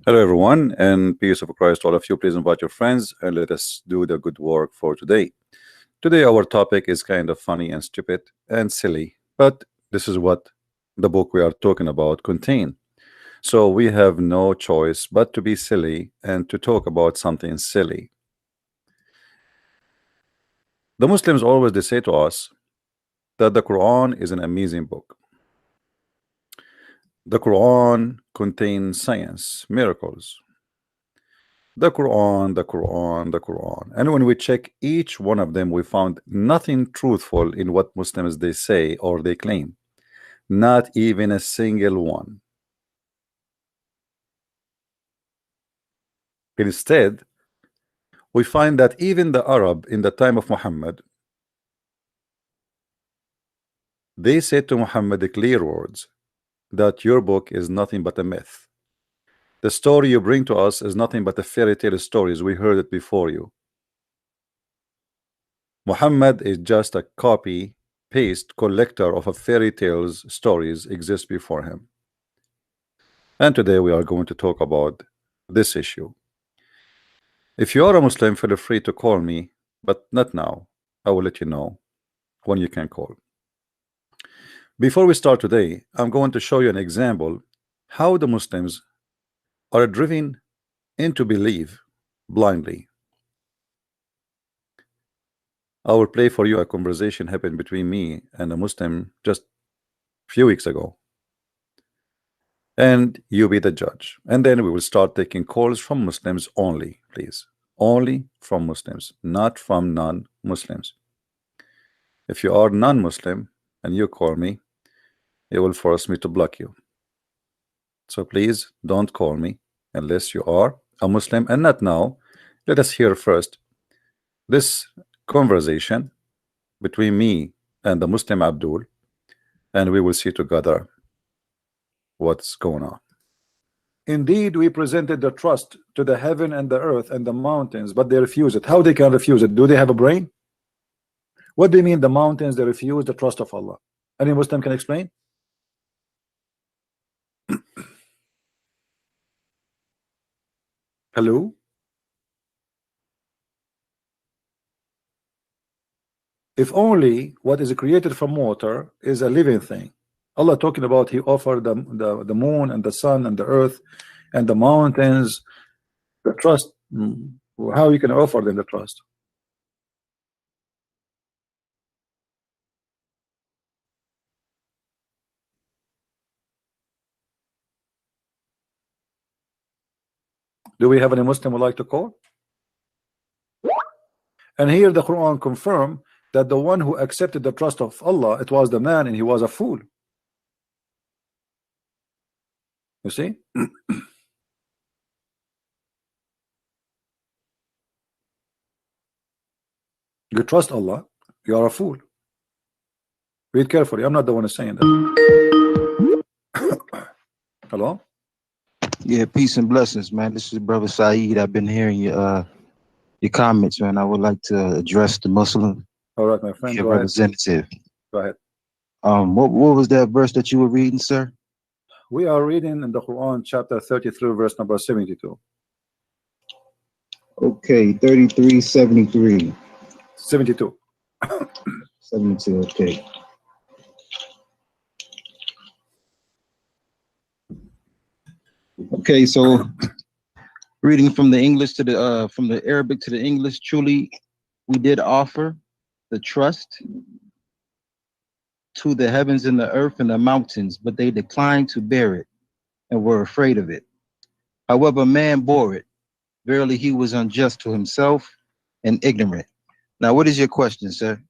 Hello, everyone, and peace of Christ to all of you. Please invite your friends and let us do the good work for today. Today, our topic is kind of funny and stupid and silly, but this is what the book we are talking about contain. So we have no choice but to be silly and to talk about something silly. The Muslims always they say to us that the Quran is an amazing book. The Quran contains science, miracles. The Quran, the Quran, the Quran. And when we check each one of them, we found nothing truthful in what Muslims they say or they claim. Not even a single one. Instead, we find that even the Arab in the time of Muhammad, they said to Muhammad the clear words that your book is nothing but a myth. The story you bring to us is nothing but a fairy tale stories. We heard it before you. Muhammad is just a copy paste collector of a fairy tales stories exist before him. And today we are going to talk about this issue. If you are a Muslim, feel free to call me, but not now. I will let you know when you can call. Before we start today, I'm going to show you an example how the Muslims are driven into belief blindly. I will play for you a conversation happened between me and a Muslim just a few weeks ago. And you be the judge. And then we will start taking calls from Muslims only, please. Only from Muslims, not from non-Muslims. If you are non-Muslim and you call me, it will force me to block you. So please don't call me unless you are a Muslim, and not now. Let us hear first this conversation between me and the Muslim Abdul, and we will see together what's going on. Indeed, we presented the trust to the heaven and the earth and the mountains, but they refuse it. How they can refuse it? Do they have a brain? What do you mean the mountains they refuse the trust of Allah? Any Muslim can explain? Hello? If only what is created from water is a living thing. Allah talking about He offered the moon and the sun and the earth and the mountains the trust. How you can offer them the trust? Do we have any Muslim would like to call? And here the Quran confirm that the one who accepted the trust of Allah, it was the man, and he was a fool. You see? You trust Allah, you are a fool. Read carefully. I'm not the one who's saying that. Hello? Yeah, peace and blessings, man. This is Brother Saeed. I've been hearing your comments, man. I would like to address the Muslim. All right, my friend. Your representative. Go ahead. What was that verse that you were reading, sir? We are reading in the Quran, chapter 33, verse number 72. Okay, 33, 73. 72. 72, okay. Okay, so reading from the English to the from the Arabic to the English, truly we did offer the trust to the heavens and the earth and the mountains, but they declined to bear it and were afraid of it. However, man bore it. Verily, he was unjust to himself and ignorant. Now, what is your question, sir?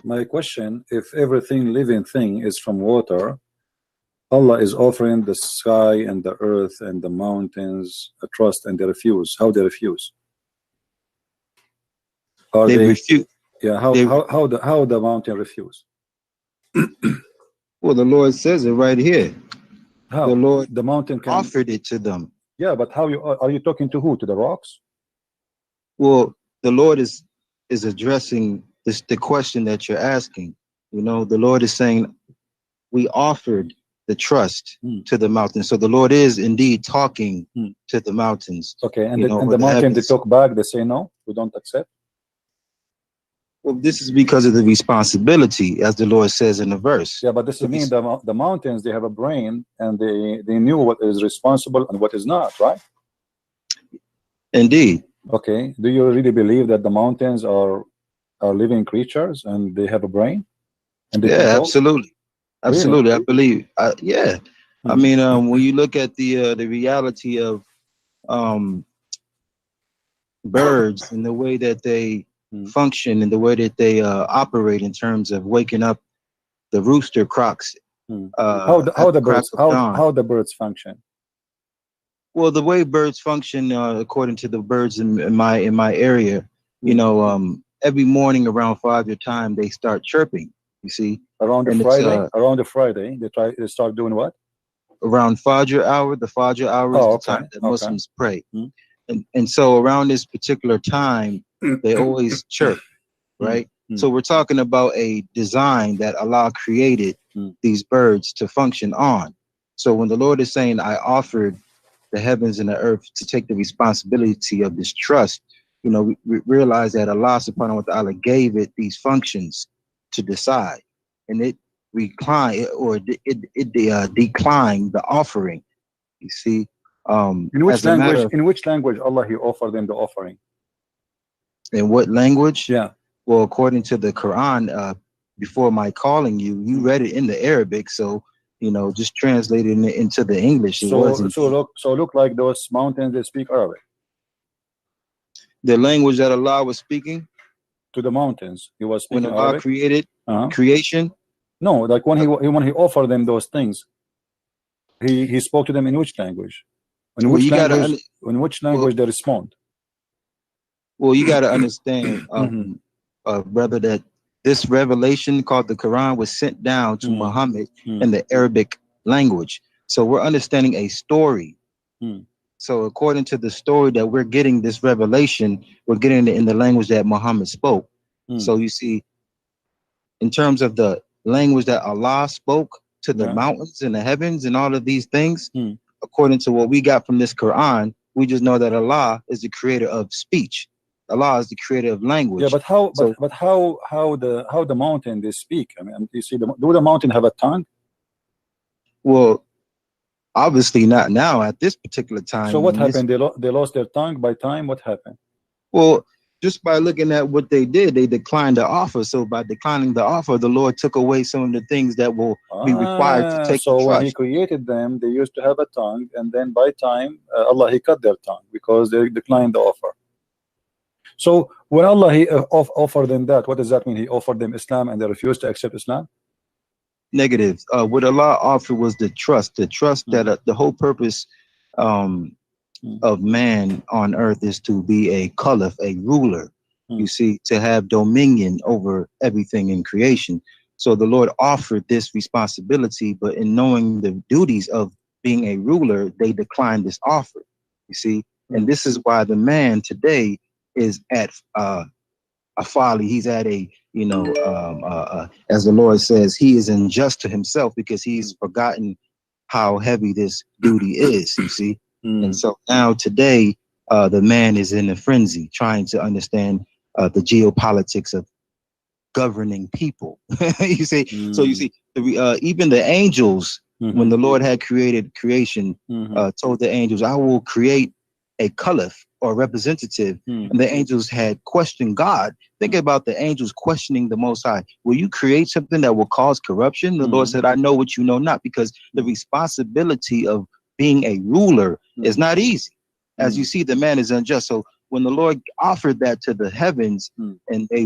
My question, if everything living thing is from water, Allah is offering the sky and the earth and the mountains a trust, and they refuse. How they refuse? Are they refuse? Yeah, how the mountain refuse? Well, the Lord says it right here. How? The Lord, the mountain can offered it to them. Yeah, but how are you talking to who? To the rocks? Well, the Lord is addressing the question that you're asking. You know, the Lord is saying, we offered the trust to the mountains. So the Lord is indeed talking to the mountains. Okay, and You know, and or the the mountain, they heavens. talk back, they say no, we don't accept. Well, this is because of the responsibility, as the Lord says in the verse. Yeah, but this The means res- the mountains, they have a brain, and they knew what is responsible and what is not, right? Indeed. Okay, do you really believe that the mountains are living creatures and they have a brain and they can Yeah, talk? absolutely. Really? Absolutely. I believe. Yeah. I Hmm. mean, when you look at the reality of um, birds and the way that they Hmm. function and the way that they operate in terms of waking up, the rooster croaks Hmm. at the crack of dawn. How the birds function? Well, the way birds function, according to the birds in my area, you Hmm. know, every morning around 5 your time they start chirping. You see, and it's Around the Friday, they start doing what? around Fajr hour. The Fajr hour is Oh, the okay, time that okay. Muslims pray, Hmm. and so around this particular time they always chirp, Hmm. right? Hmm. So we're talking about a design that Allah created Hmm. these birds to function on. So when the Lord is saying, "I offered the heavens and the earth to take the responsibility of this trust," you know, we realize that Allah subhanahu wa ta'ala gave it these functions to decide, and it declined the offering. You see, as a matter of In which language Allah he offered them the offering? in what language? Yeah. Well, according to the Quran, before my calling you, you read it in the Arabic, so you know, just translating it into the English, it was indeed So look like those mountains, they speak Arabic the language that Allah was speaking to the mountains. He was when speaking Allah Arabic. created Uh-huh. creation. No, like when he offered them those things, he spoke to them in which language? In Well, which you gotta language? In which well, language they respond? you gotta understand, Hmm. brother, that this revelation called the Quran was sent down to Hmm. Muhammad Hmm. in the Arabic language. So we're understanding a story. Hmm. So according to the story that we're getting this revelation, we're getting it in the language that Muhammad spoke. Hmm. So you see, in terms of the language that Allah spoke to the Yeah. mountains and the heavens and all of these things, Hmm. according to what we got from this Quran, we just know that Allah is the creator of speech. Allah is the creator of Yeah, language. but how? So, But how the mountain they speak? I mean, you see, do the mountain have a tongue? well, obviously not now at this particular So time. what In this, happened? They lost their tongue by time. What happened? well, just by looking at what they did, they declined the offer. So by declining the offer, the Lord took away some of the things that will be required to take the So when he trust. created them, they used to have a tongue, and then by time, Allah he cut their tongue because they declined the offer. So when Allah he offered them that, what does that mean? He offered them Islam, and they refused to accept Islam. Negative. What Allah offered was the trust Hmm. that the whole purpose um, Hmm. of man on earth is to be a caliph, a ruler. Hmm. You see, to have dominion over everything in creation. So the Lord offered this responsibility, but in knowing the duties of being a ruler, they declined this offer. You see, Hmm. and this is why the man today is at a folly. He's at a, you know, as the Lord says, he is unjust to himself because he's forgotten how heavy this duty is, you see. Hmm. And so now today, the man is in a frenzy trying to understand the geopolitics of governing people. You see, so you Hmm. see, even the angels, when Hmm. the Lord had created creation, Hmm. told the angels, "I will create a caliph or representative." Hmm. And the angels had questioned God. Think about the angels questioning the Most High. Will you create something that will cause corruption? The Lord said, "I know what you know not," because the responsibility of being a ruler is not easy. As you see, the man is unjust. So when the Lord offered that to the heavens and they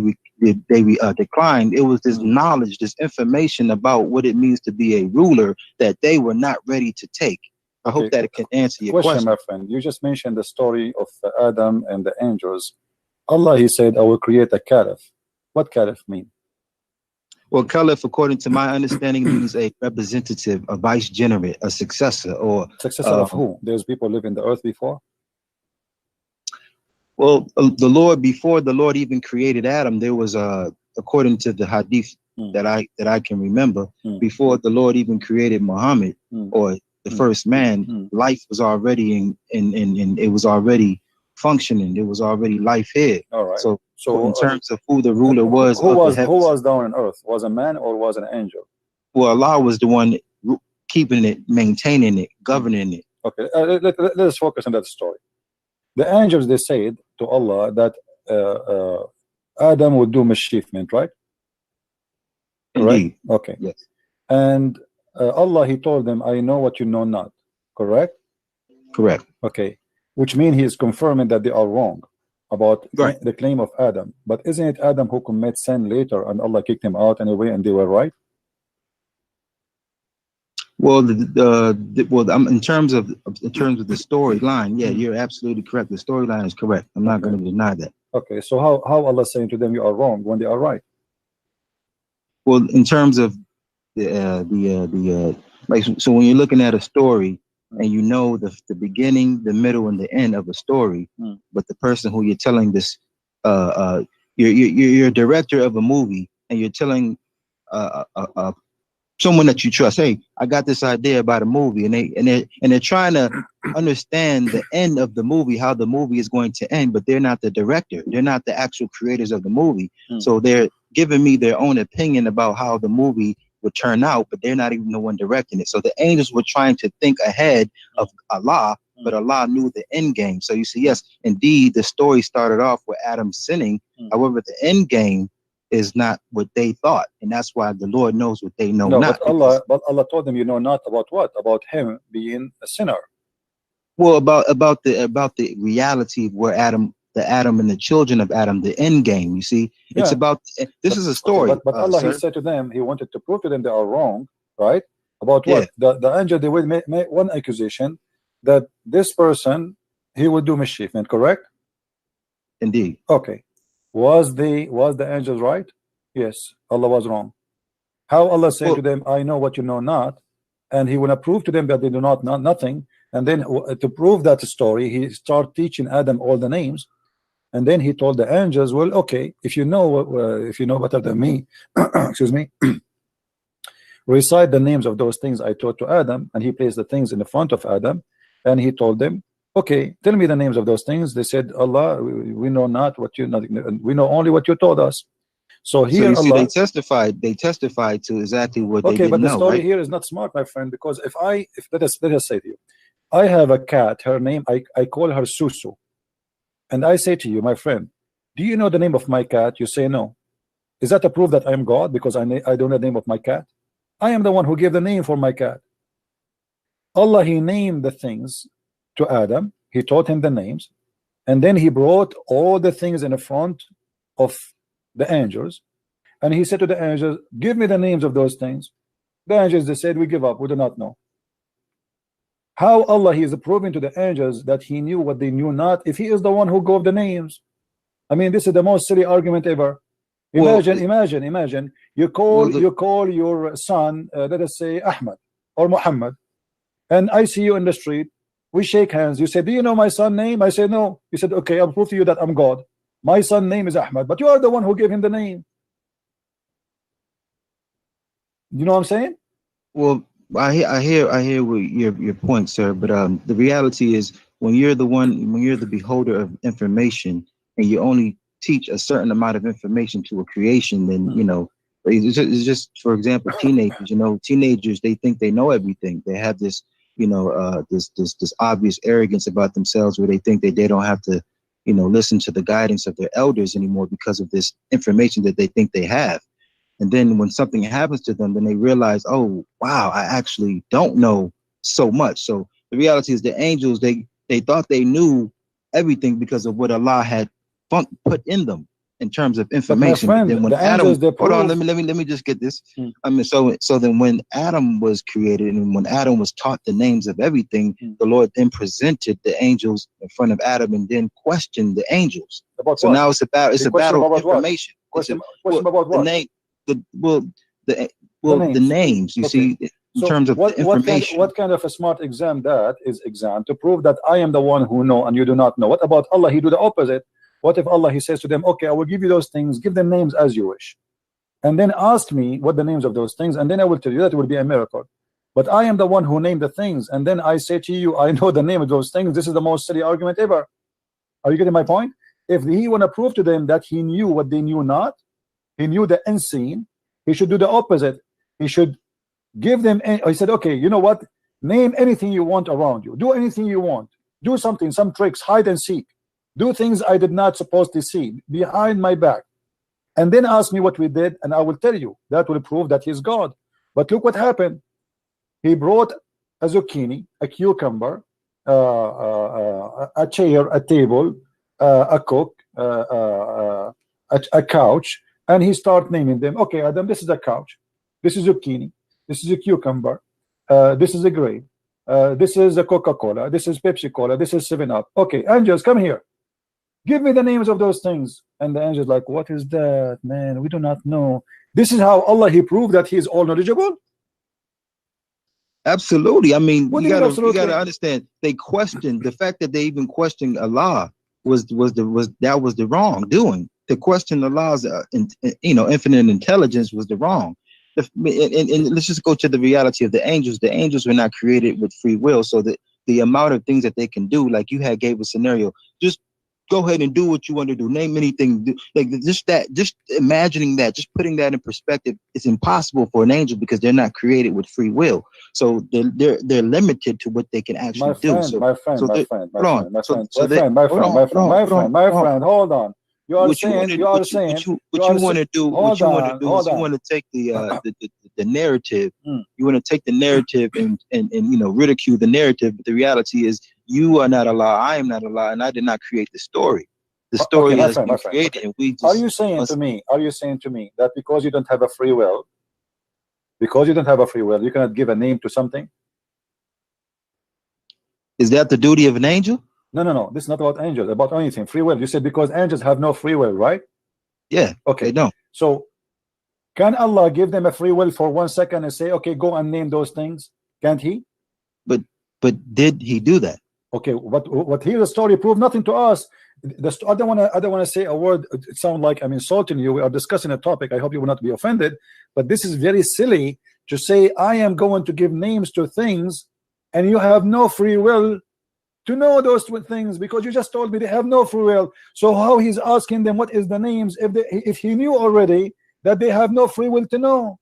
declined, it was this knowledge, this information about what it means to be a ruler that they were not ready to take. I hope Okay. that it can answer your Question, question. my friend. You just mentioned the story of Adam and the angels. Allah, he said, I will create a caliph. What caliph mean? Well, caliph, according to my understanding, means a representative, a vicegerent, a successor, or Successor of who? There's people live in the earth before? well, the Lord, before the Lord even created Adam, there was according to the hadith that I can remember. Mm. Before the Lord even created Muhammad or the first man, life was already in it was already functioning. There was already life here. All right. So So in terms of who the ruler was, who of was the heavens, down on earth? Was a man or was an angel? well, Allah was the one keeping it, maintaining it, governing it. Okay, let us focus on that story. The angels, they said to Allah that Adam would do mischievement, right? Correct? Indeed. Okay. Yes. And Allah, he told them, I know what you know not. Correct? Correct. Okay. Which means he is confirming that they are wrong about Right. the claim of Adam. But isn't it Adam who commit sin later and Allah kicked him out anyway and they were right? Well, in terms of the storyline, yeah, you're absolutely correct. The storyline is correct. I'm not going to deny that. Okay, so how Allah saying to them you are wrong when they are right? Well, in terms of like, so when you're looking at a story and you know the beginning, the middle, and the end of a story, but the person who you're telling this, you're a director of a movie and you're telling someone that you trust, hey, I got this idea about a movie, and they're trying to understand the end of the movie, how the movie is going to end, but they're not the director, they're not the actual creators of the movie. So they're giving me their own opinion about how the movie would turn out, but they're not even the one directing it. So the angels were trying to think ahead of Allah, but Allah knew the end game. So you see, yes, indeed, the story started off with Adam sinning. However, the end game is not what they thought, and that's why the Lord knows what they know not. But Allah told them, you know not about what? About him being a sinner. Well, about the reality of where Adam and the children of Adam, the end game. You see, it's about this is a story. But Allah, he said to them, he wanted to prove to them they are wrong, right? About what? The angel, they would make one accusation that this person, he would do mischievement, correct? Indeed. Okay. Was the angels right? Yes, Allah was wrong. How Allah said to them, I know what you know not, and he will prove to them that they do not know nothing. And then to prove that story, he started teaching Adam all the names, and then he told the angels, well, okay, if you know better than me, excuse me, recite the names of those things I taught to Adam. And he placed the things in the front of Adam, and he told them, okay, tell me the names of those things. They said, Allah, we know not what you know, we know only what you told us. So here, you see, Allah, they testified to exactly what they didn't but the know, story right? here is not smart, my friend, because if let us say to you, I have a cat, her name, I call her Susu, and I say to you, my friend, do you know the name of my cat? You say no. Is that a proof that I am God because I don't know the name of my cat? I am the one who gave the name for my cat. Allah, he named the things to Adam, he taught him the names, and then he brought all the things in the front of the angels, and he said to the angels, give me the names of those things. The angels, they said, we give up, we do not know. How Allah, he is proving to the angels that he knew what they knew not, if he is the one who gave the names? I mean, this is the most silly argument ever. Imagine you call your son, let us say Ahmad or Muhammad, and I see you in the street, we shake hands, you say, do you know my son name? I say no. You said, okay, I'll prove to you that I'm God. My son name is Ahmad, but you are the one who gave him the name. You know what I'm saying? Well, I hear what your point, sir, but the reality is when you're the beholder of information and you only teach a certain amount of information to a creation, then you know, it's just for example, teenagers, they think they know everything. They have this, this obvious arrogance about themselves where they think that they don't have to, listen to the guidance of their elders anymore because of this information that they think they have. And then when something happens to them, then they realize, oh, wow, I actually don't know so much. So the reality is the angels, they thought they knew everything because of what Allah had put in them in terms of information. But my friend, then when Adam, hold on, let me just get this. I mean, so then when Adam was created and when Adam was taught the names of everything, the Lord then presented the angels in front of Adam and then questioned the angels. Now it's a battle of information. Question about what? The names, you see, in terms of information. What kind of a smart exam that is exam to prove that I am the one who know and you do not know? What about Allah? He do the opposite. What if Allah, he says to them, okay, I will give you those things, give them names as you wish. and then ask me what the names of those things, and then I will tell you that it will be a miracle. But I am the one who named the things, and then I say to you, I know the name of those things. This is the most silly argument ever. Are you getting my point? If he want to prove to them that he knew what they knew not, he knew the unseen, he should do the opposite. He should give them. I said, okay, you know what? Name anything you want around you. Do anything you want. Do something, some tricks, hide and seek. Do things I did not supposed to see behind my back. And then ask me what we did, and I will tell you. That will prove that he's God. But look what happened. He brought a zucchini, a cucumber, a chair, a table, a cook, a couch, and he start naming them. Okay, Adam, this is a couch. This is zucchini. This is a cucumber. This is a grape. This is a Coca-Cola. This is Pepsi-Cola. This is 7-Up. Okay, angels, come here. Give me the names of those things. And the angels like, what is that, man? We do not know. This is how Allah, he proved that he is all knowledgeable. Absolutely. I mean, What you do you mean gotta absolutely? understand. They questioned the fact that they even questioned Allah was the wrongdoing. To question Allah's infinite intelligence was the wrong. And let's just go to the reality of the angels. The angels were not created with free will, so that the amount of things that they can do, like you had gave a scenario, just go ahead and do what you want to do. Name anything. Like just imagining that, just putting that in perspective, it's impossible for an angel because they're not created with free will. So they're limited to what they can actually do. My friend, hold on. You are saying, you want to take the narrative. You want to take the narrative and ridicule the narrative. But the reality is, you are not Allah. I am not Allah, and I did not create the story. The story has been created, and we just. Are you saying to me that because you don't have a free will, you cannot give a name to something? Is that the duty of an angel? No. This is not about angels, about anything. Free will. You said because angels have no free will, right? Yeah. Okay. They don't. So can Allah give them a free will for 1 second and say, okay, go and name those things? Can't he? But did he do that? Okay, what here the story proved nothing to us. I don't want to say a word. It sounds like I'm insulting you. We are discussing a topic. I hope you will not be offended. But this is very silly to say I am going to give names to things, and you have no free will to know those things, because you just told me they have no free will. So how he's asking them what is the names if he knew already that they have no free will to know,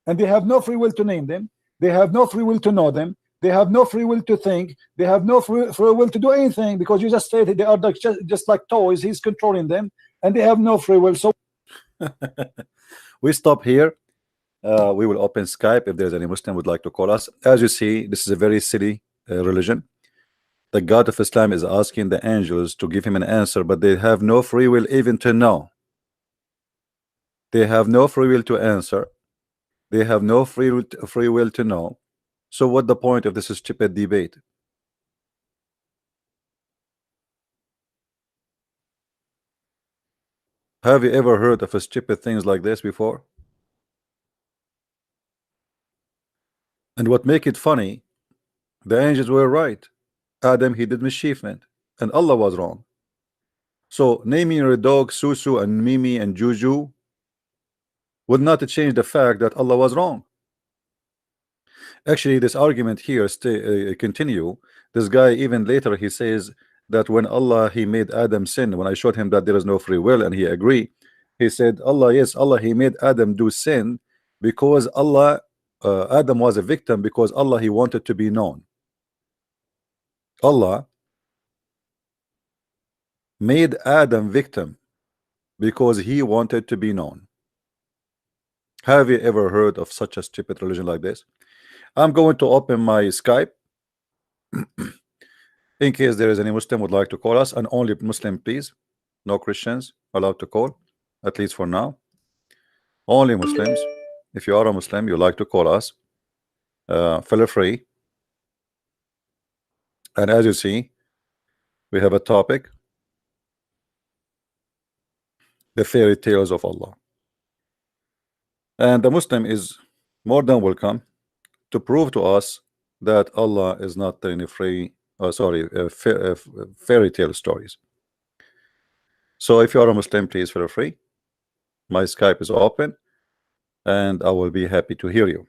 and they have no free will to name them, they have no free will to know them, they have no free will to think, they have no free will to do anything, because you just said they are like just like toys. He's controlling them, and they have no free will. So we stop here. We will open Skype if there's any Muslim would like to call us. As you see, this is a very silly religion. The God of Islam is asking the angels to give him an answer, but they have no free will even to know. They have no free will to answer. They have no free will to know. So what the point of this stupid debate? Have you ever heard of stupid things like this before? And what make it funny, the angels were right. Adam, he did mischievement, and Allah was wrong. So naming your dog Susu and Mimi and Juju would not change the fact that Allah was wrong. Actually, this argument here continue. This guy even later he says that when Allah he made Adam sin, when I showed him that there is no free will, and he agreed, he said Allah, yes, Allah he made Adam do sin because Allah Adam was a victim because Allah he wanted to be known. Allah made Adam victim because he wanted to be known. Have you ever heard of such a stupid religion like this? I'm going to open my Skype in case there is any Muslim would like to call us, and only Muslim, please. No Christians allowed to call, at least for now. Only Muslims. If you are a Muslim, you like to call us, feel free. And as you see, we have a topic: the fairy tales of Allah. And the Muslim is more than welcome to prove to us that Allah is not telling fairy tale stories. So if you are a Muslim, please feel free. My Skype is open. and I will be happy to hear you.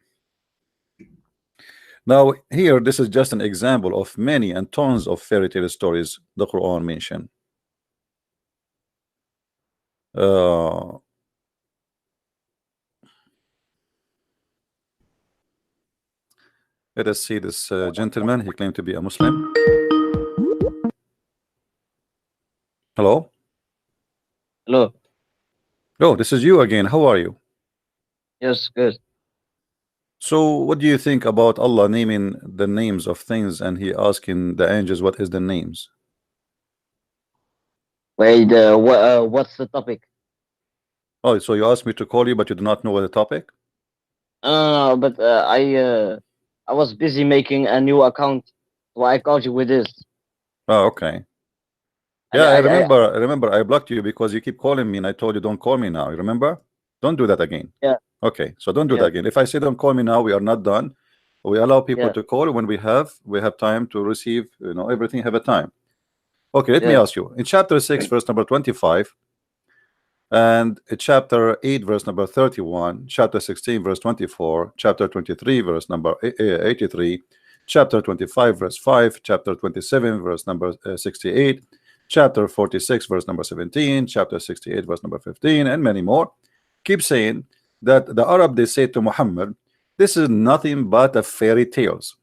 Now, here, this is just an example of many and tons of fairy tale stories the Quran mentioned. Let us see this gentleman. He claimed to be a Muslim. Hello? Hello. Oh, this is you again. How are you? Yes, good. So, what do you think about Allah naming the names of things and He asking the angels what is the names? Wait, what's the topic? Oh, so you asked me to call you, but you do not know what the topic? But I was busy making a new account, so I called you with this. Oh, okay. I, Yeah, I I, remember. I remember. I blocked you because you keep calling me, and I told you don't call me now. You remember? Don't do that again. Yeah. Okay, so don't do that Yeah. again. If I say don't call me now, we are not done. We allow people Yeah. to call when we have time to receive. Everything have a time. Okay, let me Yeah. ask you. In chapter 6, verse number 25, and chapter 8, verse number 31, chapter 16, verse 24, chapter 23, verse number 83, chapter 25, verse 5, chapter 27, verse number 68, chapter 46, verse number 17, chapter 68, verse number 15, and many more, keep saying that the Arab, they say to Muhammad, this is nothing but a fairy tales.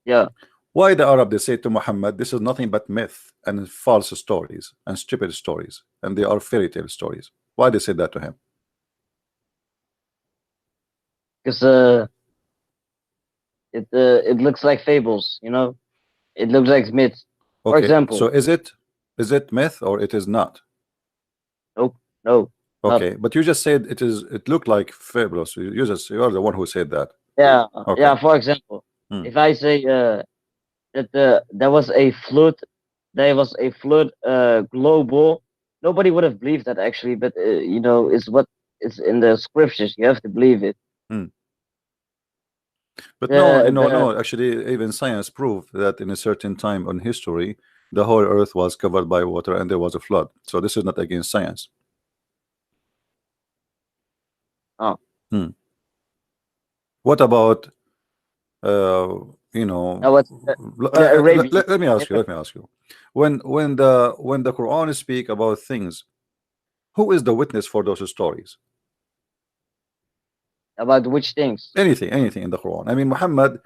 Yeah. Why the Arab, they say to Muhammad, this is nothing but myth and false stories and stupid stories, and they are fairy tale stories? Why they say that to him? Because it looks like fables, It looks like myths. For Okay, example. so is it myth or it is not? Nope. No. Okay, but you just said it is. It looked like fabulous. You are the one who said that. Yeah. Okay. Yeah. For example, if I say that there was a flood, global, nobody would have believed that actually. But it's what it's in the scriptures. You have to believe it. But no. Actually, even science proved that in a certain time in history, the whole earth was covered by water and there was a flood. So this is not against science. Oh. What about Now let me ask you. When the Quran speak about things, who is the witness for those stories? About which things? Anything in the Quran. I mean, Muhammad,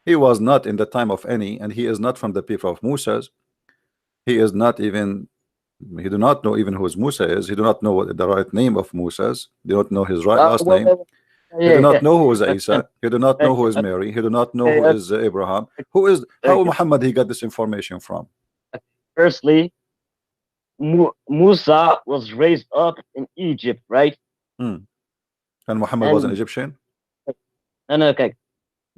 he was not in the time of any, and he is not from the people of Musa. He is not even, he do not know even who Musa is. He do not know what the right name of Musa. They don't know his last name. He do not know who is Isa. He do not know who is Mary. He do not know who is Abraham. How Muhammad he got this information from? Firstly, Musa was raised up in Egypt, right? And Muhammad was an Egyptian? No, okay.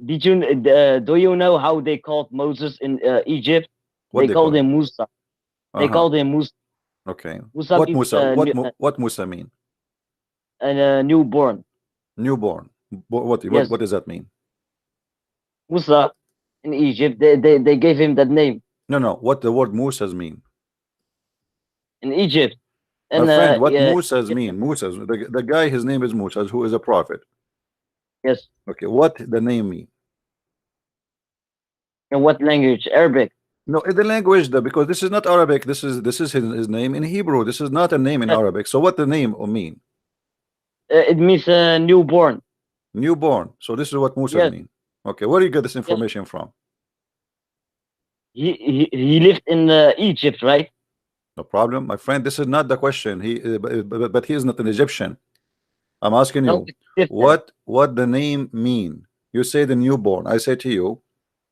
Do you know how they called Moses in Egypt? They called him Musa. They called him Musa. Okay. Musa What means, Musa? What Musa mean? Newborn. Newborn. What does that mean? Musa in Egypt, they gave him that name. No. What the word Musa mean? In Egypt. My friend, what Musa mean? Musa, the guy, his name is Musa, who is a prophet. Yes. Okay, what the name mean? In what language? Arabic. No, in the language, because this is not Arabic. This is his name in Hebrew. This is not a name in Arabic. So what the name mean? It means newborn. Newborn. So this is what Musa mean. Okay, where do you get this information from? He lived in Egypt, right? No problem, my friend. This is not the question. But he is not an Egyptian. I'm asking you, what the name mean? You say the newborn. I say to you,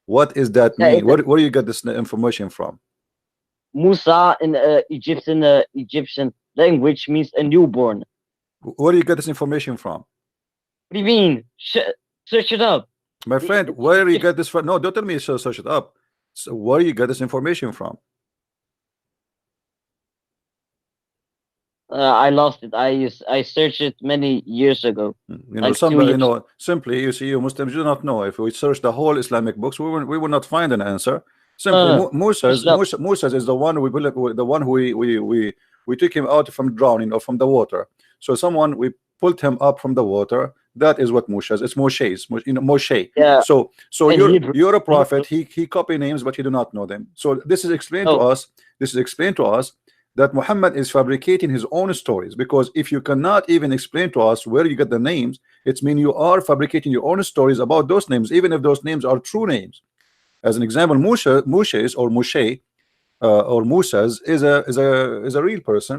what is that mean? Where do you get this information from? Musa in Egyptian language means a newborn. Where do you get this information from? What do you mean? Search it up. My friend, where do you get this from? No, don't tell me so search it up. So where do you get this information from? I lost it. I searched it many years ago. Simply, you see, you Muslims do not know. If we search the whole Islamic books, we will not find an answer. Simply, Musa is the one we took him out from drowning or from the water. So we pulled him up from the water. That is what Moshe is. It's Moshe's, Moshe. Yeah. So In Hebrew. you're a prophet. He copy names, but you do not know them. So this is explained to Oh. us. This is explained to us that Muhammad is fabricating his own stories, because if you cannot even explain to us where you get the names, it's mean you are fabricating your own stories about those names, even if those names are true names. As an example, Moshe's or Moshe or Musa's is a real person,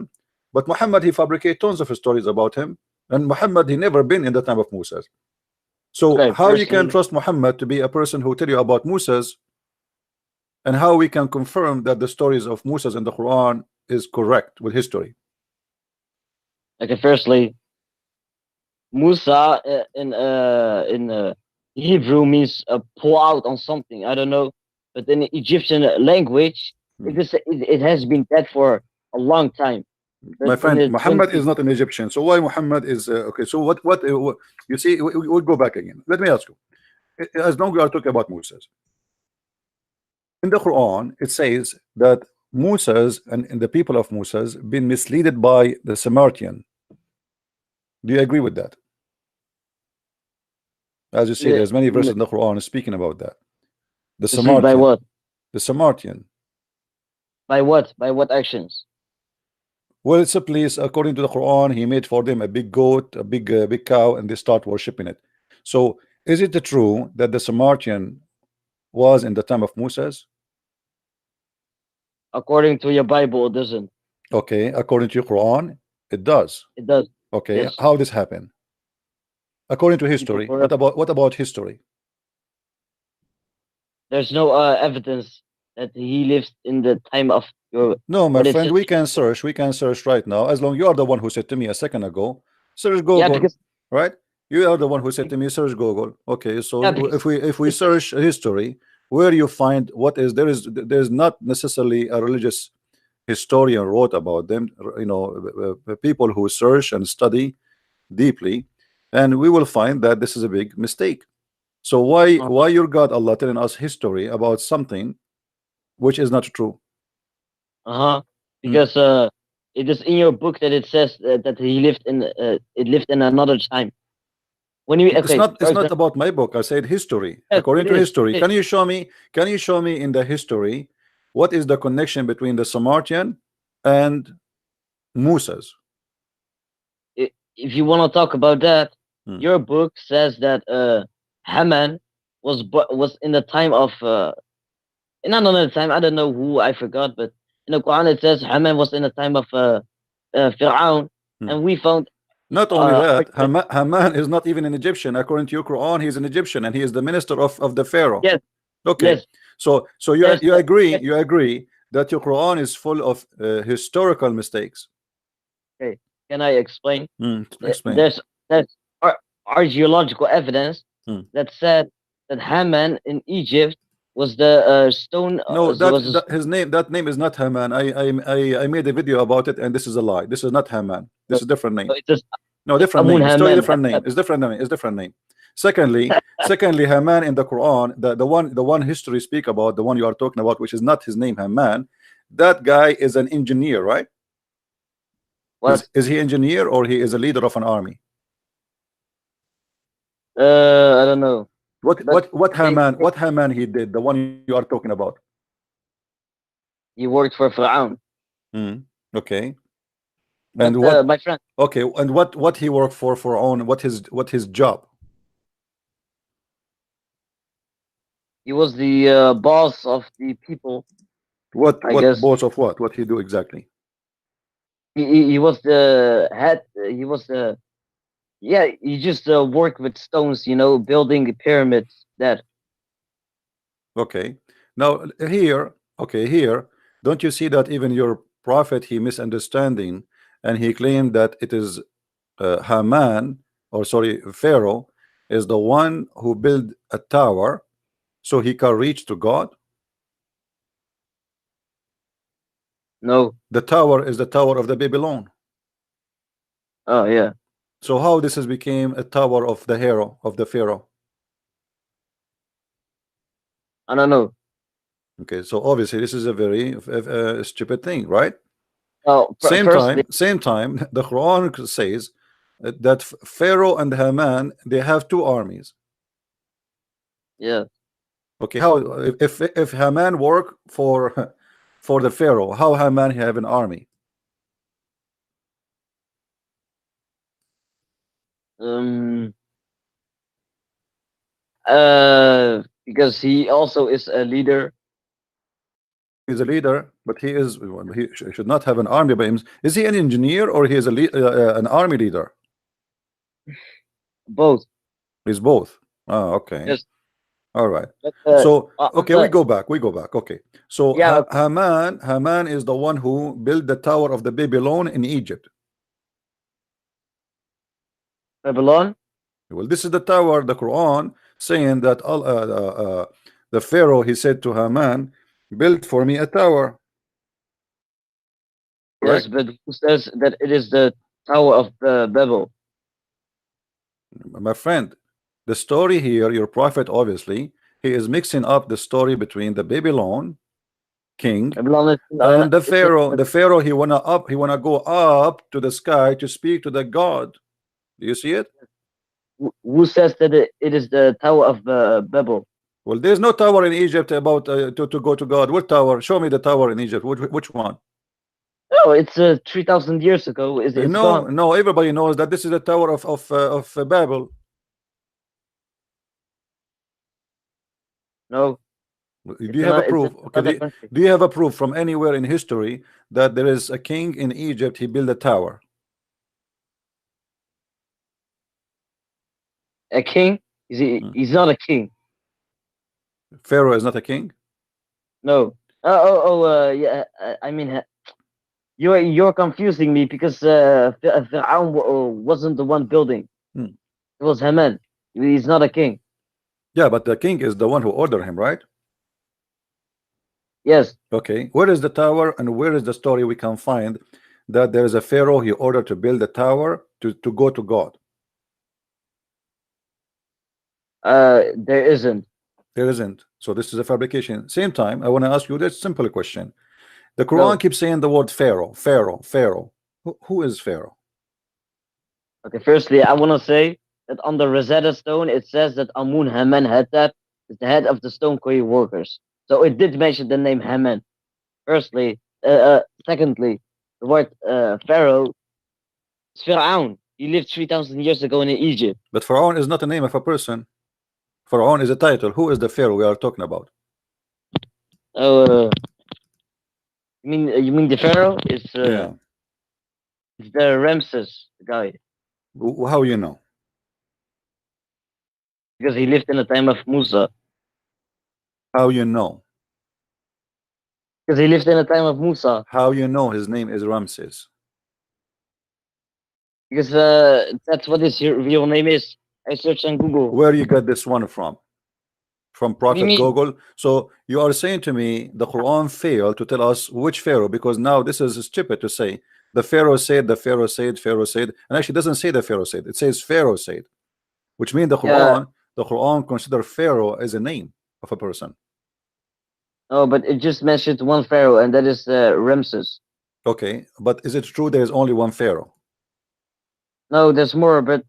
but Muhammad, he fabricate tons of stories about him, and Muhammad, he never been in the time of Musa's. So Okay, how you can personally- trust Muhammad to be a person who tell you about Musa's, and how we can confirm that the stories of Musa's in the Quran is correct with history? Okay, firstly, Musa in Hebrew means pull out on something. I don't know, but in the Egyptian language, it has been dead for a long time. But My in friend, the Muhammad 20 is not an Egyptian, so why Muhammad is okay? So what you see? We'll go back again. Let me ask you. As long as we are talking about Musa's, in the Quran, it says that Musa's and the people of Musa's been misled by the Samaritan. Do you agree with that? As you see, the- there's many verses in the Quran speaking about that. The Mislead by Samaritan. what? The Samaritan. By what? By what actions? Well, it's a place, according to the Quran, he made for them a big goat, a big cow, and they start worshiping it. So, is it true that the Samaritan was in the time of Moses? According to your Bible, it doesn't. Okay, according to your Quran, it does. It does. Okay, Yes. how this happened? According to People history, corrupt. what about history? There's no evidence that he lived in the time of your. No, my what it friend, says. we can search right now. As long you are the one who said to me a second ago, search Google, Yeah, because right? You are the one who said to me, search Google. Okay, so Yeah, because if we search history, where you find what is there's not necessarily a religious historian wrote about them. You know, people who search and study deeply, and we will find that this is a big mistake. So why your God Allah telling us history about something which is not true? uh-huh. Hmm. Because it is in your book that it says that he lived in it lived in another time. When you It's okay, not. for It's not example, about my book. I said history. yes, According it to is. history, It can is. you show me? Can you show me in the history what is the connection between the Samaritan and Musa's? If you want to talk about that, Hmm. your book says that Haman was in the time of in another time. I don't know who, I forgot, but in the Quran it says Haman was in the time of Fir'aun, Hmm. and we found Not only that, argument- Haman is not even an Egyptian. According to your Quran, he's an Egyptian and he is the minister of the Pharaoh. yes, Okay, yes, so there's you agree yes, that your Quran is full of historical mistakes. okay. Can I explain? Explain. There's archaeological evidence Hmm. that said that Haman in Egypt was the stone. No, Was that name is not Haman. I made a video about it, and this is a lie. This is not Haman. This is a different name. it's just No, different Amun name. It's totally Haman. different name. It's different name. It's different name. Secondly, Haman in the Quran, the one history speak about, the one you are talking about, which is not his name, Haman. That guy is an engineer, right? What? Is he engineer or he is a leader of an army? I don't know. But What Haman he did? The one you are talking about. he worked for Fir'aun. Okay. But And what? my friend, Okay. And what he worked for own? What his job? he was the boss of the people. What I guess boss of what? What he do exactly? he was the head. He was the yeah. He just worked with stones, building pyramids. That Okay. Now here, don't you see that even your prophet he misunderstanding and he claimed that it is Haman, or sorry, Pharaoh is the one who built a tower so he can reach to God. no. The tower is the tower of the Babylon. Oh yeah. So how this has became a tower of the hero of the Pharaoh? I don't know. Okay, so obviously this is a very stupid thing, right? Well, Same firstly, time, the Quran says that Pharaoh and Haman, they have two armies. Yeah. Okay, how if Haman work for for the Pharaoh, how Haman have an army? Um. Because he also is a leader. He's a leader, but he should not have an army by him. Is he an engineer or he is an army leader? Both. He's both. Oh, okay. Yes. All right. But, So on okay, we go back. Okay. So Yeah. Haman is the one who built the Tower of the Babylon in Egypt. Babylon. Well, this is the tower, the Quran saying that the Pharaoh, he said to Haman, build for me a tower. Yes, Correct? but who says that it is the Tower of Babel? My friend, the story here, your prophet, obviously, he is mixing up the story between the Babylon king Babylon is and the it's in- Pharaoh. The Pharaoh, he wanna go up to the sky to speak to the God. Do you see it? who says that it is the Tower of Babel? Well, there's no tower in Egypt about to go to God. What tower? Show me the tower in Egypt. Which one? No, it's 3,000 years ago. It's No, gone. no. Everybody knows that this is the Tower of Babel. No, Do it's you have a another. It's proof? Okay. another country. Do you have a proof from anywhere in history that there is a king in Egypt? He built a tower. A king? He's not a king. Pharaoh is not a king. No. Yeah. I mean, you're confusing me because Fir'aun wasn't the one building. Hmm. It was Haman. He's not a king. Yeah, but the king is the one who ordered him, right? Yes. Okay. Where is the tower and where is the story we can find that there is a Pharaoh he ordered to build a tower to go to God? There isn't. There isn't. So this is a fabrication. Same time, I want to ask you this simple question. The Quran No. keeps saying the word Pharaoh, Pharaoh, Pharaoh. Who is Pharaoh? Okay. Firstly, I want to say that on the Rosetta Stone it says that Amun Haman Hattap is the head of the stone quarry workers. So it did mention the name Haman. Firstly, secondly, the word Pharaoh is Fir'aun. He lived 3,000 years ago in Egypt. But Pharaoh is not the name of a person. Pharaoh is a title. Who is the Pharaoh we are talking about? Oh, you mean the Pharaoh? Yeah. It's the Ramses guy How you know? because he lived in the time of Musa. How you know? Because he lived in the time of Musa. How you know his name is Ramses? Because that's what his real name is. I searched on Google. Where you got this one from? From What do you Prophet mean? Google? So you are saying to me the Quran failed to tell us which Pharaoh, because now this is stupid to say the Pharaoh said, the Pharaoh said, Pharaoh said, and actually doesn't say the Pharaoh said, it says Pharaoh said, which means the Quran consider Pharaoh as a name of a person. Oh, but it just mentioned one Pharaoh, and that is Ramses. Okay, but is it true there is only one Pharaoh? No, there's more, but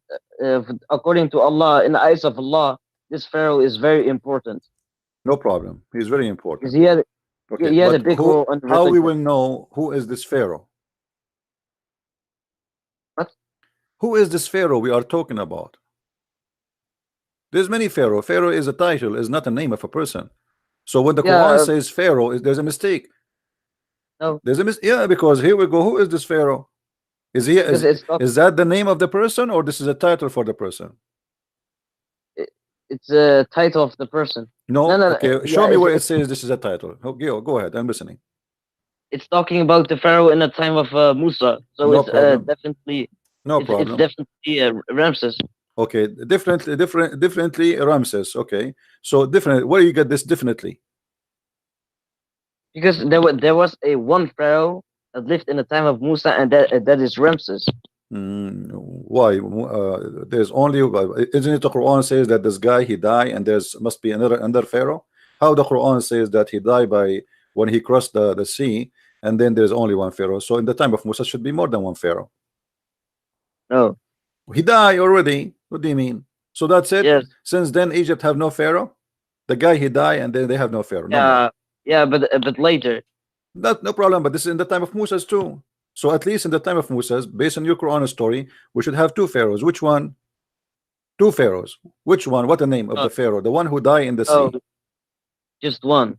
according to Allah, in the eyes of Allah, this Pharaoh is very important. No problem. He's very Because important. he had Okay, a but big role on the how we religion. will know who is this Pharaoh? What? Who is this Pharaoh we are talking about? There's many Pharaoh. Pharaoh is a title, is not a name of a person. So when the Quran says Pharaoh, there's a mistake. No. There's a mistake. Yeah, because here we go. Who is this Pharaoh? Is he Because is that the name of the person, or this is a title for the person? it's a title of the person. No. No. Okay, show me where it says this is a title. Okay, go ahead. I'm listening. It's talking about the Pharaoh in the time of Musa. So No it's problem. definitely No it's problem. definitely Ramses. Okay, differently Ramses. Okay, so different. Where you get this definitely? Because there was a one Pharaoh that lived in the time of Musa, and that is Ramses. Why? There's only isn't it the Quran says that this guy he died and there's must be another Pharaoh? How the Quran says that he died by when he crossed the sea, and then there's only one Pharaoh. So in the time of Musa should be more than one Pharaoh. No, He died already. What do you mean? So that's it. Yes. Since then, Egypt have no pharaoh. The guy he died, and then they have no pharaoh, no more. Yeah, but later. That no problem. But this is in the time of Moses too. So at least in the time of Moses, based on your Quran story, we should have two pharaohs. Which one? Two pharaohs. Which one? What the name of Oh, the pharaoh? The one who died in the oh, sea. just one.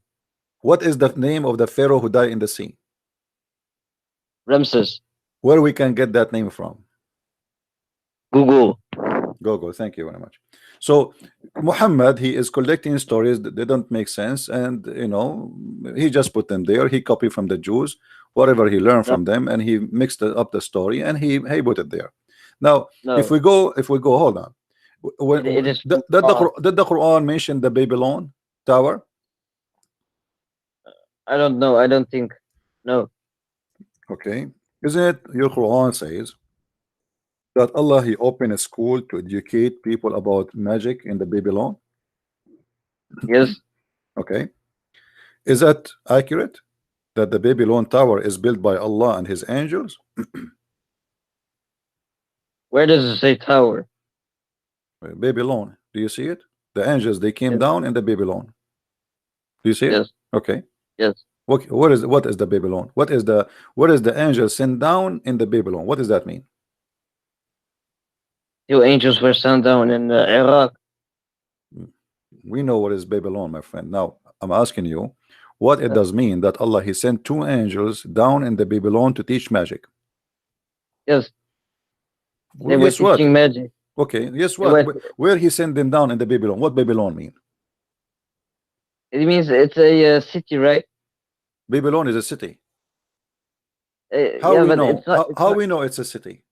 What is the name of the pharaoh who died in the sea? Ramses. Where we can get that name from? Google. Go. Thank you very much. So Muhammad, he is collecting stories that they don't make sense, and you know, he just put them there. He copied from the Jews whatever he learned No, from them, and he mixed up the story, and he put it there. Now if no. we go, hold on. It is Did from God. the Quran mention the Babylon tower? I don't know. I don't think. No. Okay, isn't it your Quran says that Allah he opened a school to educate people about magic in the Babylon? Yes. Okay, is that accurate? That the Babylon tower is built by Allah and his angels? Where does it say tower? Babylon, do you see it? The angels, they came Yes. down in the Babylon. Do you see it? Yes. Okay. Yes. What is the Babylon? What is the angel sent down in the Babylon? What does that mean? Two angels were sent down in Iraq. We know what is Babylon, my friend. Now I'm asking you, what it Uh, does mean that Allah he sent two angels down in the Babylon to teach magic? Yes. Well, They were yes, what? teaching magic. Okay, yes, They what? were, Where he sent them down in the Babylon? What Babylon mean? it means it's a city, right? Babylon is a city. How Yeah, we but know? it's not. It's How not. we know it's a city?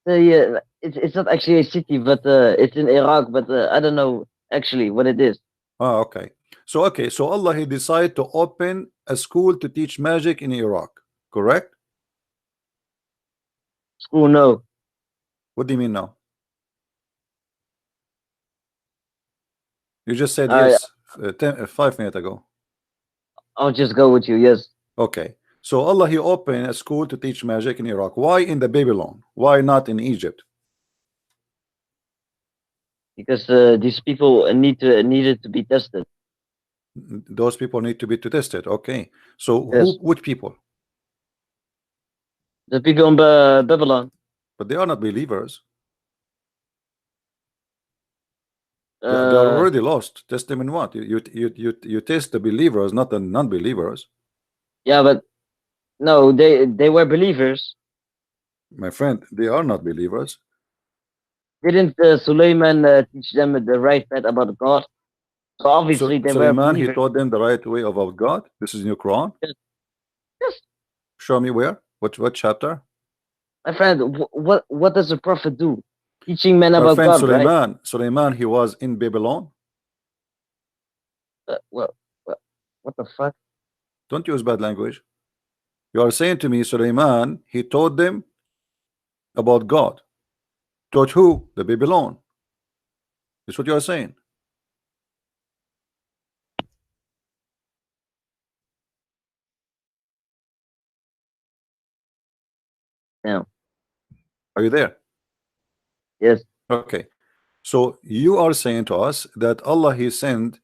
It's not actually a city, but it's in Iraq. But I don't know actually what it is. Ah, okay. So Allah he decided to open a school to teach magic in Iraq, correct? School, no. What do you mean now? You just said I yes 5 minutes ago. I'll just go with you. Yes, Okay. So Allah he opened a school to teach magic in Iraq. Why in the Babylon? Why not in Egypt? because these people needed to be tested. Those people need to be tested. Okay. So Yes, which people? the people in Babylon. But they are not believers. They are Uh, already lost. Test them in what? You test the believers, not the non-believers. yeah, but no, they were believers. My friend, they are not believers. Didn't Suleiman teach them the right path about God? So So obviously they were Suleiman he believers. taught them the right way about God. This is in your Quran. Yes, yes. Show me where. What chapter? My friend, what does a prophet do? Teaching men My about friend God, right? Suleiman he was in Babylon. What the fuck? Don't use bad language. You are saying to me Suleiman he taught them about God. Taught who? The Babylon. That's what you are saying. Yeah. Are you there? Yes. Okay. So you are saying to us that Allah he sent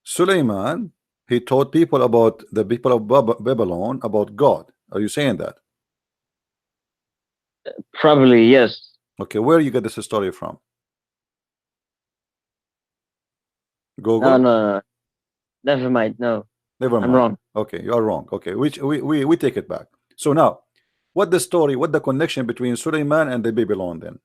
Suleiman, he taught people about the people of Babylon about God. Are you saying that? Probably yes. Okay, where you get this story from? No, Google? no. Never mind. No, Never I'm mind. wrong. Okay, you are wrong. Okay, which we take it back. So now, what the story, what the connection between Suleiman and the Babylon then?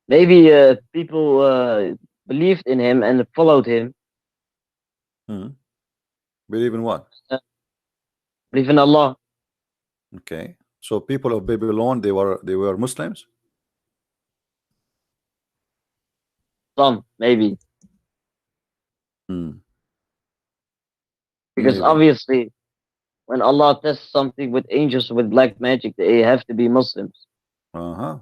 Maybe people believed in him and followed him. Believe in what? Uh, believe in Allah. Okay, so people of Babylon, they were Muslims. Some maybe Hmm. because Maybe. obviously when Allah tests something with angels with black magic, they have to be Muslims. I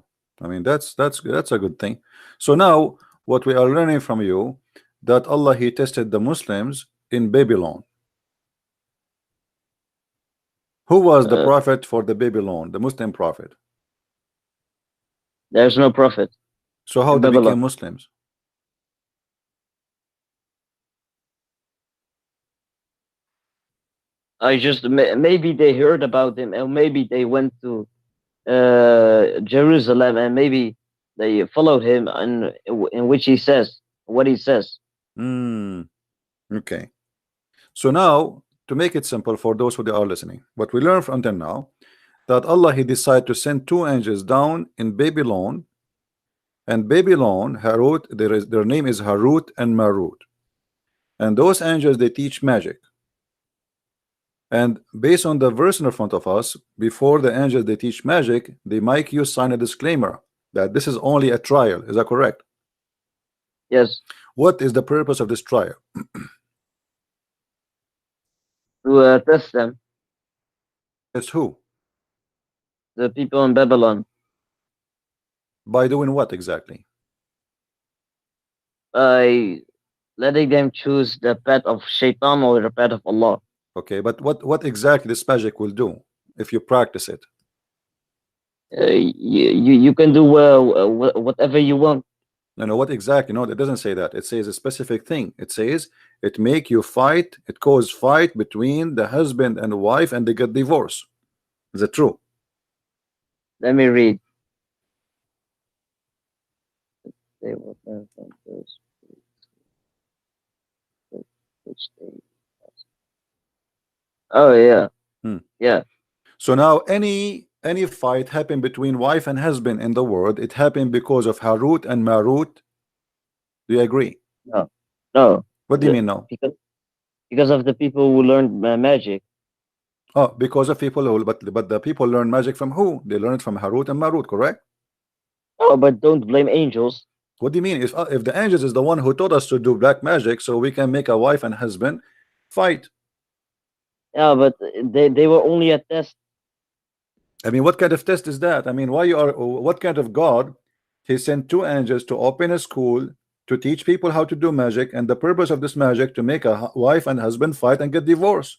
mean that's a good thing. So now what we are learning from you that Allah he tested the Muslims in Babylon. Who was the Uh, prophet for the Babylon, the Muslim prophet? there's no prophet So how in they Babylon. became Muslims? I just maybe they heard about him, or maybe they went to Jerusalem, and maybe they followed him, in which he says what he says. Hmm. Okay. So now, to make it simple for those who are listening, what we learned from until now, that Allah He decided to send two angels down in Babylon, and Babylon, Harut, their name is Harut and Marut, and those angels they teach magic. And based on the verse in front of us, before the angels they teach magic, they make you sign a disclaimer that this is only a trial. Is that correct? Yes, What is the purpose of this trial? to test them, It's who? the people in Babylon, By doing what exactly? by letting them choose the path of Shaitan or the path of Allah. Okay, but what exactly this magic will do if you practice it? You can do whatever you want. No, what exactly? No, it doesn't say that. It says a specific thing. It says it make you fight. It cause fight between the husband and wife, and they get divorced. Is it true? Let me read. They will learn from those which they. Oh yeah, Hmm. yeah. So now any fight happen between wife and husband in the world, it happened because of Harut and Marut. Do you agree? No, no. What do you mean no? Because of the people who learned magic. Oh, because of people who, but the people learn magic from who? They learn it from Harut and Marut, correct? Oh, but don't blame angels. What do you mean? If the angels is the one who taught us to do black magic, so we can make a wife and husband fight. Yeah, but they were only a test. I mean, what kind of test is that? I mean, why you are? What kind of God? He sent two angels to open a school to teach people how to do magic, and the purpose of this magic to make a wife and husband fight and get divorced.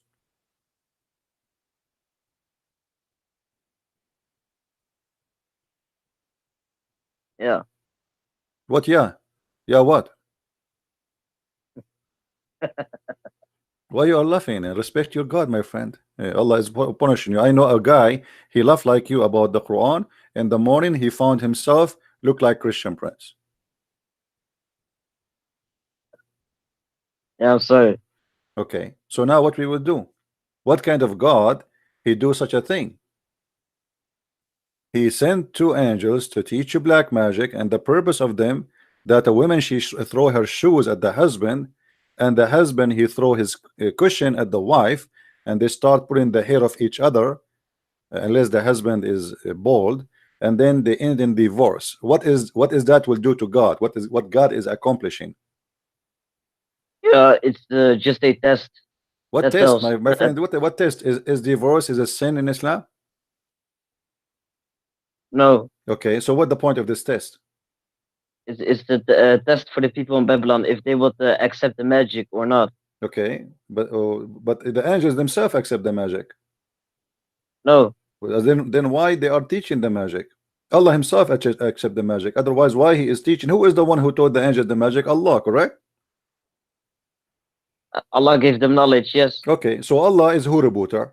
Yeah. What? Yeah, yeah. What? Why you are laughing? And respect your God, my friend. Allah is punishing you. I know a guy. He laughed like you about the Quran. In the morning, he found himself look like Christian Prince. Yeah, I'm sorry. Okay. So now what we will do? What kind of God he do such a thing? He sent two angels to teach you black magic, and the purpose of them that a woman she throw her shoes at the husband, and the husband he throw his cushion at the wife, and they start putting the hair of each other, unless the husband is bald, and then they end in divorce. What is that will do to God? What God is accomplishing? Yeah, it's just a test. What That test, fails. my friend? What test is divorce is a sin in Islam? No, Okay, so what the point of this test? it's the test for the people in Babylon if they would accept the magic or not. Okay, but the angels themselves accept the magic. No, Well, then why they are teaching the magic? Allah himself accept the magic. Otherwise, why he is teaching? Who is the one who taught the angels the magic? Allah, correct? Allah gave them knowledge. Yes. Okay, so Allah is who rebooter.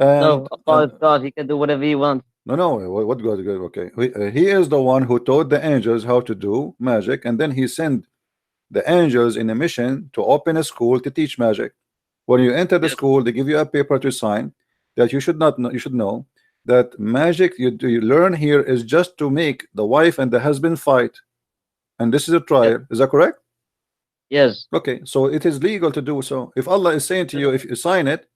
No, And Allah is God. He can do whatever he wants. no, what God? Okay, he is the one who taught the angels how to do magic, and then he sent the angels in a mission to open a school to teach magic. When you enter the Yes. school, they give you a paper to sign that you should not know. You should know that magic you learn here is just to make the wife and the husband fight, and this is a trial. Is that correct? Yes. Okay, so it is legal to do so. If Allah is saying to you, if you sign it,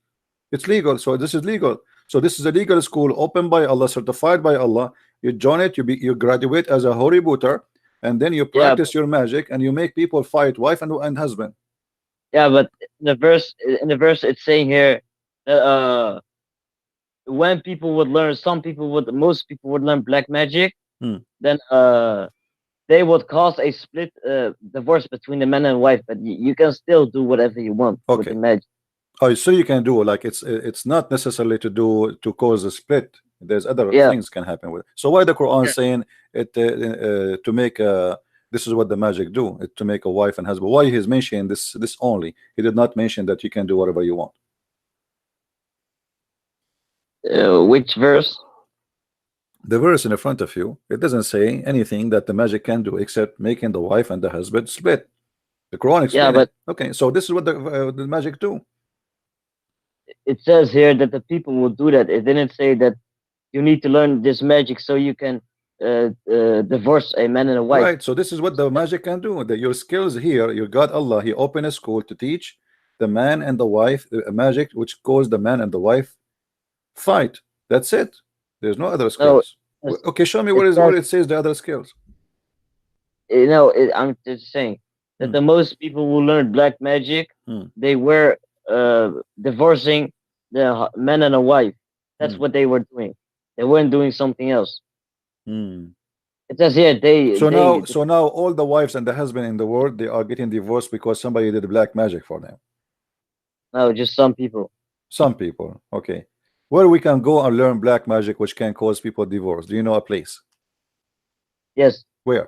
it's legal. So this is legal. So this is a legal school opened by Allah, certified by Allah. You join it, you graduate as a holy booter, and then you Yeah. practice your magic, and you make people fight wife and husband. Yeah, but in the verse it's saying here that when people would learn, most people would learn black magic, then they would cause a split divorce between the man and wife, but you can still do whatever you want with Okay. the magic. Oh, so you can do like it's not necessarily to cause a split. There's other Yeah. things can happen with it. So why the Quran Yeah. saying it to make a this is what the magic do it to make a wife and husband? Why he's mentioning this only? He did not mention that you can do whatever you want. Which verse? The verse in the front of you, it doesn't say anything that the magic can do except making the wife and the husband split. The Quran Yeah, explains but it. Okay, so this is what the magic do. it says here that the people will do that. It didn't say that you need to learn this magic so you can divorce a man and a wife. Right, so this is what the magic can do. That your skills here, your God Allah, He opened a school to teach the man and the wife a magic which caused the man and the wife fight. That's it. There's no other No, skills. it's- Okay, show me it where says, it says the other skills. I'm just saying that Hmm. the most people who learn black magic, Hmm. they were divorcing the man and a wife. That's Hmm. what they were doing. They weren't doing something else. Hmm. It says here So now all the wives and the husband in the world, they are getting divorced because somebody did black magic for them. no, just some people. Some people. Okay. Where we can go and learn black magic which can cause people divorce? Do you know a place? Yes, Where?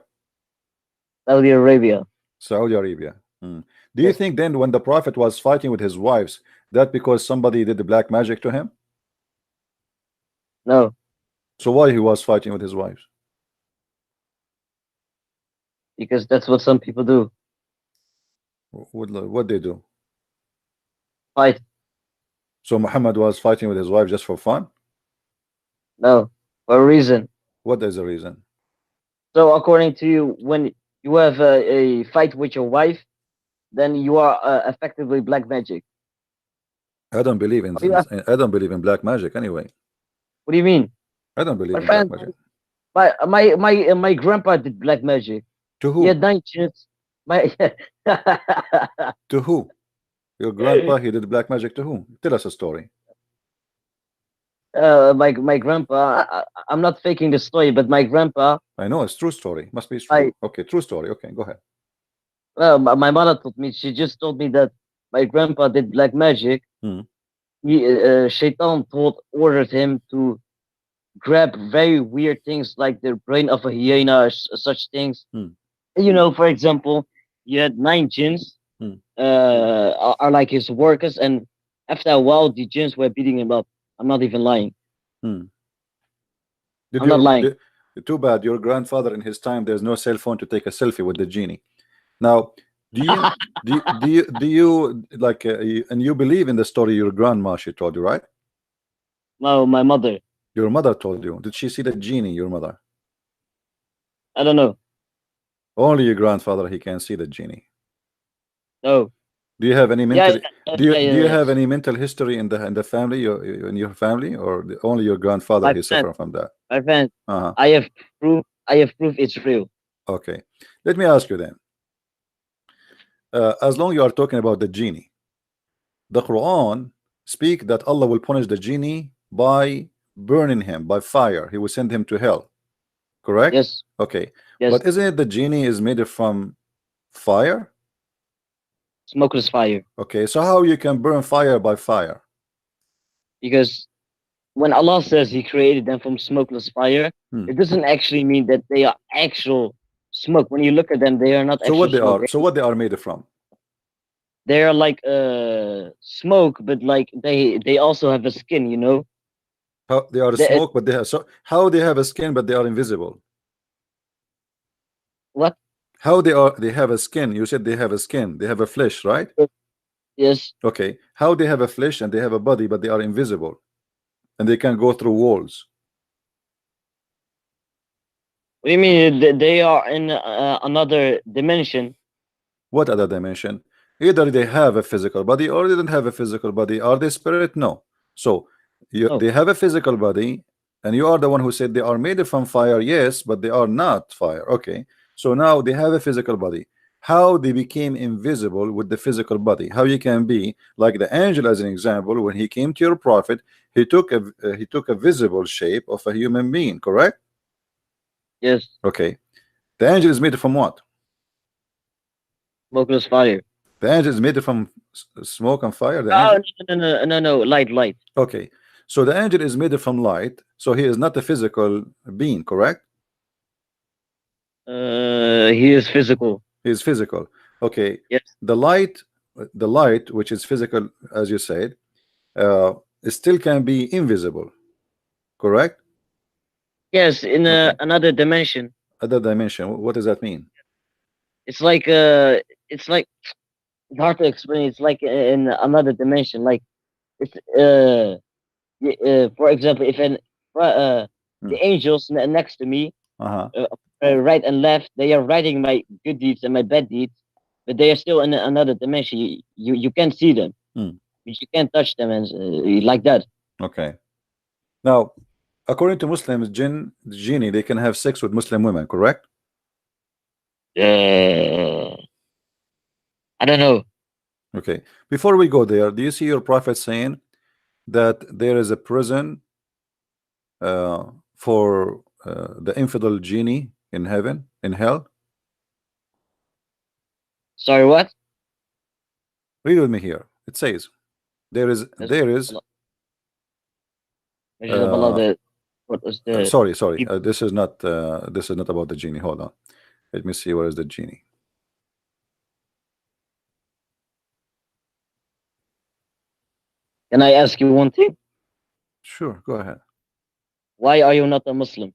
Saudi Arabia. Saudi Arabia. Hmm. Do you Yes. think then when the Prophet was fighting with his wives, that because somebody did the black magic to him? No, So why he was fighting with his wives? because that's what some people do. What they do? Fight. So Muhammad was fighting with his wife just for fun? No, for a reason. What is the reason? So according to you, when you have a fight with your wife, then you are effectively black magic. I don't believe in Oh, yeah. I don't believe in black magic anyway. What do you mean? I don't believe My in black friend, magic. my grandpa did black magic. To He had who? 9 chins. My To who? Your grandpa, he did black magic to who? Tell us a story. my grandpa. I'm not faking the story, but my grandpa. I know it's true story. Must be true. Okay, true story. Okay, go ahead. My mother told me. She just told me that my grandpa did black magic. Hmm. Shaitan ordered him to grab very weird things like the brain of a hyena, such things. Hmm. You know, for example, you had 9 jinns, Hmm. are like his workers, and after a while, the jinns were beating him up. I'm not even lying. Hmm. I'm not lying. Too bad your grandfather in his time there's no cell phone to take a selfie with the genie. Now, do you do you like and you believe in the story your grandma she told you, right? No, my mother. Your mother told you. Did she see the genie, your mother? I don't know. Only your grandfather he can see the genie. No. Do you have any mental do you yeah. have any mental history in the family in your family, or only your grandfather My he friend, suffered from that? my friend, Uh-huh. I have proof. I have proof it's real. Okay, let me ask you then. As long you are talking about the genie, the Quran speak that Allah will punish the genie by burning him by fire. He will send him to hell. Correct? Yes. Okay. Yes. But isn't it the genie is made from fire? Smokeless fire. Okay, so how you can burn fire by fire? Because when Allah says He created them from smokeless fire, it doesn't actually mean that they are actual smoke. When you look at them, they are not. So what they smoke. are? So what they are made from? They are like smoke, but like they also have a skin. You know. How they are smoke, but they have so how they have a skin, but they are invisible. What? How they have a skin? You said they have a skin. They have a flesh, right? Yes. Okay. How they have a flesh and they have a body, but they are invisible, and they can go through walls. What do you mean? They are in another dimension. What other dimension? Either they have a physical body or they don't have a physical body. Are they spirit? No. So they have a physical body, and you are the one who said they are made from fire. Yes, but they are not fire. Okay. So now they have a physical body. How they became invisible with the physical body? How you can be like the angel as an example? When he came to your prophet, he took a visible shape of a human being. Correct? Yes. Okay. The angel is made from what? Smokeless fire. The angel is made from smoke and fire. The Oh, angel. no, light. Okay, so the angel is made from light, so he is not a physical being, correct? He is physical. He is physical. Okay, Yes, the light, which is physical, as you said, it still can be invisible, correct? yes, in Okay, another dimension. other dimension. What does that mean? It's like it's like it's hard to explain. It's like in another dimension. Like it's for example, if Hmm. the angels next to me, Uh-huh. right and left, they are writing my good deeds and my bad deeds, but they are still in another dimension. You can't see them, Hmm. but you can't touch them, and like that. Okay. Now, according to Muslims, genie, they can have sex with Muslim women, correct? Uh, I don't know. Okay. Before we go there, do you see your prophet saying that there is a prison for the infidel genie in heaven, in hell? Sorry, what? Read with me here. It says there is Which is about uh, the what was the sorry, this is not about the genie. Hold on, let me see, where is the genie? Can I ask you one thing? Sure, go ahead. Why are you not a Muslim?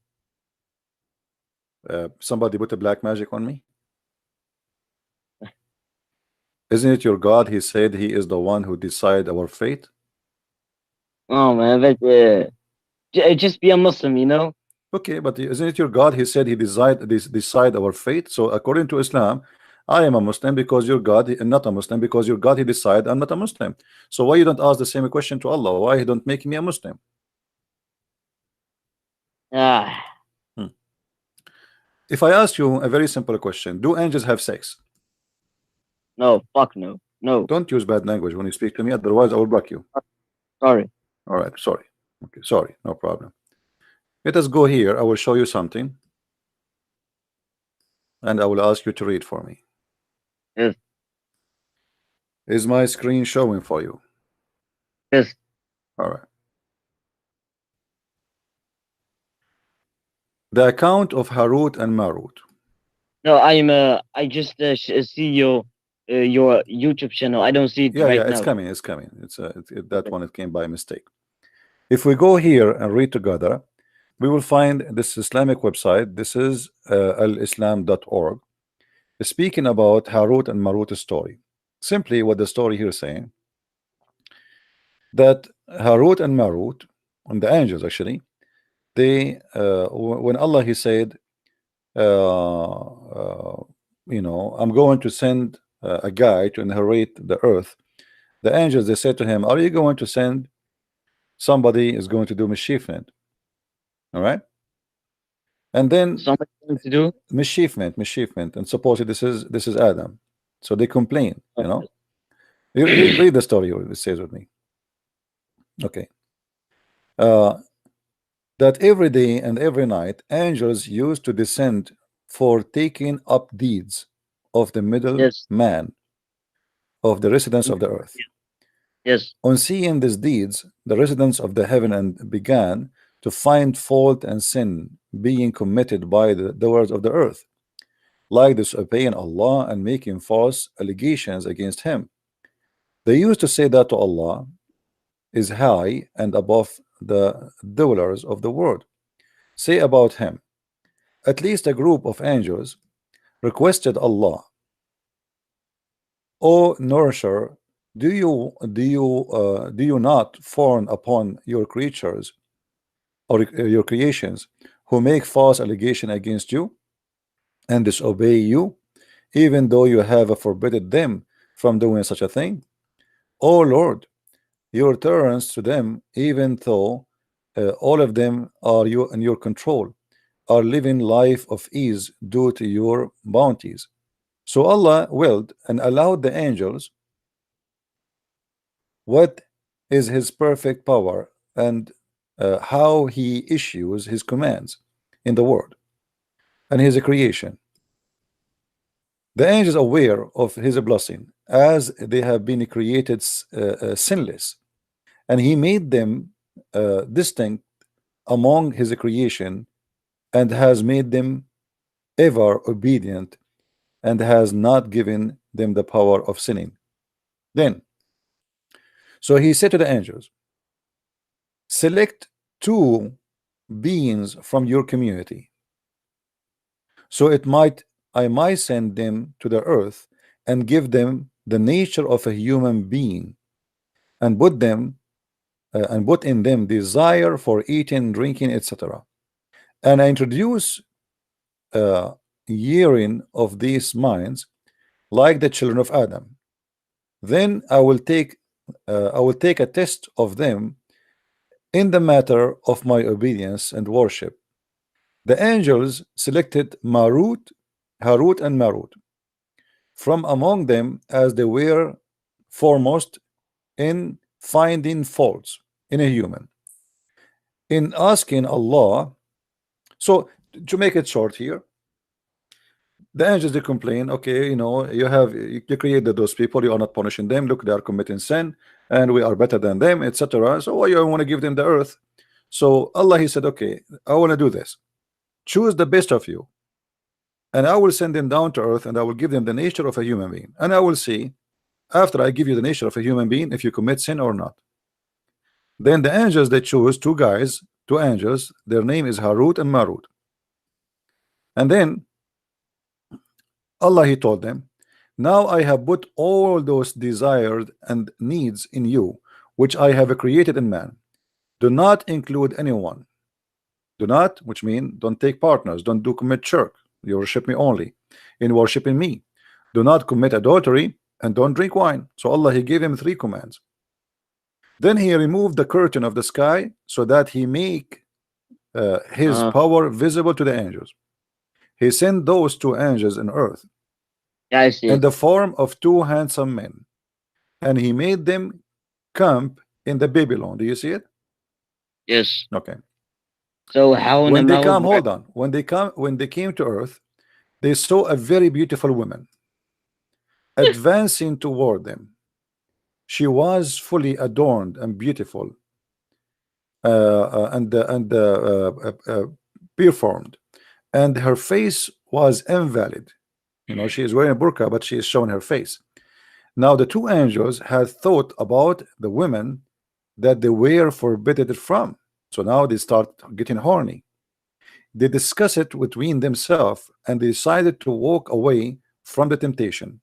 Somebody put a black magic on me. Isn't it your God? He said he is the one who decide our fate. Oh man, but just be a Muslim, you know. Okay, but isn't it your God? He said he decide our fate. So according to Islam, I am a Muslim because your God, and not a Muslim because your God he decide I'm not a Muslim. So why you don't ask the same question to Allah? Why he don't make me a Muslim? Ah, Hmm. If I ask you a very simple question, do angels have sex? no, fuck no, no. Don't use bad language when you speak to me, otherwise I will block you. Sorry. All right, sorry. Okay, sorry, no problem. Let us go here. I will show you something, and I will ask you to read for me. Yes, Is my screen showing for you? yes. All right. The account of Harut and Marut. No, I just see your YouTube channel. I don't see it Yeah, right it's now. coming. It's coming. That one. It came by mistake. If we go here and read together, we will find this Islamic website. This is alislam.org. Speaking about Harut and Marut's story. Simply, what the story here is saying, that Harut and Marut, and the angels actually, they when Allah he said, I'm going to send a guy to inherit the earth. The angels, they said to him, are you going to send somebody is going to do mischievement? All right. And then Something to do. mischievement, and supposedly this is Adam. So they complain, Okay. read the story here. It says with me. Okay. Uh, that every day and every night angels used to descend for taking up deeds of the middle Yes, man of the residents of the earth. yes. On seeing these deeds, the residents of the heaven and began to find fault and sin being committed by the doers of the earth, like disobeying Allah and making false allegations against him. They used to say that to Allah is high and above the dwellers of the world. Say about him, at least a group of angels requested Allah, O nourisher, do you not fawn upon your creatures or your creations who make false allegation against you and disobey you, even though you have forbidden them from doing such a thing? O Lord, your tolerance to them, even though all of them are you in your control, are living life of ease due to your bounties. So Allah willed and allowed the angels what is his perfect power and how he issues his commands in the world and his creation. The angels aware of his blessing, as they have been created sinless, and he made them distinct among his creation, and has made them ever obedient, and has not given them the power of sinning. Then, so he said to the angels, select two beings from your community, so I might send them to the earth and give them the nature of a human being, and put in them desire for eating, drinking, etc. And I introduce hearing of these minds like the children of Adam. Then I will take a test of them in the matter of my obedience and worship. The angels selected Harut and Marut from among them, as they were foremost in finding faults in a human, in asking Allah. So to make it short here, the angels, they complain, okay, you created those people, you are not punishing them, look, they are committing sin and we are better than them, etc. So why you want to give them the earth? So Allah, he said, okay, I want to do this. Choose the best of you, and I will send them down to earth, and I will give them the nature of a human being, and I will see, after I give you the nature of a human being, if you commit sin or not. Then the angels, they choose two angels, their name is Harut and Marut. And then Allah, he told them, now I have put all those desired and needs in you, which I have created in man. Do not include anyone. Do not, which means don't take partners, don't commit shirk. You worship me only in worshiping me. Do not commit adultery, and don't drink wine. So Allah, he gave him 3 commands. Then he removed the curtain of the sky, so that he make his power visible to the angels. He sent those 2 angels on earth, Yeah, I see. in the form of 2 handsome men, and he made them camp in the Babylon. Do you see it? Yes. Okay. So how When they come, hold on. When they came to earth, they saw a very beautiful woman advancing toward them. She was fully adorned and beautiful, and performed, and her face was invalid. She is wearing a burqa, but she is showing her face. Now the 2 angels had thought about the women that they were forbidden from. So now they start getting horny. They discuss it between themselves, and they decided to walk away from the temptation.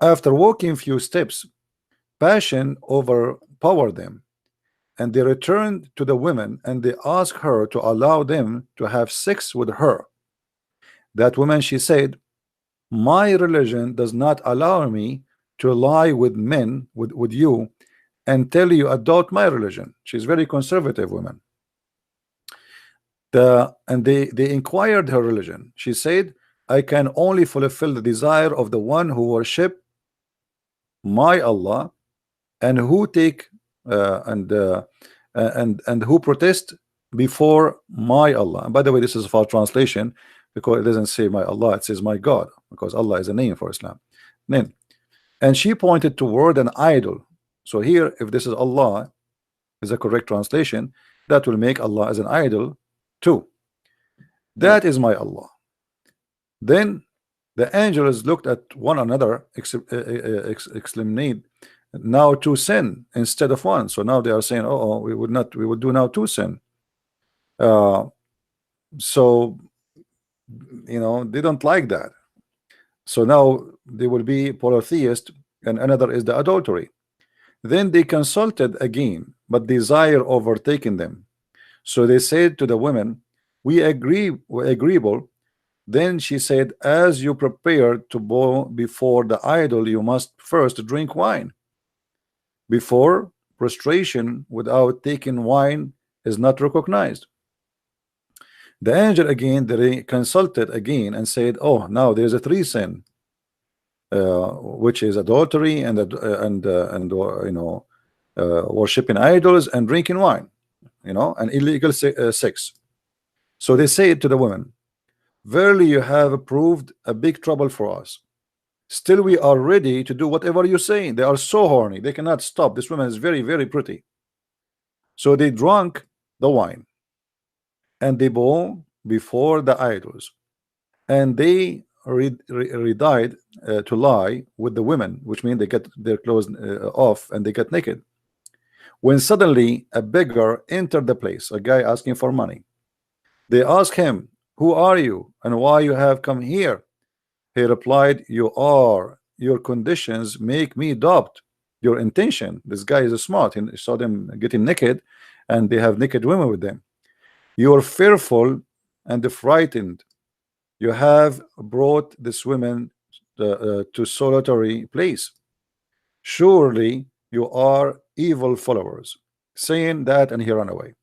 After walking a few steps, passion overpowered them, and they returned to the women, and they asked her to allow them to have sex with her. That woman, she said, my religion does not allow me to lie with men, with you, until you adopt my religion. She's very conservative woman. And they inquired her religion. She said, I can only fulfill the desire of the one who worship my Allah, and who take and who protest before my Allah. And by the way, this is a false translation, because it doesn't say my Allah, it says my God, because Allah is a name for Islam. Then, and she pointed toward an idol. So here, if this is Allah is a correct translation, that will make Allah as an idol too. That is my Allah. Then the angels looked at one another, exclaimed, now 2 sin instead of 1. So now they are saying, oh, we would do now 2 sin. So they don't like that. So now they will be polytheist, and another is the adultery. Then they consulted again, but desire overtaken them. So they said to the women, we're agreeable. Then she said, as you prepare to bow before the idol, you must first drink wine. Before prostration without taking wine is not recognized. The angel again, they consulted again and said, oh, now there's a 3 sin, which is adultery and worshiping idols and drinking wine, and illegal sex. So they say to the women, Verily you have proved a big trouble for us. Still we are ready to do whatever you say. They are so horny, they cannot stop. This woman is very, very pretty. So they drank the wine and they bow before the idols, and they redied to lie with the women, which means they get their clothes off and they get naked. When suddenly a beggar entered the place, a guy asking for money, they asked him, who are you and why you have come here? He replied, your conditions make me doubt your intention. This guy is smart. He saw them getting naked and they have naked women with them. You are fearful and frightened. You have brought this woman to solitary place. Surely you are evil followers. Saying that, and he ran away.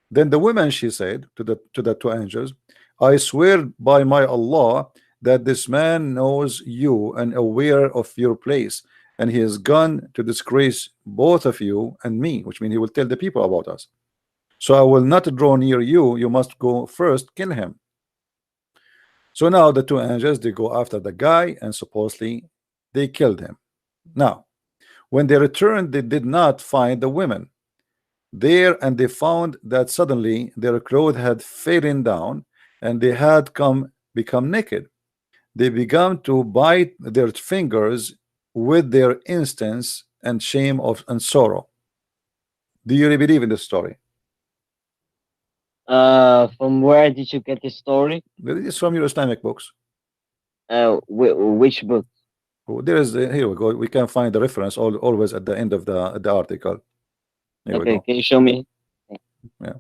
Then the woman, she said to the two angels, I swear by my Allah that this man knows you and aware of your place, and he has gone to disgrace both of you and me, which means he will tell the people about us. So I will not draw near you. You must go first, kill him. So now the two angels, they go after the guy, and supposedly they killed him. Now when they returned, they did not find the women there, and they found that suddenly their clothes had fallen down and they had become naked. They began to bite their fingers with their instance and shame and sorrow. Do you really believe in this story? From where did you get this story? It's from your Islamic books. Which book? There is here we go. We can find the reference always at the end of the article. Here we Okay, go. can you show me? Yeah.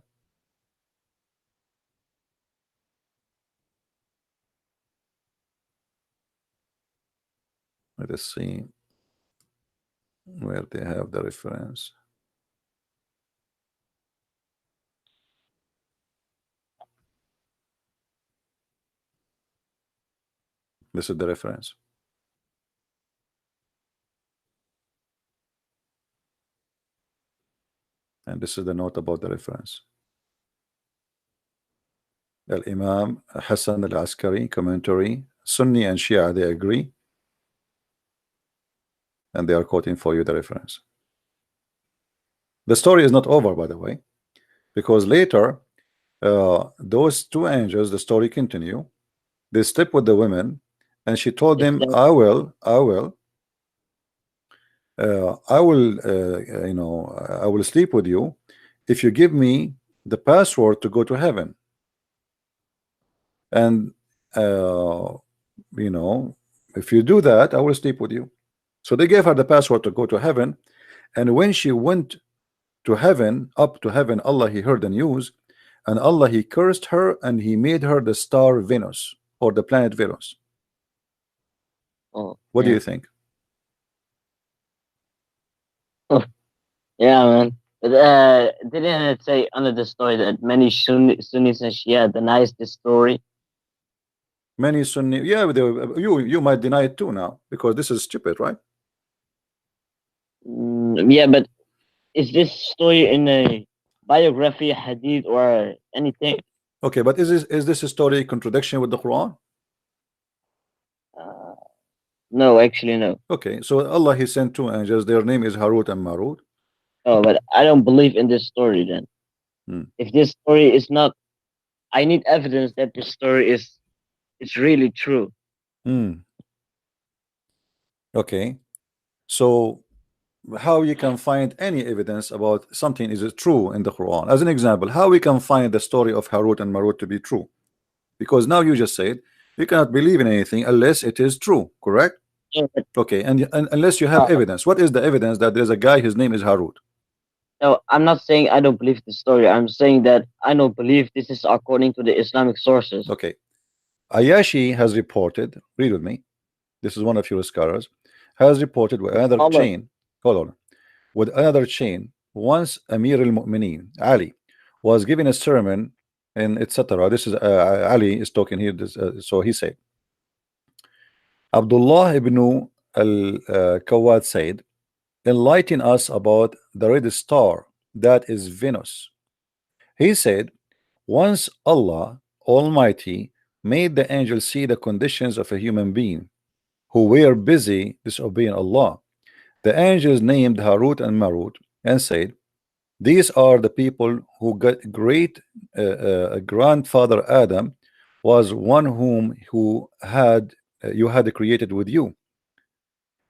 Let us see where they have the reference. This is the reference. And this is the note about the reference. Al-Imam Hassan al-Askari commentary. Sunni and Shia, they agree, and they are quoting for you the reference. The story is not over, by the way, because later those two angels, the story continue. They slept with the women, and she told them, I will sleep with you if you give me the password to go to heaven. And if you do that, I will sleep with you. So they gave her the password to go to heaven, and when she went to heaven, up to heaven, Allah, he heard the news, and Allah, he cursed her, and he made her the star Venus, or the planet Venus. Oh, what do you think? Yeah, man. But didn't it say under the story that many Sunnis and Shia denies this story? Many Sunni, yeah, you might deny it too now, because this is stupid, right? Yeah, but is this story in a biography, hadith, or anything? Okay, but is this a story contradiction with the Quran? No, actually, no. Okay, so Allah, he sent two angels. Their name is Harut and Marut. Oh, but I don't believe in this story then. If this story is not, I need evidence that this story it's really true. Okay, so how you can find any evidence about something is true in the Quran? As an example, how we can find the story of Harut and Marut to be true? Because now you just said you cannot believe in anything unless it is true, correct? Yeah, okay, and unless you have evidence. What is the evidence that there's a guy, his name is Harut? No, I'm not saying I don't believe the story. I'm saying that I don't believe this is according to the Islamic sources. Okay, Ayashi has reported, read with me, this is one of your scholars, has reported with another chain, hold on, with another chain, once Amir al-Mu'mineen, Ali, was giving a sermon and etc. This is Ali is talking here, so he said, Abdullah ibn al-Kawad said, enlighten us about the red star that is Venus. He said, once Allah Almighty made the angel see the conditions of a human being who were busy disobeying Allah. The angels named Harut and Marut and said, these are the people who got great grandfather Adam was one whom who had you had created with you.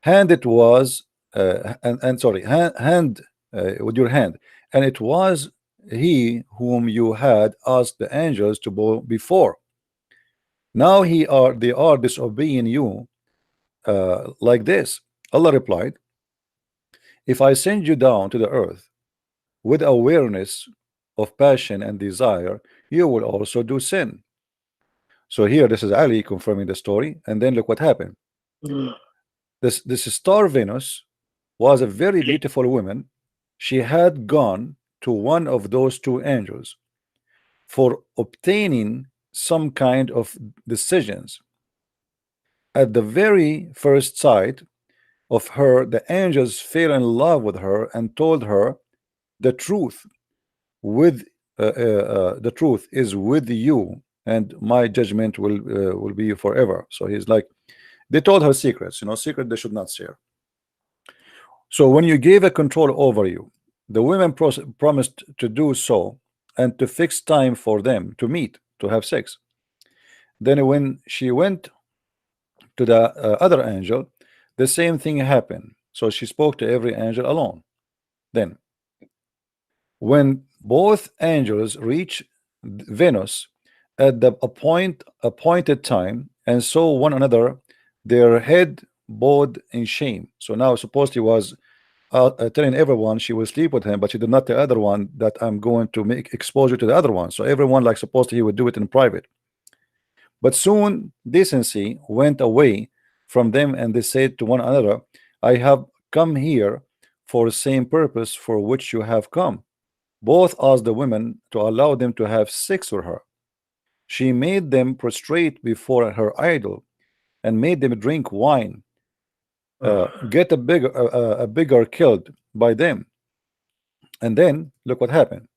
Hand it was and sorry hand with your hand, and it was he whom you had asked the angels to bow before. Now they are disobeying you like this. Allah replied, if I send you down to the earth with awareness of passion and desire, you will also do sin. So here this is Ali confirming the story, and then look what happened. This star Venus was a very beautiful woman. She had gone to one of those two angels for obtaining some kind of decisions. At the very first sight of her, the angels fell in love with her and told her the truth the truth is with you, and my judgment will be forever. So he's like, they told her secrets, secret they should not share. So when you gave a control over you, the women promised to do so and to fix time for them to meet to have sex. Then when she went to the other angel, the same thing happened. So she spoke to every angel alone. Then when both angels reached Venus at the appointed time and saw one another, their head bowed in shame. So now supposedly was telling everyone she will sleep with him, but she did not tell the other one that I'm going to make exposure to the other one. So everyone like supposedly he would do it in private. But soon decency went away from them, and they said to one another, I have come here for the same purpose for which you have come. Both asked the women to allow them to have sex with her. She made them prostrate before her idol and made them drink wine, get a bigger killed by them. And then look what happened.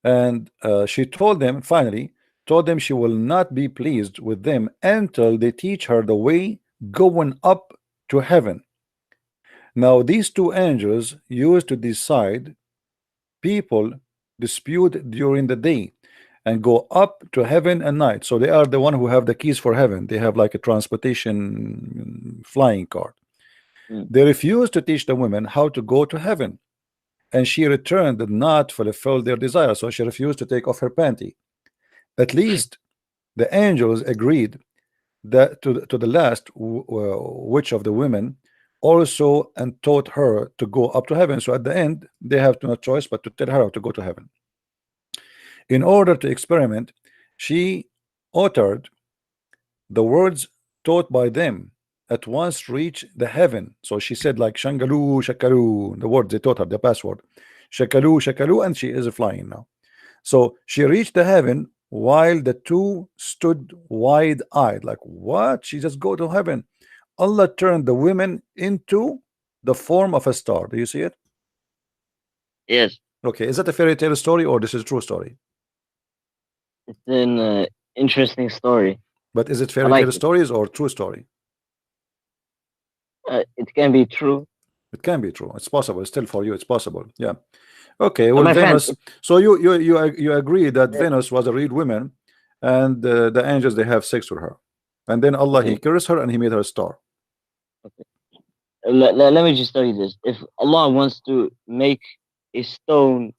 And she told them, finally told them she will not be pleased with them until they teach her the way going up to heaven. Now these two angels used to decide people dispute during the day and go up to heaven at night. So they are the one who have the keys for heaven. They have like a transportation flying car. They refused to teach the women how to go to heaven, and she returned did not fulfill their desire. So she refused to take off her panty. At least the angels agreed that to the last, which of the women also, and taught her to go up to heaven. So at the end they have no choice but to tell her how to go to heaven. In order to experiment, she uttered the words taught by them, at once reach the heaven. So she said like Shangalu Shakalu, the words they taught her, the password Shakalu Shakalu, and she is flying now. So she reached the heaven while the two stood wide-eyed, like what? She just go to heaven. Allah turned the women into the form of a star. Do you see it? Yes. Okay, is that a fairy tale story or this is a true story? It's an interesting story. But is it fairy like tale it. stories or true story? It can be true. It can be true. It's possible. Still for you, it's possible. Yeah. Okay. Well, my friend, Venus. So you agree that Venus was a real woman, and the angels they have sex with her, and then Allah he cursed her and he made her a star. Let me just tell you this: if Allah wants to make a stone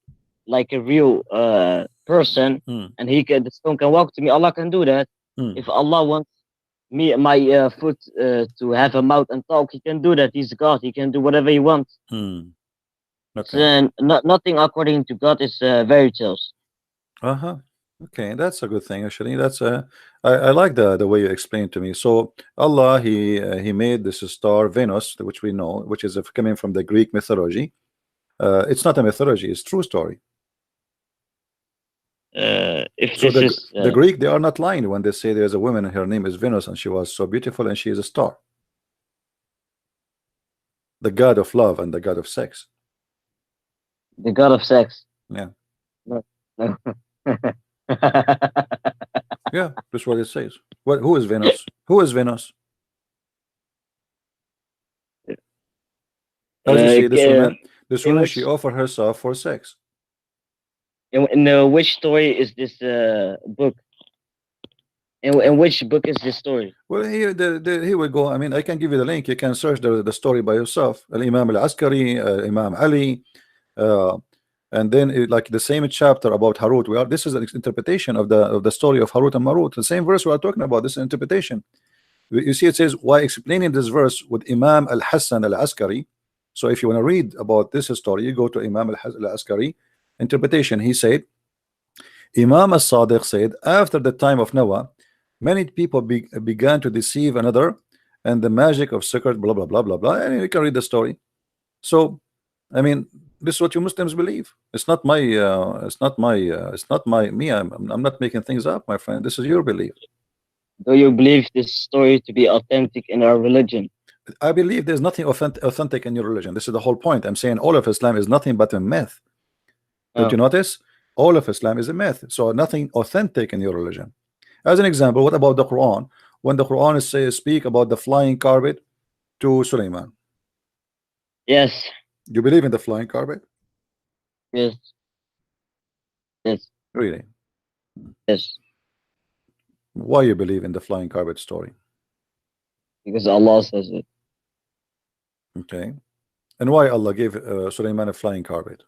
like a real person, and the stone can walk to me, Allah can do that. If Allah wants my foot to have a mouth and talk, he can do that. He's God. He can do whatever he wants. Okay. So, nothing according to God is fairy tales. Okay, that's a good thing actually. That's I like the way you explained to me. So Allah he made this star Venus, which we know, which is coming from the Greek mythology. It's not a mythology; it's true story. If So this is the Greek, they are not lying when they say there's a woman and her name is Venus and she was so beautiful and she is a star, the god of love and the god of sex. the God of sex. Yeah. No. Yeah, that's what it says. What? Who is Venus? Who is Venus? As you see, this woman, she offered herself for sex. In which story is this book? In which book is this story? Well, here we go. I mean, I can give you the link. You can search the story by yourself. Imam al-Askari, Imam Ali, and then like the same chapter about Harut. This is an interpretation of the story of Harut and Marut. The same verse we are talking about. This interpretation. You see, it says, why explaining this verse with Imam al-Hassan al-Askari. So if you want to read about this story, you go to Imam al-Askari interpretation. He said, Imam al-Sadiq said, after the time of Noah, many people began to deceive another, and the magic of secret, blah blah blah blah blah. And you can read the story. So, I mean, this is what you Muslims believe. It's not my. It's not my me. I'm not making things up, my friend. This is your belief. Do you believe this story to be authentic in our religion? I believe there's nothing authentic in your religion. This is the whole point. I'm saying all of Islam is nothing but a myth. Don't you notice? All of Islam is a myth. So nothing authentic in your religion. As an example, what about the Quran? When the Quran speak about the flying carpet to Sulaiman. Yes. You believe in the flying carpet? Yes. Yes. Really? Yes. Why you believe in the flying carpet story? Because Allah says it. Okay. And why Allah gave Sulaiman a flying carpet?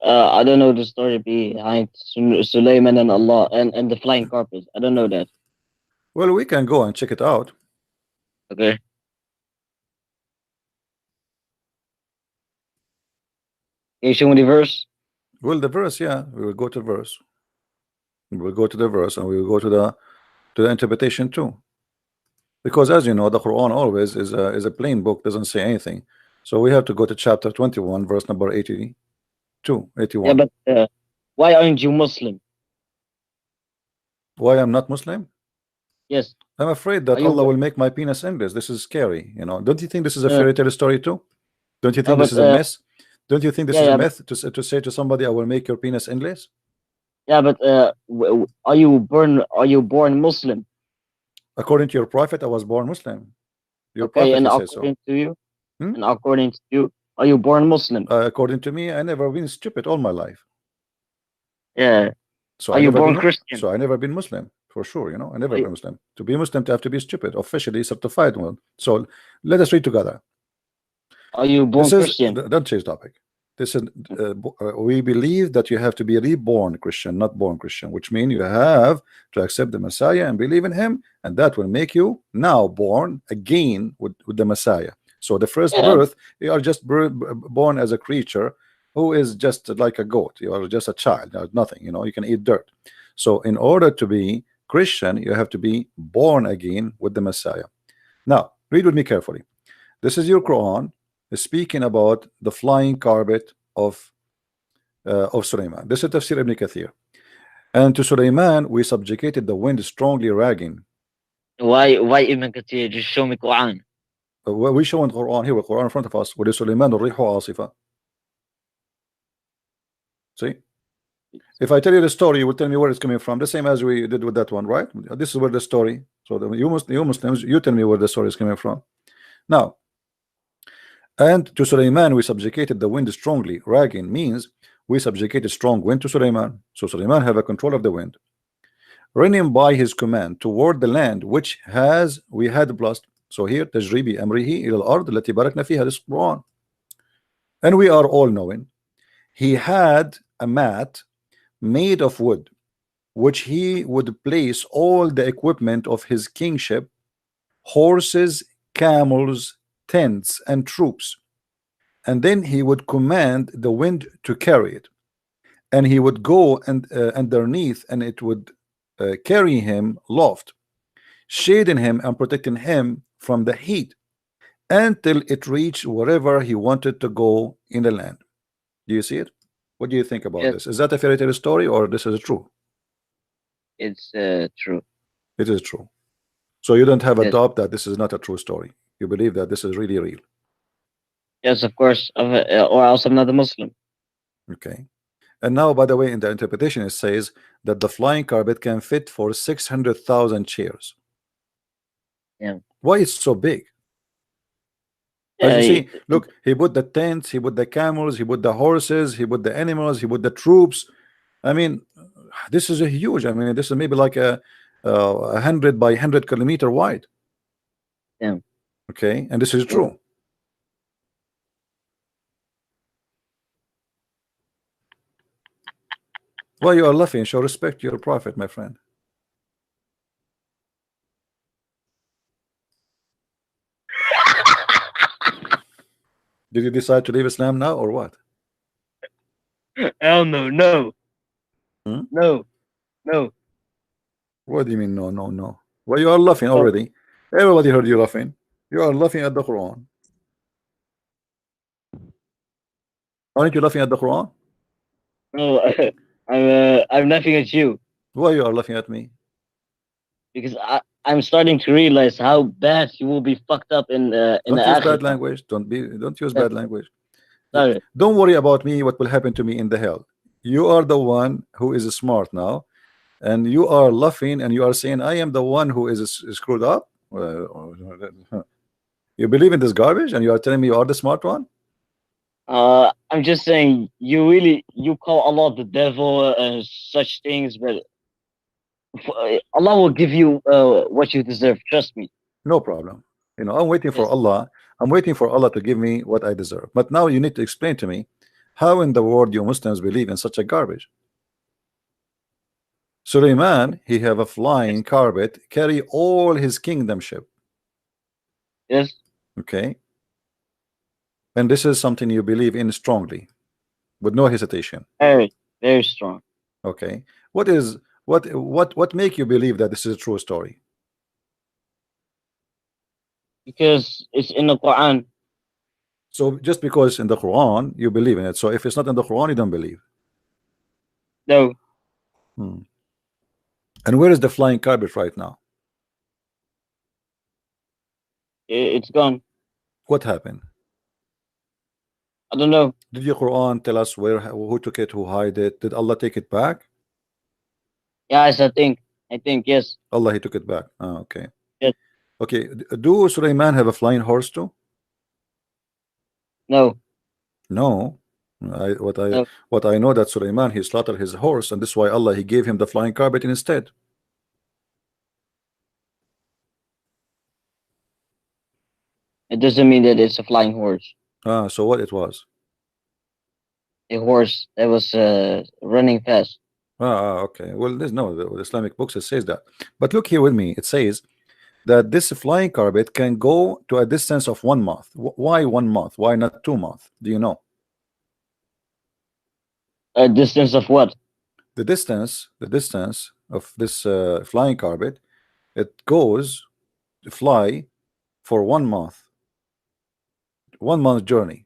I don't know the story behind Sulaiman and Allah and the flying carpet. I don't know that. Well, we can go and check it out. Okay. Can you show me the verse? Well, the verse, yeah, we will go to the verse. We will go to the verse, and we will go to the interpretation too. Because as you know, the Quran always is a plain book, doesn't say anything. So we have to go to chapter 21, verse number 81. Yeah, but why aren't you Muslim? Why I'm not Muslim? Yes. I'm afraid that Allah will make my penis endless. This is scary, you know. Don't you think this is a fairy tale story too? Don't you think this is a myth? Don't you think this is a myth to say to somebody, I will make your penis endless? Yeah, but are you born Muslim? According to your prophet, I was born Muslim. Your okay, prophet, and according so. To you, and according to you, are you born Muslim? According to me, I never been stupid all my life. Yeah. So are you born Christian? So I never been Muslim for sure. You know, I never been Muslim. To be Muslim, to have to be stupid, officially certified one. So let us read together. Are you born Christian? Don't change topic. This is we believe that you have to be reborn Christian, not born Christian, which means you have to accept the Messiah and believe in him, and that will make you now born again with the Messiah. So the first birth, you are just born as a creature who is just like a goat. You are just a child, nothing. You know, you can eat dirt. So in order to be Christian, you have to be born again with the Messiah. Now read with me carefully. This is your Quran. Is speaking about the flying carpet of Sulaiman. This is Tafsir Ibn Kathir. And to Sulaiman we subjugated the wind strongly ragging. Why Ibn Kathir? Just show me Quran. We show in Quran here, Quran in front of us. With Sulaiman al-rihu asifa. See? If I tell you the story, you will tell me where it's coming from. The same as we did with that one, right? This is where the story. So you Muslims, you tell me where the story is coming from. Now, and to Sulaiman we subjugated the wind strongly. Ragging means we subjugated strong wind to Sulaiman. So Sulaiman have a control of the wind, running by his command toward the land which we had blessed. So here tajribi amrihi ila al-ard allati barakna fiha, this Quran. And we are all knowing he had a mat made of wood, which he would place all the equipment of his kingship, horses, camels, tents and troops, and then he would command the wind to carry it, and he would go and underneath, and it would carry him aloft, shading him and protecting him from the heat until it reached wherever he wanted to go in the land. Do you see it? What do you think about this? Is that a fairy tale story, or this is true? It's true. It is true. So you don't have a doubt that this is not a true story. You believe that this is really real. Yes, of course. Or else I'm not a Muslim. Okay. And now, by the way, in the interpretation, it says that the flying carpet can fit for 600,000 chairs. Yeah. Why it's so big? As you see, look, he put the tents, he put the camels, he put the horses, he put the animals, he put the troops. I mean, this is a huge. I mean, this is maybe like a 100 by 100 kilometer wide. Yeah. Okay, and this is true. Why you are laughing? Show respect to your prophet, my friend. Did you decide to leave Islam now or what? Hell no, no. Hmm? No, no. What do you mean no, no, no? Well, you are laughing already. Everybody heard you laughing. You are laughing at the Quran. Aren't you laughing at the Quran? No, I'm laughing at you Why you are laughing at me? because I'm starting to realize how bad you will be fucked up in the Don't use bad akhirah. language. Don't use Yes. bad language. Sorry. Don't worry about me, what will happen to me in the hell. You are the one who is smart now, and you are laughing and you are saying I am the one who is screwed up. You believe in this garbage and you are telling me you are the smart one? I'm just saying you call Allah the devil and such things, but Allah will give you what you deserve. Trust me. No problem. You know, I'm waiting for Yes. Allah. I'm waiting for Allah to give me what I deserve. But now you need to explain to me how in the world you Muslims believe in such a garbage. Suleiman, he have a flying carpet, carry all his kingdomship. Yes. Okay. And this is something you believe in strongly, with no hesitation. Very, very strong. Okay. What make you believe that this is a true story? Because it's in the Quran. So just because it's in the Quran, you believe in it. So if it's not in the Quran, you don't believe. No, And where is the flying carpet right now? it's gone. What happened? I don't know. Did your Quran tell us who took it, who hid it? Did Allah take it back? Yes, I think. Yes. Allah, he took it back. Ah, okay. Yes. Okay. Do Sulaiman have a flying horse too? No. No. No. What I know that Sulaiman, he slaughtered his horse, and this is why Allah, he gave him the flying carpet instead. It doesn't mean that it's a flying horse. Ah, so what it was? A horse that was running fast. Okay. Well, there's no, the Islamic books, it says that. But look here with me. It says that this flying carpet can go to a distance of 1 month. Why 1 month? Why not 2 months? Do you know? A distance of what? The distance of this flying carpet, it goes to fly for 1 month. 1 month journey.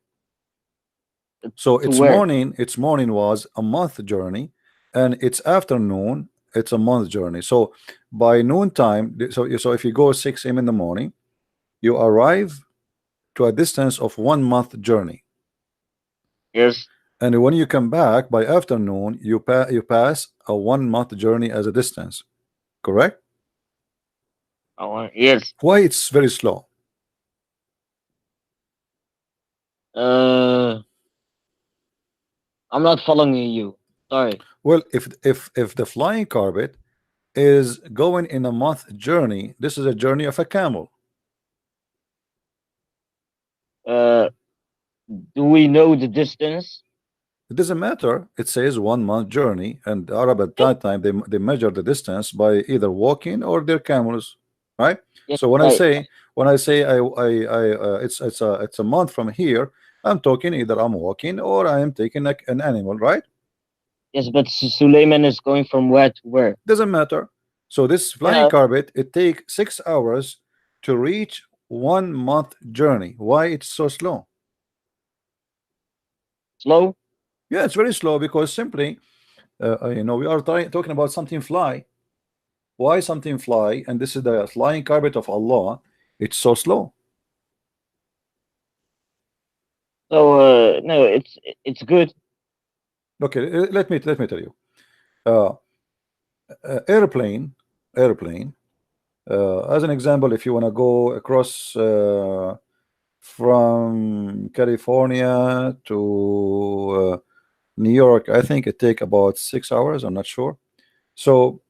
So To its where? morning was a month journey, and its afternoon it's a month journey. So by noontime, so if you go 6 a.m. in the morning, you arrive to a distance of 1 month journey. Yes. And when you come back by afternoon, you pass a 1 month journey as a distance. Correct? Yes. Why it's very slow? I'm not following you. Sorry. Well, if the flying carpet is going in a month journey, this is a journey of a camel. Do we know the distance? It doesn't matter. It says 1 month journey, and the Arab at that time they measure the distance by either walking or their camels, right? Yes, So when right. I say it's a month from here, I'm talking either I'm walking or I am taking an animal, right? Yes, but Suleiman is going from where to where? Doesn't matter. So this flying carpet, it takes 6 hours to reach 1 month journey. Why it's so slow? Slow? Yeah, it's very slow because simply, you know, we are talking about something fly. Why something fly? And this is the flying carpet of Allah. It's so slow. So no, it's good. Okay, let me tell you. Airplane. As an example, if you want to go across from California to New York, I think it take about 6 hours. I'm not sure. So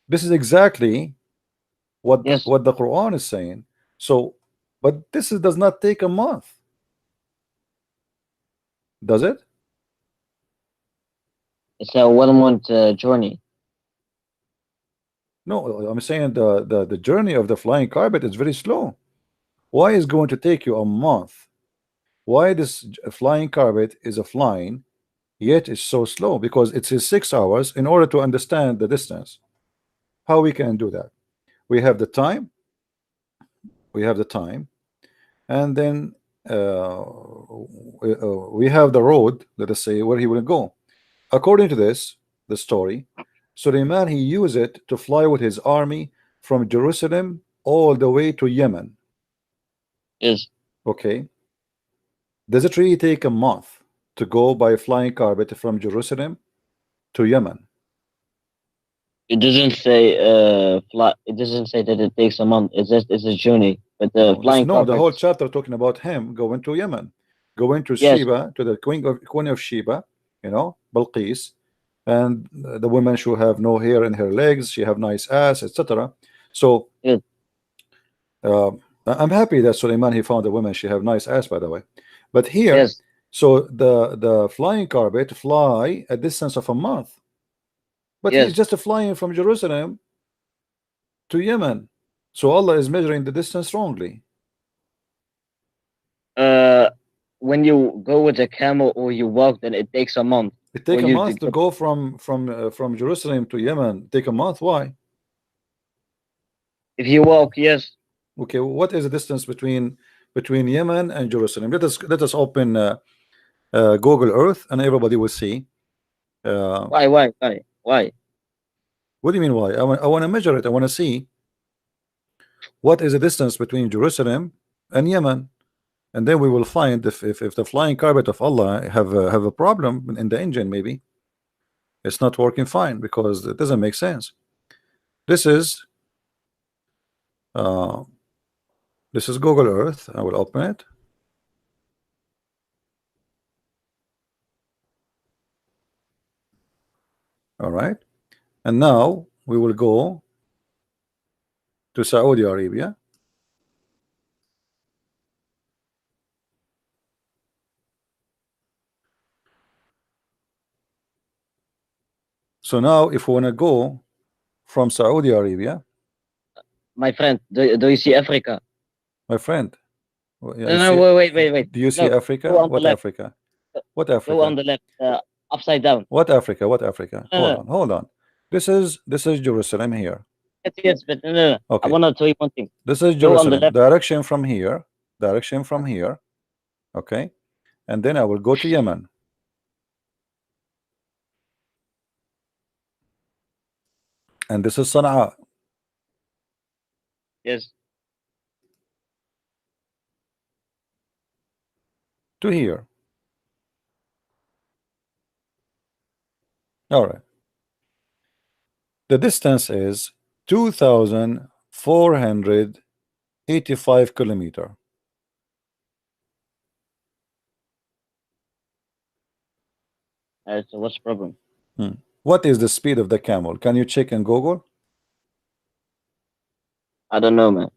this is exactly what Yes. the Quran is saying. So, but does not take a month, does it? It's a 1 month journey. No, I'm saying the journey of the flying carpet is very slow. Why is going to take you a month? Why this flying carpet is a flying, yet it's so slow? Because it is 6 hours in order to understand the distance. How we can do that? We have the time. We have the time, and then we have the road. Let us say where he will go. According to this, the story, Suleiman, he used it to fly with his army from Jerusalem all the way to Yemen. Yes. Okay. Does it really take a month to go by flying carpet from Jerusalem to Yemen? It doesn't say fly. It doesn't say that it takes a month. It's just it's a journey. But the flying No, the carpet. whole chapter talking about him going to Yemen, going to Yes. Sheba, to the queen of Sheba, Balqis, and the women who have no hair in her legs, she have nice ass, etc. So Yes. I'm happy that Suleiman he found a woman she have nice ass, by the way. But here, Yes. so the flying carpet fly a distance of a month, but he's Yes. just flying from Jerusalem to Yemen. So Allah is measuring the distance wrongly. When you go with a camel or you walk, then it takes a month. It take for a you month to get- go from Jerusalem to Yemen. Take a month. Why? If you walk, yes. Okay, what is the distance between Yemen and Jerusalem? Let us open Google Earth, and everybody will see. Why? Why? What do you mean why? I want to measure it. I want to see what is the distance between Jerusalem and Yemen, and then we will find if the flying carpet of Allah have a problem in the engine. Maybe it's not working fine because it doesn't make sense. This is uh, Google Earth. I will open it. All right, and now we will go to Saudi Arabia. So now if we want to go from Saudi Arabia, My friend, do you see Africa? my friend, yeah, No, no, wait. do you see No, Africa? go on the What left. Africa? What Go Africa? on the left, upside down. What Africa? What Africa? No, Hold on. This is Jerusalem here. yes, but no. I Okay, want to tell you one thing. this is Go on the Jerusalem. left. Direction from here. Direction from here. Okay, and then I will go to Yemen. And this is Sana'a. Yes. To here. All right. The distance is 2,485 kilometer. So what's the problem? What is the speed of the camel? Can you check in Google? I don't know, man.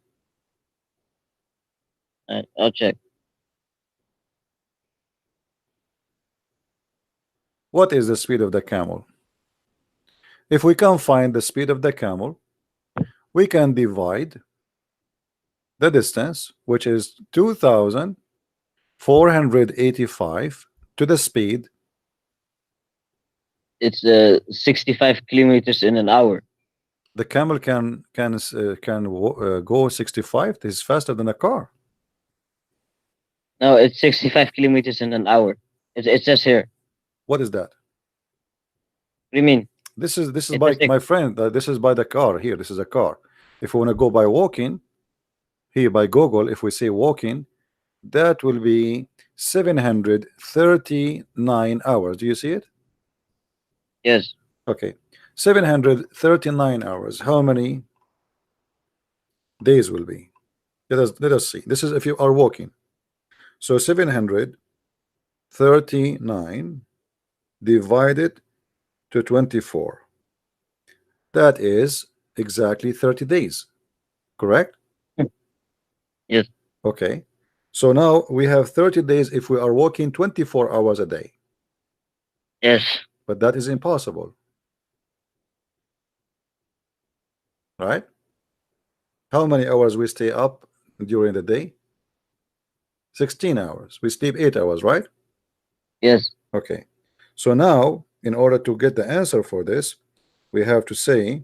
I'll check. What is the speed of the camel? If we can find the speed of the camel, we can divide the distance, which is 2,485 to the speed. It's 65 kilometers in an hour. The camel can go 65. This is faster than a car. No, it's 65 kilometers in an hour. It says here. What is that? What do you mean? This is It by says my friend. This is by the car here. This is a car. If we want to go by walking, here by Google, if we say walking, that will be 739 hours. Do you see it? Yes. Okay, 739 hours. How many days will be? Let us see. This is if you are walking. So 739 divided to 24. That is exactly 30 days. Correct? Yes. Okay. So now we have 30 days if we are walking 24 hours a day. Yes. But that is impossible. Right? How many hours we stay up during the day? 16 hours. We sleep 8 hours, right? Yes. Okay. So now, in order to get the answer for this, we have to say,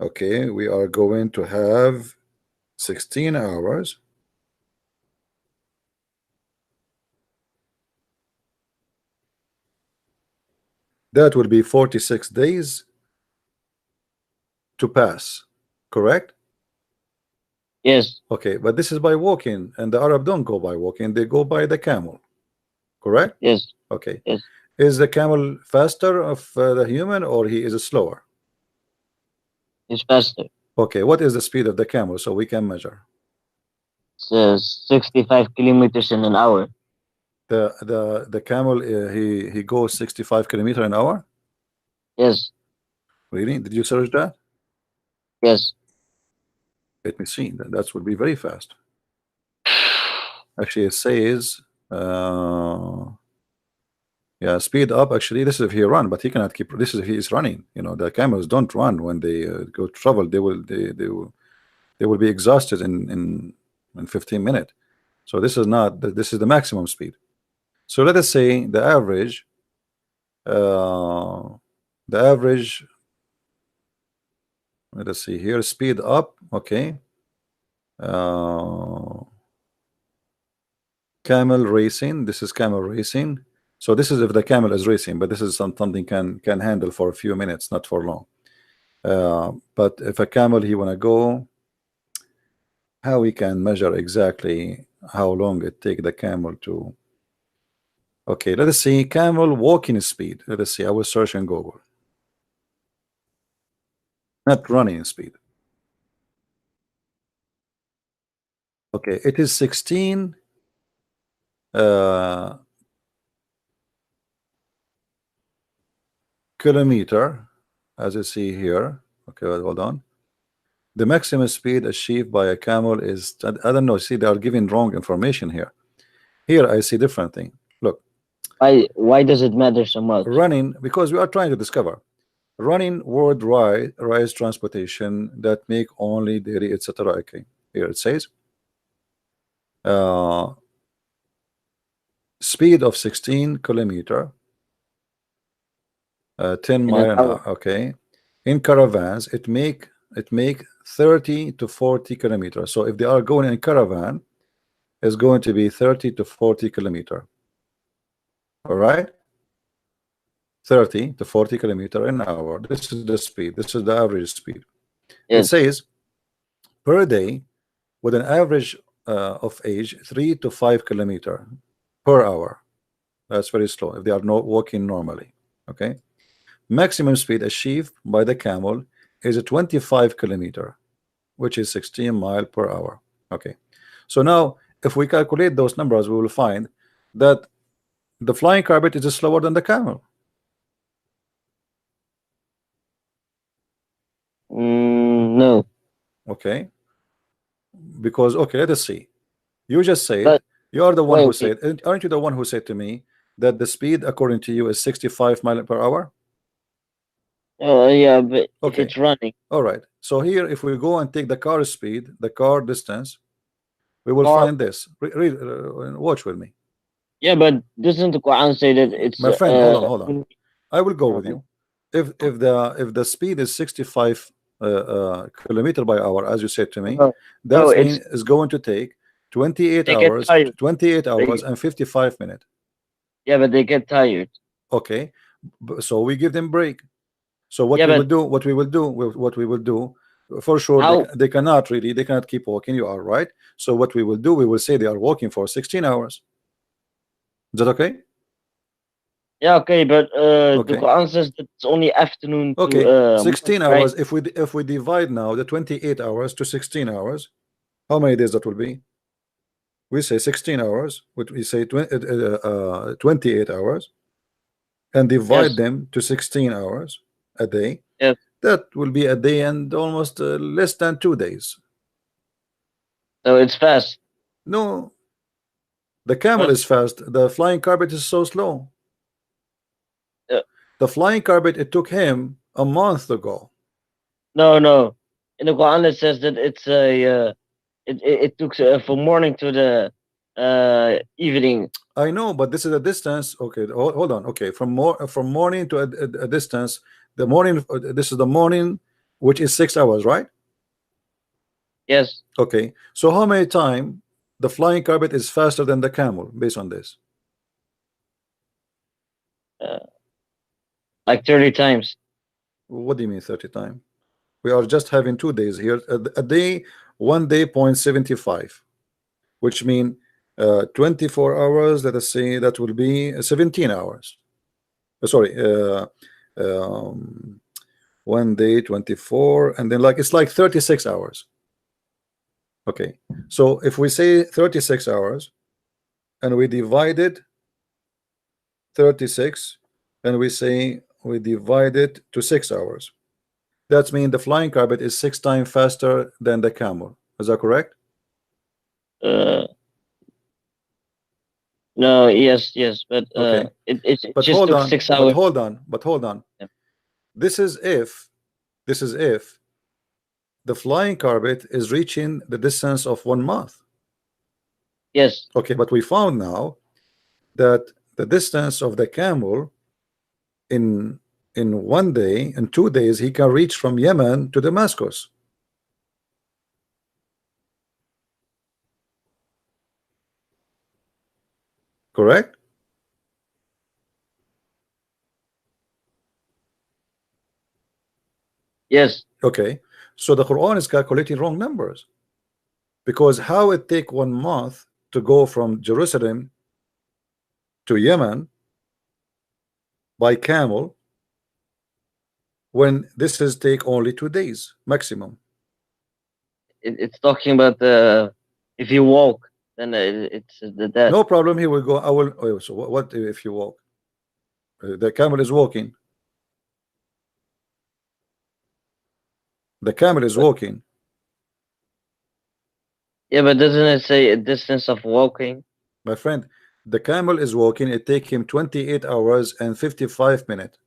okay, we are going to have 16 hours. That will be 46 days to pass. Correct? Yes. Okay, but this is by walking, and the Arab don't go by walking, they go by the camel. Correct? Yes. Okay. Yes. Is the camel faster of the human, or he is slower? It's faster. Okay, what is the speed of the camel so we can measure? It's 65 kilometers in an hour. The camel he goes 65 kilometer an hour? Yes. Really? Did you search that? Yes. Let me see. That would be very fast. Actually, it says yeah, speed up. Actually, this is if he run, but he cannot keep. This is if he is running. You know, the camels don't run when they go travel. They will be exhausted in 15 minutes. So this is not. This is the maximum speed. So let us say the average. The average. Let us see here. Speed up. Okay. Camel racing. This is camel racing. So this is if the camel is racing, but this is something can handle for a few minutes, not for long. But if a camel he wanna go, how we can measure exactly how long it take the camel to. Okay, let us see camel walking speed. Let us see. I will search in Google. Not running speed. Okay, it is 16 kilometer, as you see here. Okay, well, hold on. The maximum speed achieved by a camel is, I don't know. See, they are giving wrong information here. Here I see different thing. Look, Why does it matter so much? running, because we are trying to discover running worldwide rise transportation that make only dairy, etc. Okay, here it says speed of 16 kilometer, 10 In an mile an hour. hour. Okay, in caravans it make 30 to 40 kilometers. So if they are going in caravan, it's going to be 30 to 40 kilometer. All right, 30 to 40 kilometer an hour. This is the speed. This is the average speed. It Yes. says per day with an average of age 3 to 5 kilometer per hour. That's very slow if they are not walking normally. Okay, maximum speed achieved by the camel is a 25 kilometer, which is 16 mile per hour. Okay, so now if we calculate those numbers, we will find that the flying carpet is slower than the camel. No. Okay, because okay, let us see. You just said, But you are the one wait, who wait. said, aren't you the one who said to me that the speed according to you is 65 mile per hour? Yeah, but if Okay, it's running, all right. So here, if we go and take the car speed, the car distance, we will car. find this. Watch with me, Yeah, but doesn't the Quran say that it's my friend. Hold on, hold on. I will go with uh, you. If the speed is 65 kilometer by hour, as you said to me, no, no, that means is going to take 28 they get hours, tired. 28 hours They, and 55 minutes. yeah, but they get tired. Okay, so we give them break. So what Yeah, we will but do, what we will do, for sure how? they cannot really, they cannot keep walking. You are right. So what we will do, we will say they are walking for 16 hours. Is that okay? Yeah, okay, but the Okay. Quran says that it's only afternoon to Okay, 16 morning, right? hours. If we divide now the 28 hours to 16 hours, how many days that will be? We say 16 hours, which we say 28 hours, and divide Yes, them to 16 hours a day. yes. That will be a day and almost less than 2 days. So it's fast. No, the camel But is fast. The flying carpet is so slow. uh, The flying carpet, it took him a month to go. no, no. In the Quran it says that it's a it took from morning to the evening. I know, but this is a distance. Okay, hold on. Okay, from morning to a distance. The morning. This is the morning, which is 6 hours, right? Yes, Okay. So how many time the flying carpet is faster than the camel based on this? uh, like 30 times. What do you mean 30 time? We are just having 2 days here. A day, 1 day 0.75, which mean 24 hours. Let us say that will be 17 hours. Sorry, um, 1 day 24, and then like it's like 36 hours. Okay, so if we say 36 hours and we divided 36 and we say we divide it to 6 hours, that means the flying carpet is 6 times faster than the camel. Is that correct? Uh, no, yes, yes, but Okay, it but just hold took on, 6 hours. but hold on. Yeah. This is if the flying carpet is reaching the distance of 1 month. Yes, Okay, but we found now that the distance of the camel in 1 day, in 2 days, he can reach from Yemen to Damascus. Correct? yes. Okay. So the Quran is calculating wrong numbers, because how it take 1 month to go from Jerusalem to Yemen by camel when this is take only 2 days maximum. It's talking about the if you walk, then it's that. No problem. He will go. I will. Oh, so what if you walk? The camel is walking. The camel is But walking. yeah, but doesn't it say a distance of walking? My friend, the camel is walking. It take him 28 hours and 55 minutes.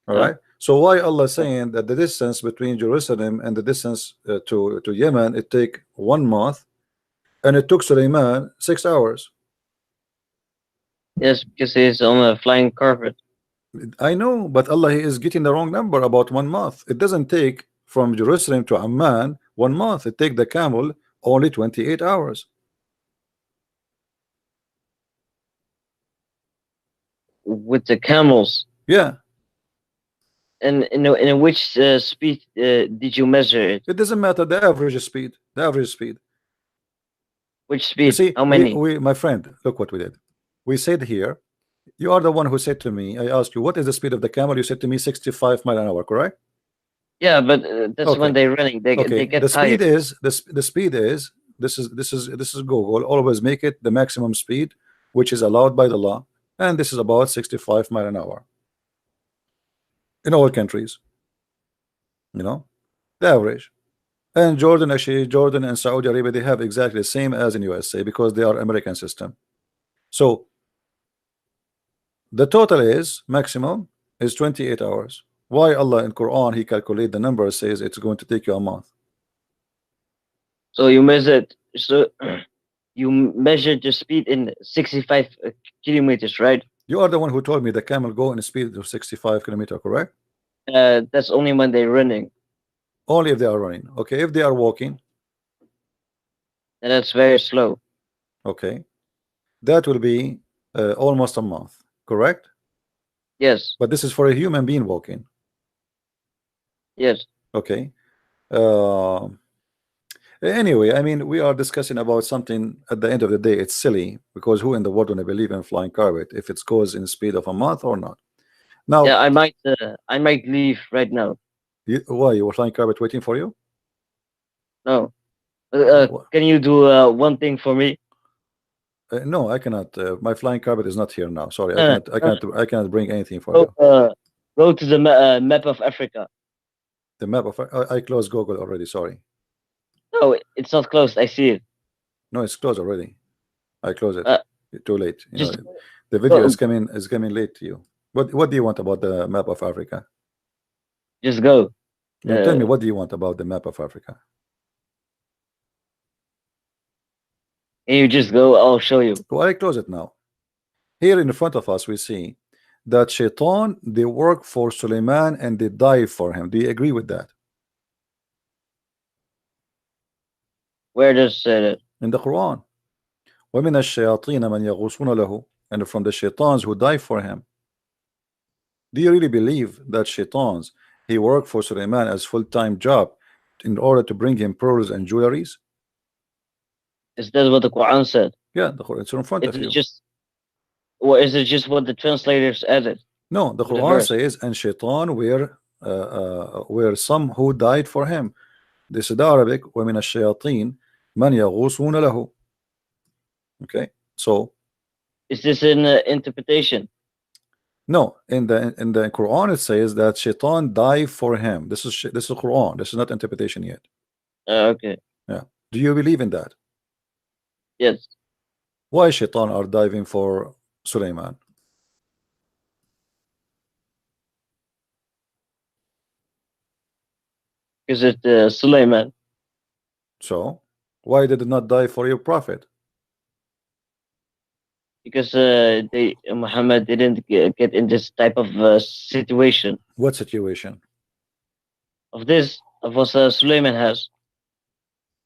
All Yeah. right. So why Allah saying that the distance between Jerusalem and the distance to Yemen, it take 1 month, and it took Suleiman 6 hours? Yes, because he's on a flying carpet. I know, but Allah he is getting the wrong number about 1 month. It doesn't take from Jerusalem to Amman 1 month. It take the camel only 28 hours. With the camels. Yeah, And in which speed did you measure it? it doesn't matter the average speed. The average speed. Which You speed? see, How many? my friend, look what we did. We said here, you are the one who said to me, I asked you, what is the speed of the camel? You said to me 65 miles an hour, correct? Yeah, but that's when Okay. they're running. They Okay. get The speed tired. is the speed is this is Google. Always make it the maximum speed which is allowed by the law, and this is about 65 miles an hour in all countries. You know, the average. And Jordan, actually, Jordan and Saudi Arabia, they have exactly the same as in USA because they are American system. So the total is maximum is 28 hours. Why Allah in Quran he calculate the number says it's going to take you a month? So you measured. So you measured the speed in 65 kilometers, right? You are the one who told me the camel go in a speed of 65 kilometer, correct? That's only when they're running, Only if they are running. Okay, if they are walking, and that's very slow. okay, that will be almost a month, correct? Yes, But this is for a human being walking. yes. Okay. Uh, Anyway, I mean, we are discussing about something. At the end of the day, it's silly, because who in the world gonna believe in flying carpet if it goes in the speed of a month or not? Now, Yeah, I might leave right now. why you were flying carpet waiting for you? No. Wha- Can you do one thing for me? no, I cannot. My flying carpet is not here now. Sorry, I Uh, cannot. I cannot. I cannot bring anything for go, you. go to the map of Africa. The map of I closed Google already. Sorry. No, it's not closed. I see it. No, it's closed already. I close it. Uh, Too late. You know, just the video go. is coming late to you. What do you want about the map of Africa? Just go. No, tell me, what do you want about the map of Africa? And you just go. I'll show you. Well, I close it now. Here in front of us, we see that Shaitan, they work for Suleiman and they die for him. Do you agree with that? Where does it? In the Quran. وَمِنَ الشَّيَاطِينَ مَنْ يَغُوصُونَ لَهُ, and from the shaitans who die for him. Do you really believe that shaitans, he worked for Suleiman as full-time job in order to bring him pearls and jewelries? Is that what the Quran said? Yeah, the Quran, it's in front Is of it you. just, or is it just what the translators added? No, the to the Quran verse? says, and shaitan were some who died for him. This is the Arabic. وَمِنَ الشَّيَاطِينَ مَنْ يَغُوصُونَ لَهُ. Okay, so Is this an interpretation? no, in the Quran it says that shaitan died for him. This is Quran. This is not interpretation yet. Okay. Yeah. Do you believe in that? Yes. Why shaitan are diving for Suleiman? Is it Suleiman? So why did it not die for your prophet? Because Muhammad didn't get in this type of situation What situation? of this of what Suleiman has.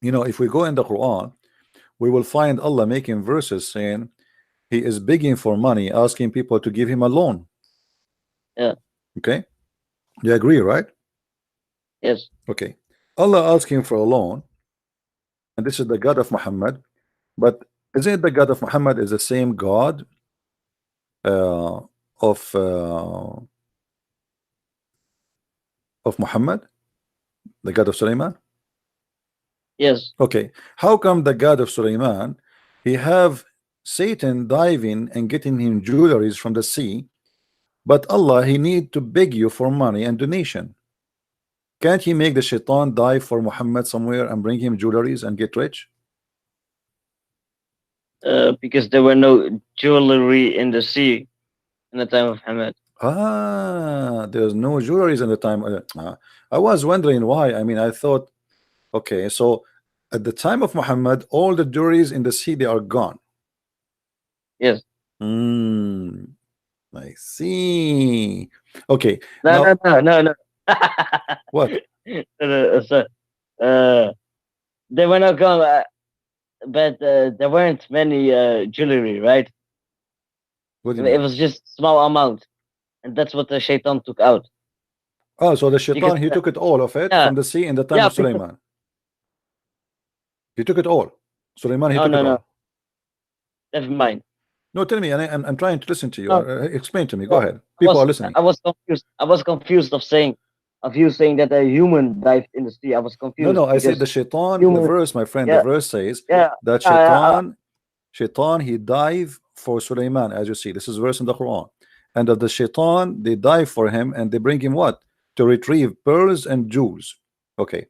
You know, if we go in the Quran, we will find Allah making verses saying he is begging for money, asking people to give him a loan. Yeah. Okay, you agree, right? Yes. Okay, Allah asking for a loan, and this is the God of Muhammad, but isn't it the God of Muhammad is the same God uh, of Muhammad, the God of Suleiman? Yes. Okay, how come the God of Suleiman, he have Satan diving and getting him jewelries from the sea, but Allah, he need to beg you for money and donation? Can't he make the shaitan dive for Muhammad somewhere and bring him jewelries and get rich? Because there were no jewelry in the sea in the time of Muhammad. Ah, there's no jewelries in the time. I was wondering why. I mean, I thought, okay, so at the time of Muhammad, all the jewelries in the sea, they are gone. Yes. I see. Okay. No, now, no. what? So, they were not gone, but there weren't many jewelry, right? What do you It mean? was just small amount, and that's what the shaitan took out. Oh, so the shaitan, Because, he took it all of it yeah, from the sea in the time yeah. of Suleiman. He took it all. Suleiman, he took it No. all. Never mind. No, tell me. I'm trying to listen to you. No. Explain to me. Go No, ahead. People are listening. I was confused. I was confused of you saying that a human dived in the sea. I was confused. No, I said the because shaitan, human, the verse, my friend, yeah, the verse says yeah, that yeah, shaitan, he dive for Suleiman, as you see. This is verse in the Quran. And of the shaitan, they dive for him and they bring him what? To retrieve pearls and jewels. Okay.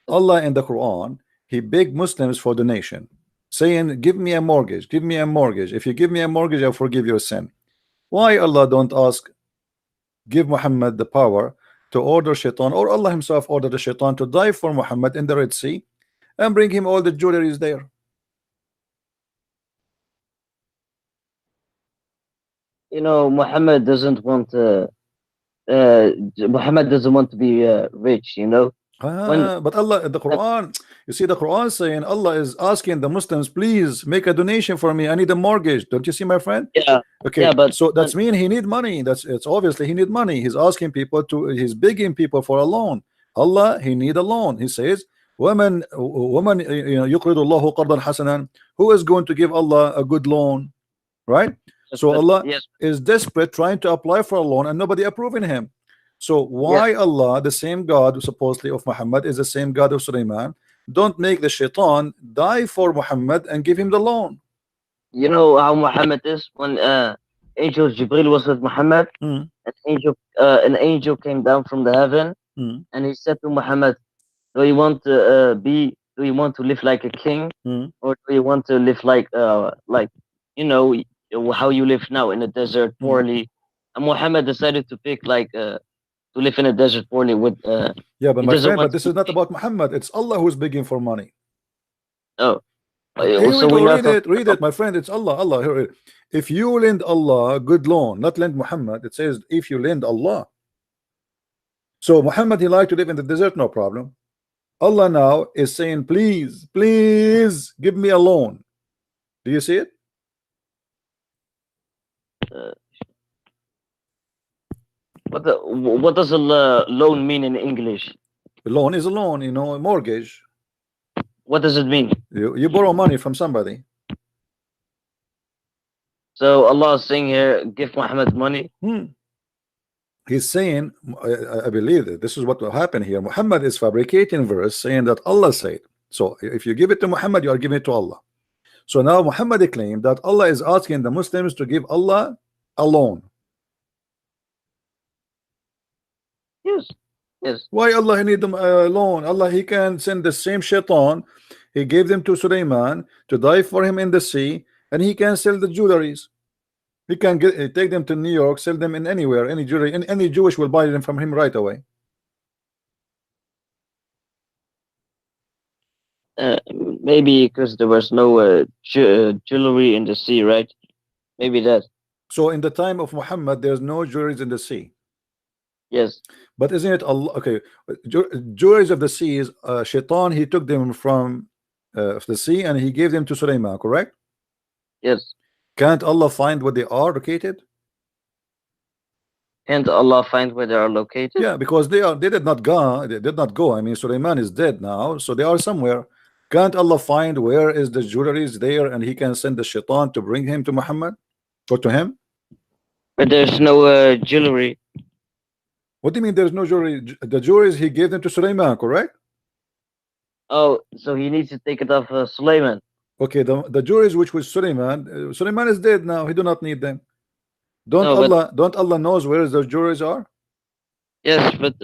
Allah in the Quran, he begged Muslims for donation, saying, give me a mortgage, give me a mortgage. If you give me a mortgage, I'll forgive your sin. Why Allah don't ask, give Muhammad the power to order shaitan, or Allah himself order the shaitan to dive for Muhammad in the Red Sea and bring him all the jewelries there? You know, Muhammad doesn't want to. Muhammad doesn't want to be rich. You know, But Allah, the Quran, you see the Quran saying Allah is asking the Muslims, please make a donation for me. I need a mortgage. Don't you see, my friend? yeah, Okay, yeah, but so that's mean he need money. It's obviously he need money. He's asking people to, he's begging people for a loan. Allah, he need a loan. He says, woman يقرض الله قرضا حسنا. Who is going to give Allah a good loan, right? So but Allah yes, is desperate trying to apply for a loan and nobody approving him. So yes. why Allah, the same God supposedly of Muhammad, is the same God of Sulaiman, don't make the shaitan die for Muhammad and give him the loan? You know how Muhammad is when angel Jibril was with Muhammad, Mm, an angel came down from the heaven, mm, and he said to Muhammad, do you want to live like a king, mm, or do you want to live like you know how you live now in the desert mm. poorly? And Muhammad decided to pick to live in a desert poorly with Yeah, but he my doesn't friend, want but to this be is not king. about Muhammad. It's Allah who's begging for money. Oh, Here we so we're go. not Read it, my friend. It's Allah. Allah. Here, if you lend Allah a good loan, not lend Muhammad. It says if you lend Allah. So Muhammad, he like to live in the desert, no problem. Allah now is saying, please, please give me a loan. Do you see it? uh, what does a loan mean in English? A loan is a loan, you know, a mortgage. What does it mean? You borrow money from somebody. So Allah is saying here, give Muhammad money. He's saying, I believe that this is what will happen here. Muhammad is fabricating verse saying that Allah said. So if you give it to Muhammad, you are giving it to Allah. So now Muhammad claimed that Allah is asking the Muslims to give Allah a loan. Yes, yes. Why Allah need them a loan? Allah, he can send the same shaitan. He gave them to Sulaiman to die for him in the sea, and he can sell the jewelries. He can take them to New York, sell them in anywhere, any jewelry, and any Jewish will buy them from him right away. Maybe because there was no jewelry in the sea, right? Maybe that. So in the time of Muhammad, there's no jewelries in the sea. Yes. But isn't it Allah? Okay, jewelries of the sea is shaitan. He took them from the sea and he gave them to Sulaiman, correct? Yes. Can't Allah find where they are located? Can't Allah find where they are located? Yeah, because they did not go. They did not go. I mean, Sulaiman is dead now, so they are somewhere. Can't Allah find where is the jewelry is there, and he can send the shaitan to bring him to Muhammad or to him? But there's no jewelry. What do you mean there's no jewelry? The jewelries he gave them to Sulaiman, correct? Oh, so he needs to take it off Suleiman. Okay, the jewelries which was Sulaiman, Sulaiman is dead now. He do not need them. Don't Allah knows where the jewelries are? Yes, but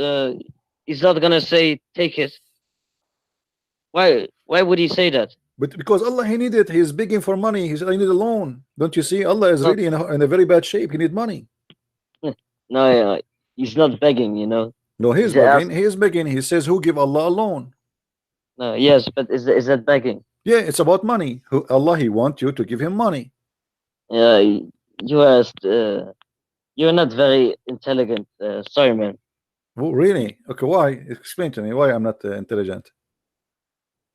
he's not gonna say take it. Why? Why would he say that? But because Allah, he need it. He's begging for money. He said, I need a loan. Don't you see? Allah is really in a very bad shape. He need money. No, he's not begging, you know. No, he's begging. He is begging. He says, who give Allah a loan? No, yes, but is that begging? Yeah, it's about money. Allah, he wants you to give him money. Yeah, you're not very intelligent. Sorry, man. Oh, really? Okay, why? Explain to me why I'm not intelligent.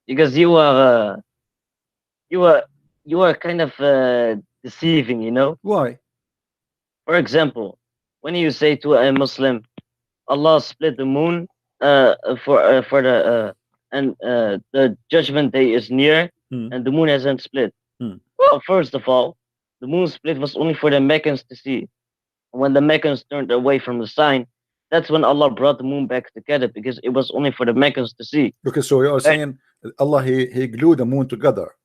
Because you are kind of deceiving, you know. Why? For example, when you say to a Muslim, Allah split the moon the judgment day is near and the moon hasn't split. Well, first of all, the moon split was only for the Meccans to see. When the Meccans turned away from the sign, that's when Allah brought the moon back together, because it was only for the Meccans to see. Okay, so you are saying Allah, he glued the moon together.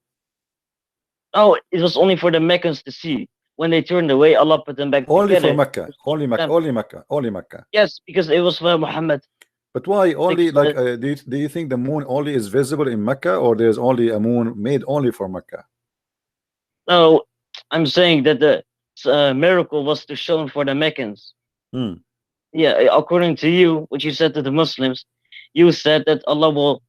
Oh, it was only for the Meccans to see. When they turned away, Allah put them back only together. For Mecca. Only Mecca. Only Mecca. Only Mecca. Yes, because it was for Muhammad. But why only, like, do you think the moon only is visible in Mecca, or there's only a moon made only for Mecca? No, I'm saying that the miracle was to show for the Meccans. Yeah, according to you, what you said to the Muslims, you said that Allah will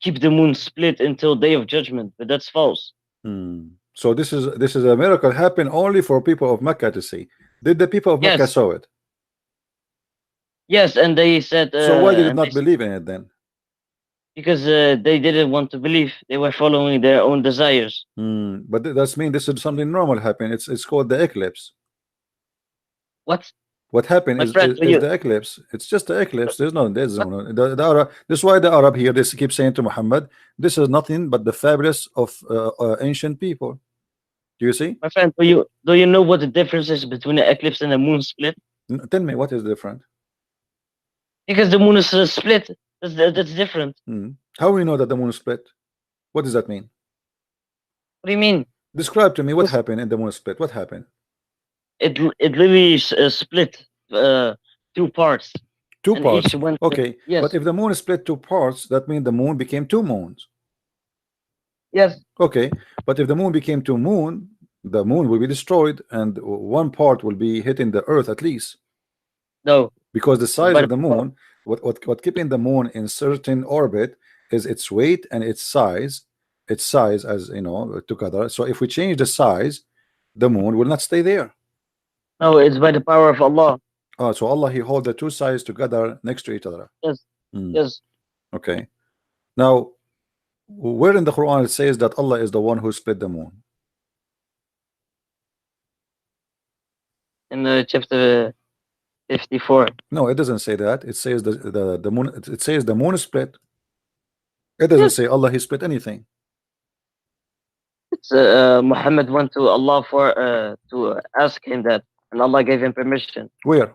keep the moon split until Day of Judgment, but that's false. So this is a miracle happen only for people of Mecca to see. Did the people of Mecca saw it? Yes, and they said. So why did they not believe in it then? Because they didn't want to believe. They were following their own desires. But that's mean this is something normal happen. It's called the eclipse. What? What happened My friend, is the eclipse. It's just the eclipse. There's no the Arab. This is why the Arab here, they keep saying to Muhammad, this is nothing but the fabulous of ancient people. Do you see? my friend, do you know what the difference is between an eclipse and a moon split? Tell me what is different. Because the moon is split. That's different. How we know that the moon split? What does that mean? What do you mean? Describe to me what happened in the moon split. What happened? It literally split two parts. Two And parts. each went Okay. yes. But if the moon is split two parts, that means the moon became two moons. Yes. Okay. But if the moon became two moon, the moon will be destroyed and one part will be hitting the earth at least. No. Because the size of the moon, what keeping the moon in certain orbit is its weight and its size as you know together. So if we change the size, the moon will not stay there. No, it's by the power of Allah. Oh, so Allah, he hold the two sides together next to each other. Yes. Yes. Okay. Now, where in the Quran it says that Allah is the one who split the moon? In chapter 54. No, it doesn't say that. It says the moon. It says the moon split. It doesn't say Allah he split anything. It's Muhammad went to Allah for to ask him that, and Allah gave him permission. Where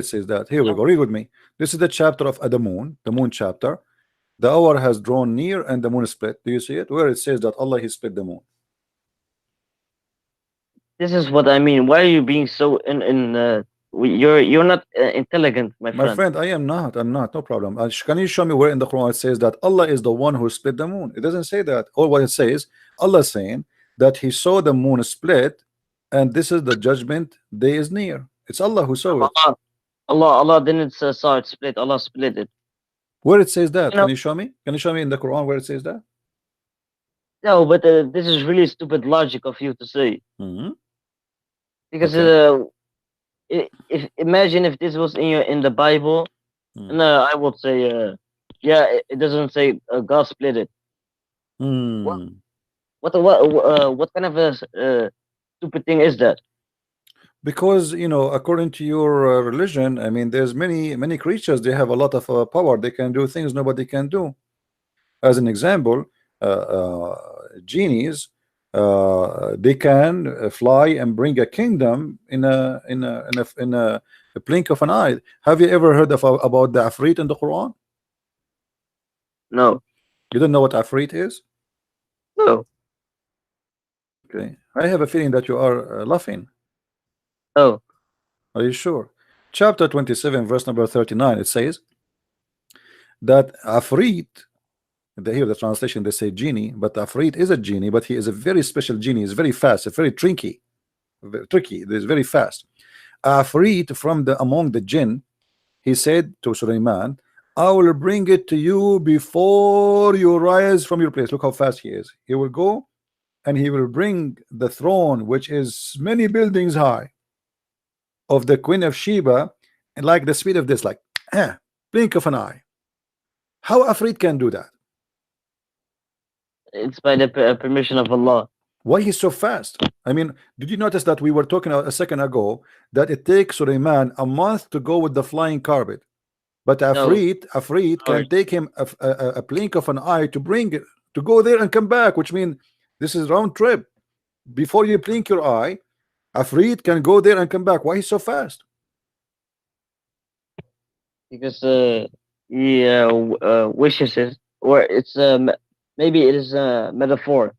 it says that? Here we go. Read with me. This is the chapter of the moon chapter. The hour has drawn near and the moon split. Do you see it? Where it says that Allah he split the moon. This is what I mean. Why are you being so you're not intelligent, my friend. My friend, I am not. I'm not. No problem. Can you show me where in the Quran it says that Allah is the one who split the moon? It doesn't say that. Or what it says, Allah saying that He saw the moon split, and this is the judgment day is near. It's Allah who saw it. Allah didn't saw it split. Allah split it. Where it says that? You know, can you show me? Can you show me in the Quran where it says that? No, but this is really stupid logic of you to say. Because if imagine if this was in the Bible, and I would say, yeah, it doesn't say God split it. What kind of a stupid thing is that? Because you know, according to your religion, I mean, there's many creatures. They have a lot of power. They can do things nobody can do. As an example, genies. They can fly and bring a kingdom in a blink of an eye. Have you ever heard about the Afrit in the Quran? No. You don't know what Afrit is? No. Okay. I have a feeling that you are laughing. Oh. Are you sure? Chapter 27, verse number 39. It says that Afrit. Here the translation they say genie, but Afrit is a genie, but he is a very special genie. He's very fast, it's very tricky. It's very fast. Afrit from among the jinn, he said to Sulaiman, I will bring it to you before you rise from your place. Look how fast he is. He will go and he will bring the throne, which is many buildings high, of the Queen of Sheba, and like the speed of this, like blink of an eye. How Afrit can do that? It's by the permission of Allah. Why he's so fast? I mean, did you notice that we were talking a second ago that it takes Sulaiman a month to go with the flying carpet, but Afrit can take him a blink of an eye to bring it, to go there and come back, which means this is round trip. Before you blink your eye, Afrit can go there and come back. Why he's so fast? Because he wishes it, or it's maybe it is a metaphor.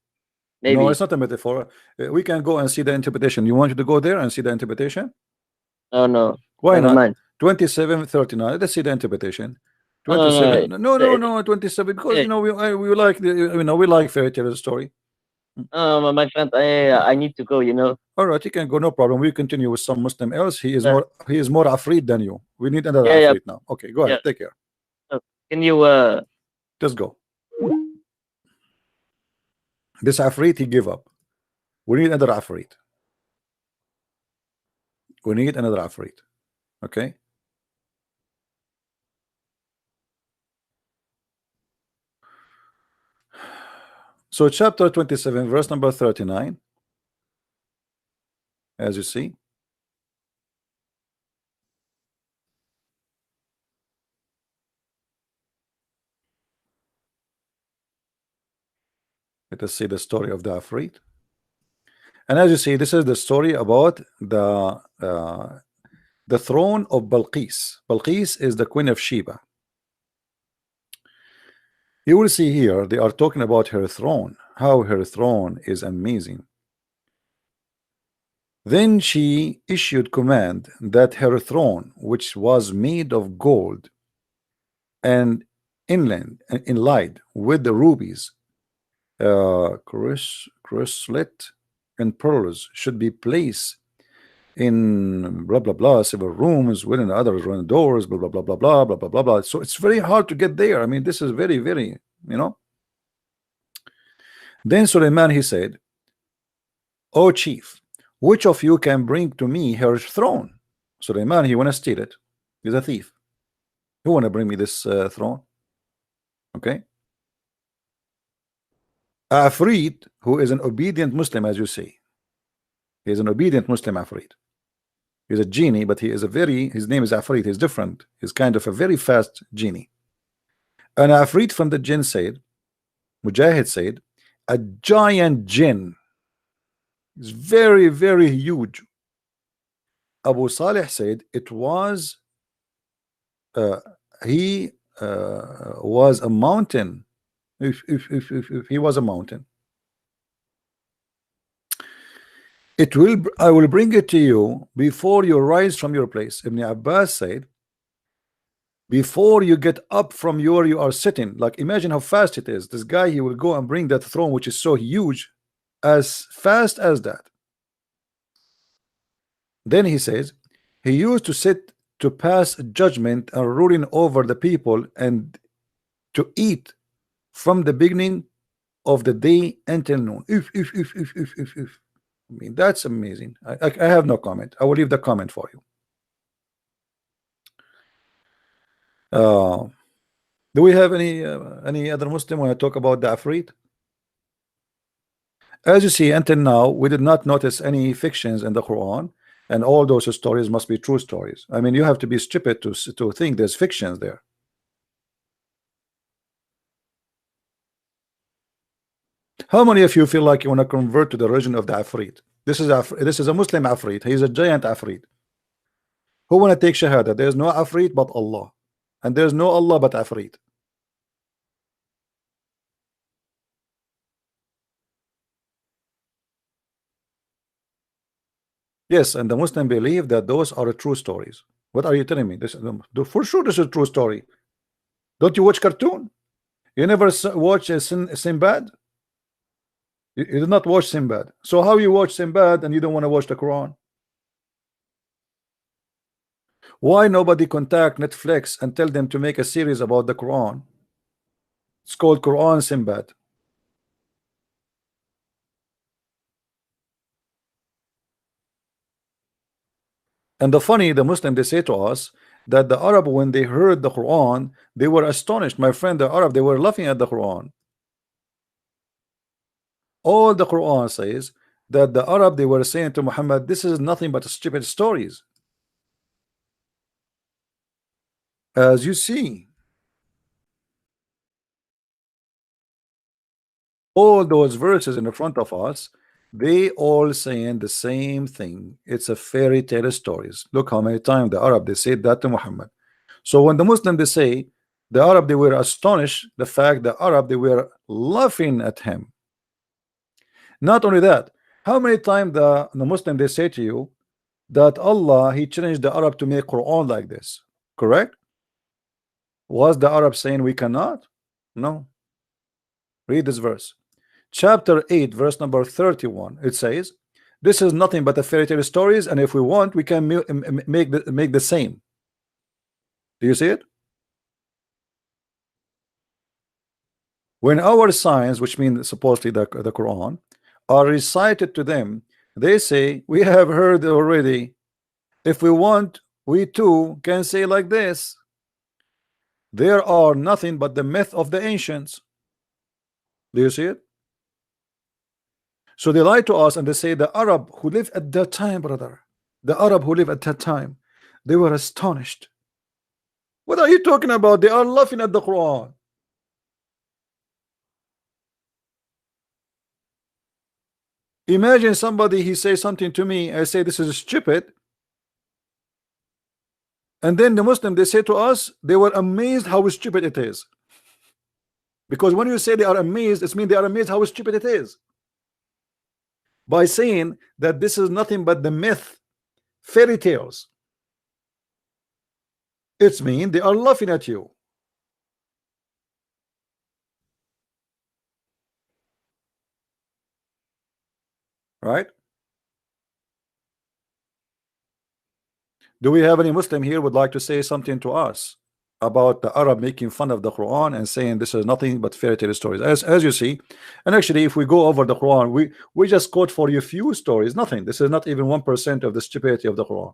Maybe. No, it's not a metaphor. We can go and see the interpretation. You want to go there and see the interpretation? Oh no. Why not? Mind. 27:39. Let's see the interpretation. 27. No, 27. Because you know we like we like fairy tale story. My friend, I need to go. You know. All right, you can go. No problem. We continue with some Muslim else. He is more afraid than you. We need another afraid now. Okay, go ahead. Take care. Can you just go? This Afrit he give up. We need another Afrit. We need another Afrit. Okay. So chapter 27, verse number 39. As you see. Let us see the story of the Afrit. And as you see, this is the story about the throne of Balqis. Balqis is the queen of Sheba. You will see here they are talking about her throne, how her throne is amazing. Then she issued command that her throne, which was made of gold and inlaid with the rubies, chrysolite and pearls, should be placed in blah blah blah several rooms within others run doors, blah blah blah blah blah blah blah blah blah. So it's very hard to get there. I mean, this is very, very, you know. Then Suleiman, he said, "O chief, which of you can bring to me her throne?" Suleiman, he want to steal it. He's a thief. Who want to bring me this throne? Okay. Afrit, who is an obedient Muslim, as you say, he is an obedient Muslim. Afrit, he's a genie, but he is a very, his name is Afrit. He's different. He's kind of a very fast genie. And Afrit from the jinn said, Mujahid said, a giant jinn. It's very, very huge. Abu Salih said it was he was a mountain. If he was a mountain, I will bring it to you before you rise from your place. Ibn Abbas said, before you get up from where you are sitting. Like, imagine how fast it is. This guy, he will go and bring that throne, which is so huge, as fast as that. Then he says he used to sit to pass judgment and ruling over the people, and to eat from the beginning of the day until noon. If. I mean, that's amazing. I have no comment. I will leave the comment for you. Do we have any other Muslim when I talk about the Afrit? As you see, until now, we did not notice any fictions in the Quran, and all those stories must be true stories. I mean, you have to be stupid to think there's fictions there. How many of you feel like you want to convert to the religion of the Afrit? This is a Muslim Afrit. He's a giant Afrit. Who want to take Shahada? There's no Afrit but Allah, and there's no Allah but Afrit. Yes, and the Muslim believe that those are true stories. What are you telling me? This for sure this is a true story. Don't you watch cartoon? You never watch Sinbad? You did not watch Sinbad. So how you watch Sinbad and you don't want to watch the Quran? Why nobody contact Netflix and tell them to make a series about the Quran? It's called Quran Sinbad. And the Muslim, they say to us that the Arab, when they heard the Quran, they were astonished. My friend, the Arab, they were laughing at the Quran. All the Quran says that the Arab, they were saying to Muhammad, this is nothing but stupid stories. As you see, all those verses in the front of us, they all saying the same thing. It's a fairy tale stories. Look how many times the Arab, they said that to Muhammad. So when the Muslim, they say the Arab, they were astonished, the fact the Arab, they were laughing at him. Not only that, how many times the Muslim, they say to you that Allah, he changed the Arab to make Quran like this, correct? Was the Arab saying we cannot? No. Read this verse, chapter 8, verse number 31. It says, this is nothing but a fairy tale stories, and if we want, we can make the same. Do you see it? When our signs, which means supposedly the Quran, are recited to them, they say, we have heard already. If we want, we too can say like this. There are nothing but the myth of the ancients. Do you see it? So they lie to us and they say the Arab who lived at that time, brother, the Arab who lived at that time, they were astonished. What are you talking about? They are laughing at the Quran. Imagine somebody, he says something to me, I say this is stupid, and then the Muslim, they say to us they were amazed how stupid it is. Because when you say they are amazed, it means they are amazed how stupid it is. By saying that this is nothing but the myth, fairy tales, it's mean they are laughing at you. Right? Do we have any Muslim here would like to say something to us about the Arab making fun of the Quran and saying this is nothing but fairy tale stories? As you see, and actually if we go over the Quran, we just quote for you few stories, nothing. This is not even 1% of the stupidity of the Quran.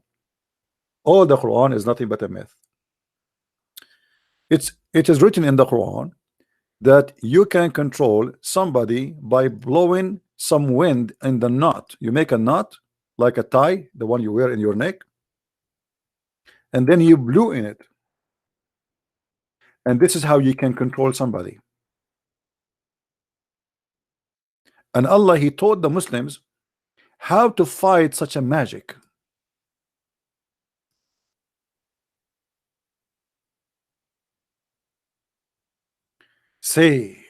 All the Quran is nothing but a myth. It is written in the Quran that you can control somebody by blowing some wind in the knot. You make a knot like a tie, the one you wear in your neck, and then you blew in it, and this is how you can control somebody. And Allah, he taught the Muslims how to fight such a magic. Say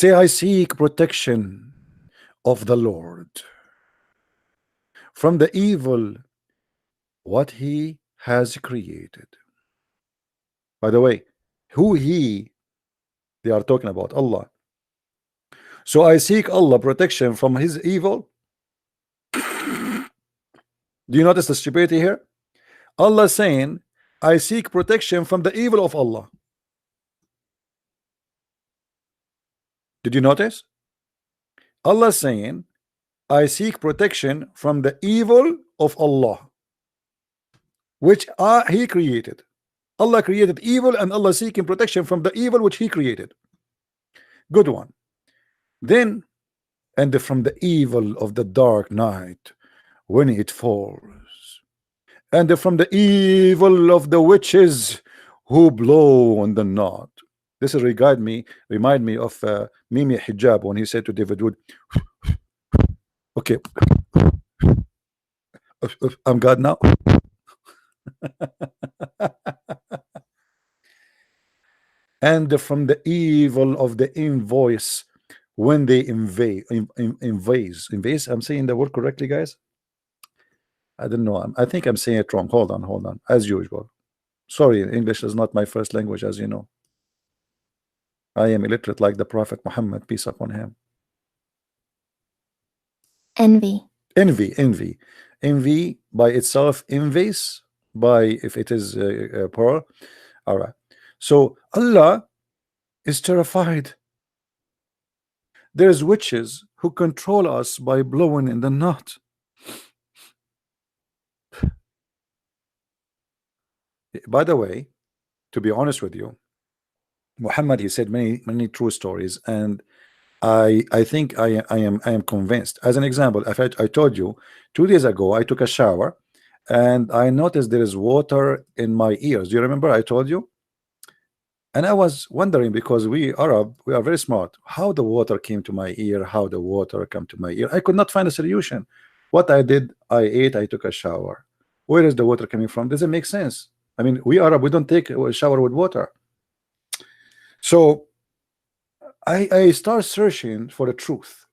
I seek protection of the Lord from the evil what he has created. By the way, who he, they are talking about Allah. So I seek Allah protection from his evil. Do you notice the stupidity here? Allah saying I seek protection from the evil of Allah. Did you notice? Allah saying I seek protection from the evil of Allah, which he created. Allah created evil, and Allah seeking protection from the evil which he created. Good one. Then, and from the evil of the dark night when it falls, and from the evil of the witches who blow on the knot. This is remind me of Mimi Hijab when he said to David Wood, okay, I'm God now. And from the evil of the invoice when they invade. I'm saying the word correctly, guys? I don't know. I think I'm saying it wrong. Hold on. As usual. Sorry, English is not my first language, as you know. I am illiterate like the Prophet Muhammad, peace upon him. Envy by itself, envies by, if it is plural. All right. So Allah is terrified. There's witches who control us by blowing in the knot. By the way, to be honest with you, Muhammad, he said many true stories, and I think I am convinced. As an example, if I told you 2 days ago I took a shower and I noticed there is water in my ears. Do you remember I told you? And I was wondering, because we Arab, we are very smart, how the water came to my ear, how the water come to my ear. I could not find a solution. What I did, I ate, I took a shower. Where is the water coming from? Doesn't make sense. I mean, we Arab, we don't take a shower with water. So I start searching for the truth,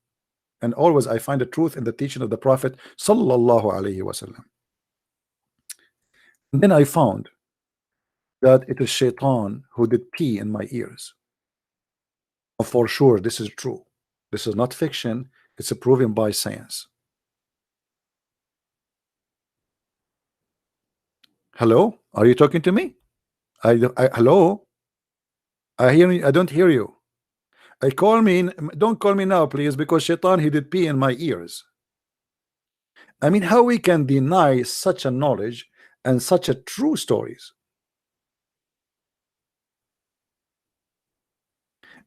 and always I find the truth in the teaching of the Prophet sallallahu alaihi wasallam. And then I found that it is Shaitan who did pee in my ears. For sure, this is true. This is not fiction. It's proven by science. Hello, are you talking to me? Hello, I hear you. I don't hear you. Don't call me now, please, because Shaitan, he did pee in my ears. I mean, how we can deny such a knowledge and such a true stories?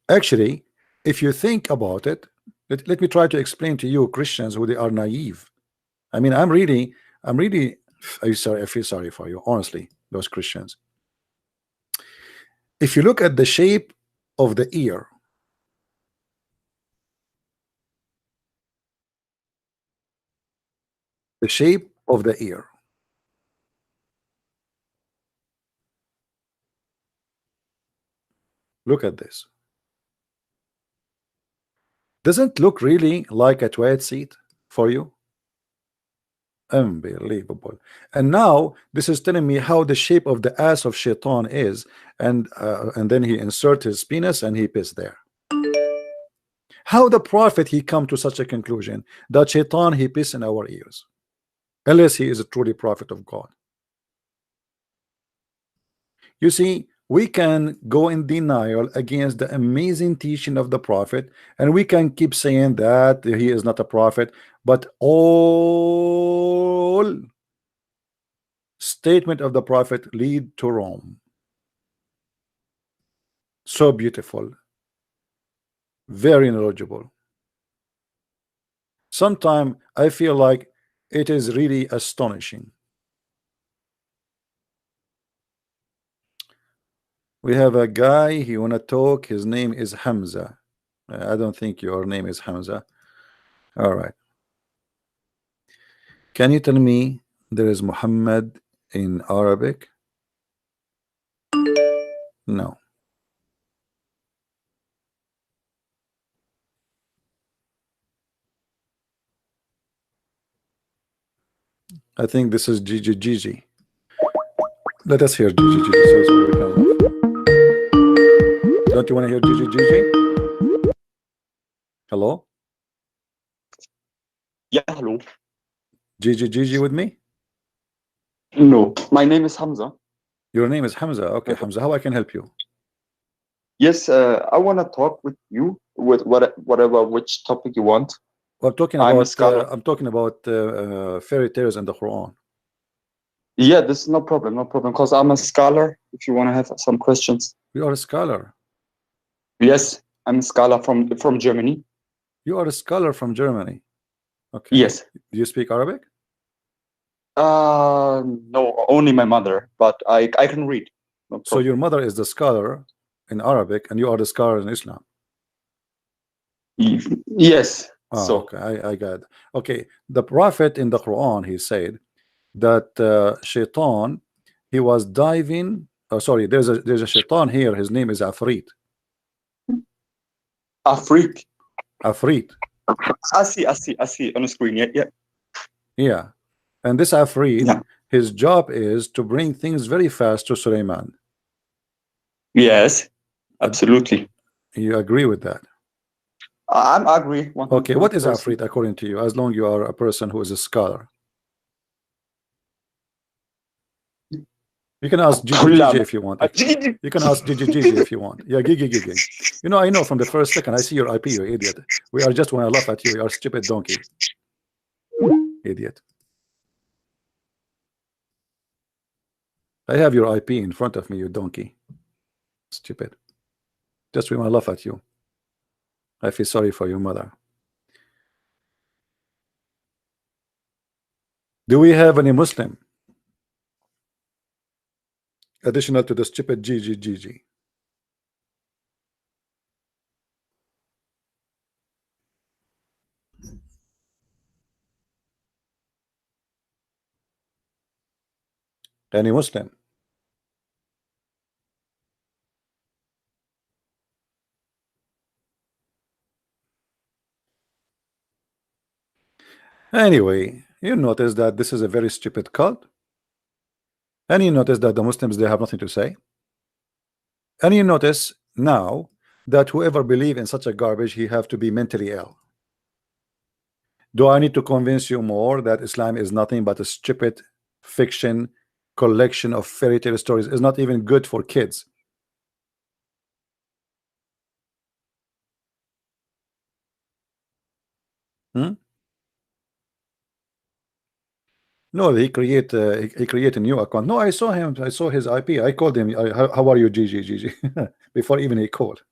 Actually, if you think about it, let me try to explain to you Christians who they are naive. I mean, I'm really I feel sorry for you, honestly, those Christians. If you look at the shape of the ear, The shape of the ear. Look at this. Doesn't look really like a toilet seat for you? Unbelievable. And now this is telling me how the shape of the ass of Shaitan is, and then he insert his penis and he piss there. How the prophet he come to such a conclusion that Shaitan he piss in our ears, unless he is a truly prophet of God. You see, we can go in denial against the amazing teaching of the prophet, and we can keep saying that he is not a prophet, but all statement of the prophet lead to Rome. So beautiful, very knowledgeable. Sometimes I feel like it is really astonishing. We have a guy, he wanna talk, his name is Hamza. I don't think your name is Hamza. All right. Can you tell me there is Muhammad in Arabic? No. I think this is Gigi Gigi. Let us hear Gigi Gigi. So we can... Don't you want to hear Gigi Gigi? Hello? Yeah, hello. Gigi Gigi with me? No, my name is Hamza. Your name is Hamza. Okay, Hamza, how I can help you? Yes, I want to talk with you with whatever which topic you want. Well, I'm talking about fairy tales in the Quran. Yeah, this is no problem, because I'm a scholar. If you want to have some questions. You are a scholar. Yes, I'm a scholar from Germany. You are a scholar from Germany. Okay. Yes. Do you speak Arabic? No, only my mother, but I can read. No So your mother is the scholar in Arabic, and you are the scholar in Islam. Yes. Oh, so okay, I got it. Okay, the prophet in the Quran, he said that Shaitan, he was diving. Oh, sorry, there's a Shaitan here. His name is Afrit. Afrit. Afrit. I see on the screen. Yeah. And this Afrit, Yeah. his job is to bring things very fast to Suleiman. Yes, absolutely. You agree with that? I'm agree. 100%. Okay, what is Afrit according to you, as long you are a person who is a scholar? You can ask Gigi Gigi if you want. You can ask Gigi Gigi if you want. Yeah, Gigi Gigi. You know, I know from the first second I see your IP, you idiot. We are just want to laugh at you. You are stupid donkey. Idiot. I have your IP in front of me, you donkey. Stupid. Just we want to laugh at you. I feel sorry for your mother. Do we have any Muslim additional to the stupid Gigi Gigi? Any Muslim? Anyway, you notice that this is a very stupid cult. And you notice that the Muslims, they have nothing to say. And you notice now that whoever believe in such a garbage, he have to be mentally ill. Do I need to convince you more that Islam is nothing but a stupid fiction collection of fairy tale stories? Is not even good for kids. No, he create a new account. No, I saw him. I saw his IP. I called him. How are you, Gigi? Before even he called.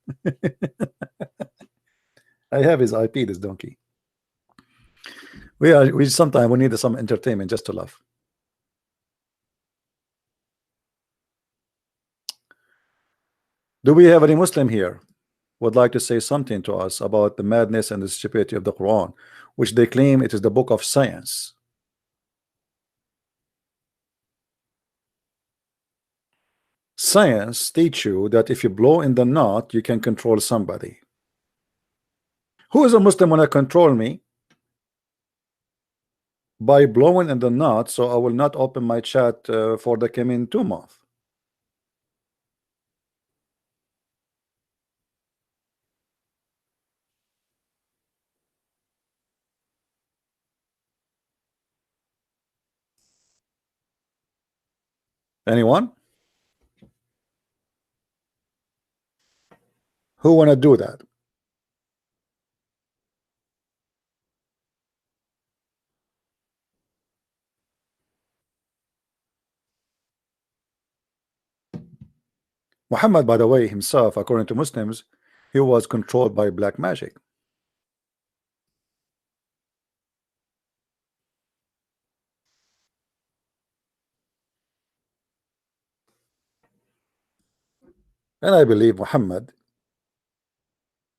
I have his IP. This donkey. We sometimes we need some entertainment just to laugh. Do we have any Muslim here would like to say something to us about the madness and the stupidity of the Quran, which they claim it is the book of science? Science teach you that if you blow in the knot, you can control somebody. Who is a Muslim when I control me? By blowing in the knot, so I will not open my chat for the coming 2 months. Anyone? Who wanna do that? Muhammad, by the way, himself, according to Muslims, he was controlled by black magic. And I believe Muhammad,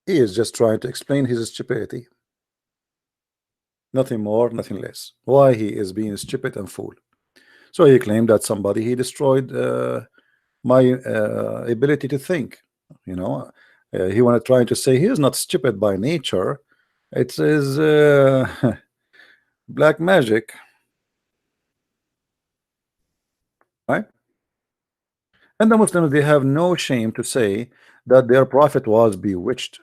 he is just trying to explain his stupidity. Nothing more, nothing less. Why he is being stupid and fool. So he claimed that somebody he destroyed my ability to think. You know, he wanted trying to say he is not stupid by nature. It is black magic, right? And the Muslims, they have no shame to say that their prophet was bewitched.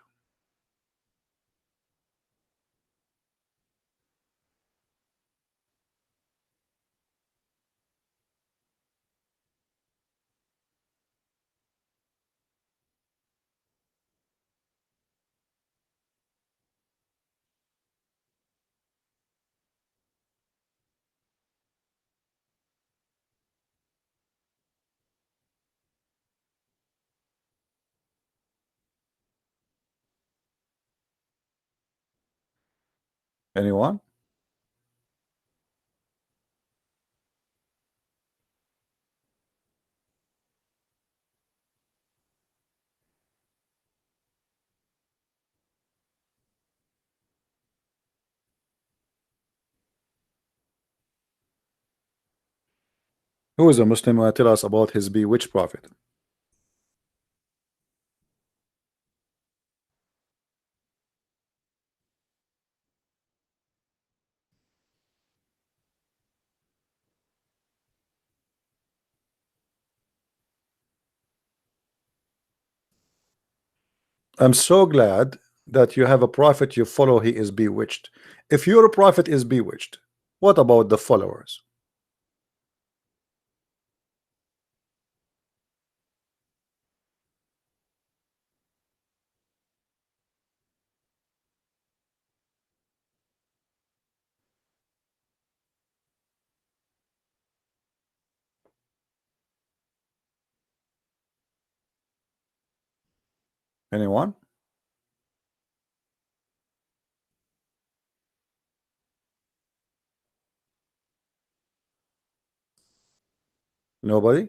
Anyone? Who is a Muslim who tell us about his bewitched prophet? I'm so glad that you have a prophet you follow, he is bewitched. If your prophet is bewitched, what about the followers? Anyone? Nobody?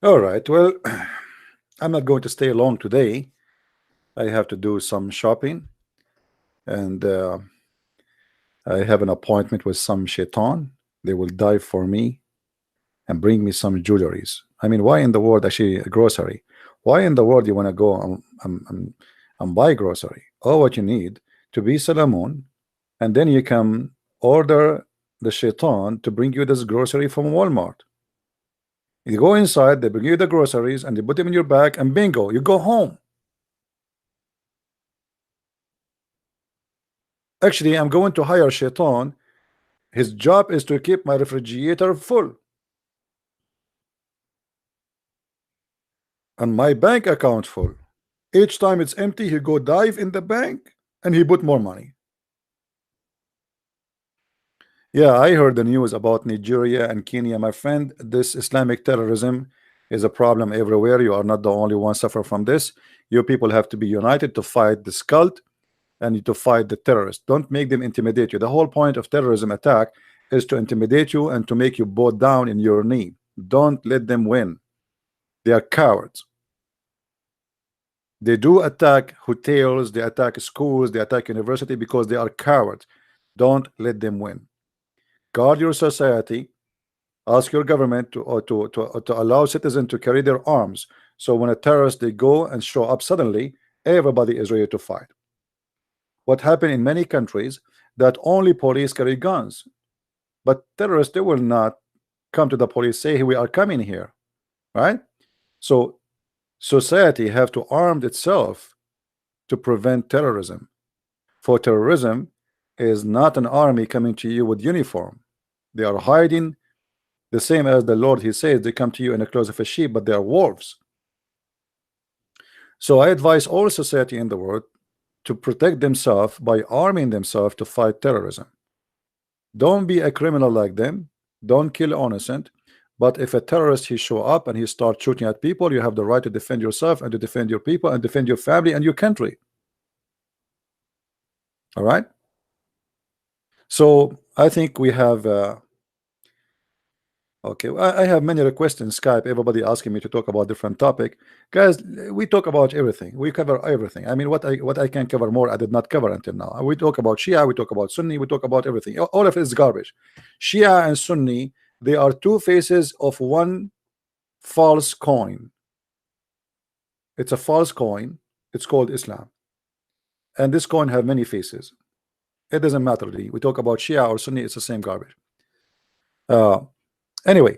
All right, well, I'm not going to stay long today. I have to do some shopping, and I have an appointment with some shaitan. They will die for me and bring me some jewelries. I mean, why in the world, actually, a grocery? Why in the world you want to go and buy grocery? All what you need to be Salamun, and then you can order the shaitan to bring you this grocery from Walmart. You go inside, they bring you the groceries, and they put them in your bag, and bingo, you go home. Actually, I'm going to hire shaitan. His job is to keep my refrigerator full and my bank account full. Each time it's empty, he go dive in the bank and he put more money. Yeah, I heard the news about Nigeria and Kenya, my friend. This Islamic terrorism is a problem everywhere. You are not the only one suffer from this. You people have to be united to fight this cult and to fight the terrorists. Don't make them intimidate you. The whole point of terrorism attack is to intimidate you and to make you bow down in your knee. Don't let them win. They are cowards. They do attack hotels, they attack schools, they attack university because they are cowards. Don't let them win. Guard your society. Ask your government to allow citizens to carry their arms. So when a terrorist they go and show up suddenly, everybody is ready to fight. What happened in many countries that only police carry guns, but terrorists they will not come to the police say, hey, we are coming here, right? So society have to arm itself to prevent terrorism. For terrorism is not an army coming to you with uniform. They are hiding, the same as the Lord, he says, they come to you in the clothes of a sheep, but they are wolves. So I advise all society in the world to protect themselves by arming themselves to fight terrorism. Don't be a criminal like them. Don't kill innocent. But if a terrorist he show up and he start shooting at people, you have the right to defend yourself and to defend your people and defend your family and your country. All right. So I think we have okay, I have many requests in Skype, everybody asking me to talk about different topic. Guys, we talk about everything, we cover everything. I mean, what I can cover more I did not cover until now. We talk about Shia, we talk about Sunni, we talk about everything. All of it is garbage. Shia and Sunni, they are two faces of one false coin. It's a false coin. It's called Islam, and this coin have many faces. It doesn't matter really. We talk about Shia or Sunni, it's the same garbage. Anyway,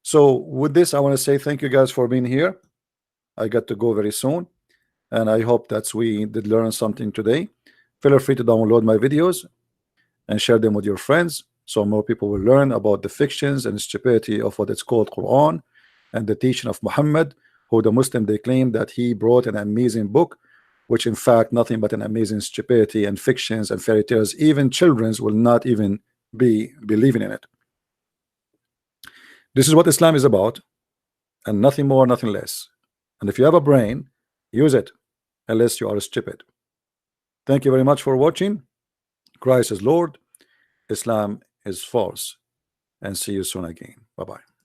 so with this I want to say thank you guys for being here. I got to go very soon, and I hope that we did learn something today. Feel free to download my videos and share them with your friends so more people will learn about the fictions and stupidity of what it's called Quran and the teaching of Muhammad, who the Muslim they claim that he brought an amazing book, which in fact nothing but an amazing stupidity and fictions and fairy tales. Even children's will not even be believing in it. This is what Islam is about, and nothing more, nothing less. And if you have a brain, use it, unless you are stupid. Thank you very much for watching. Christ is Lord, Islam is false, and see you soon again. Bye-bye.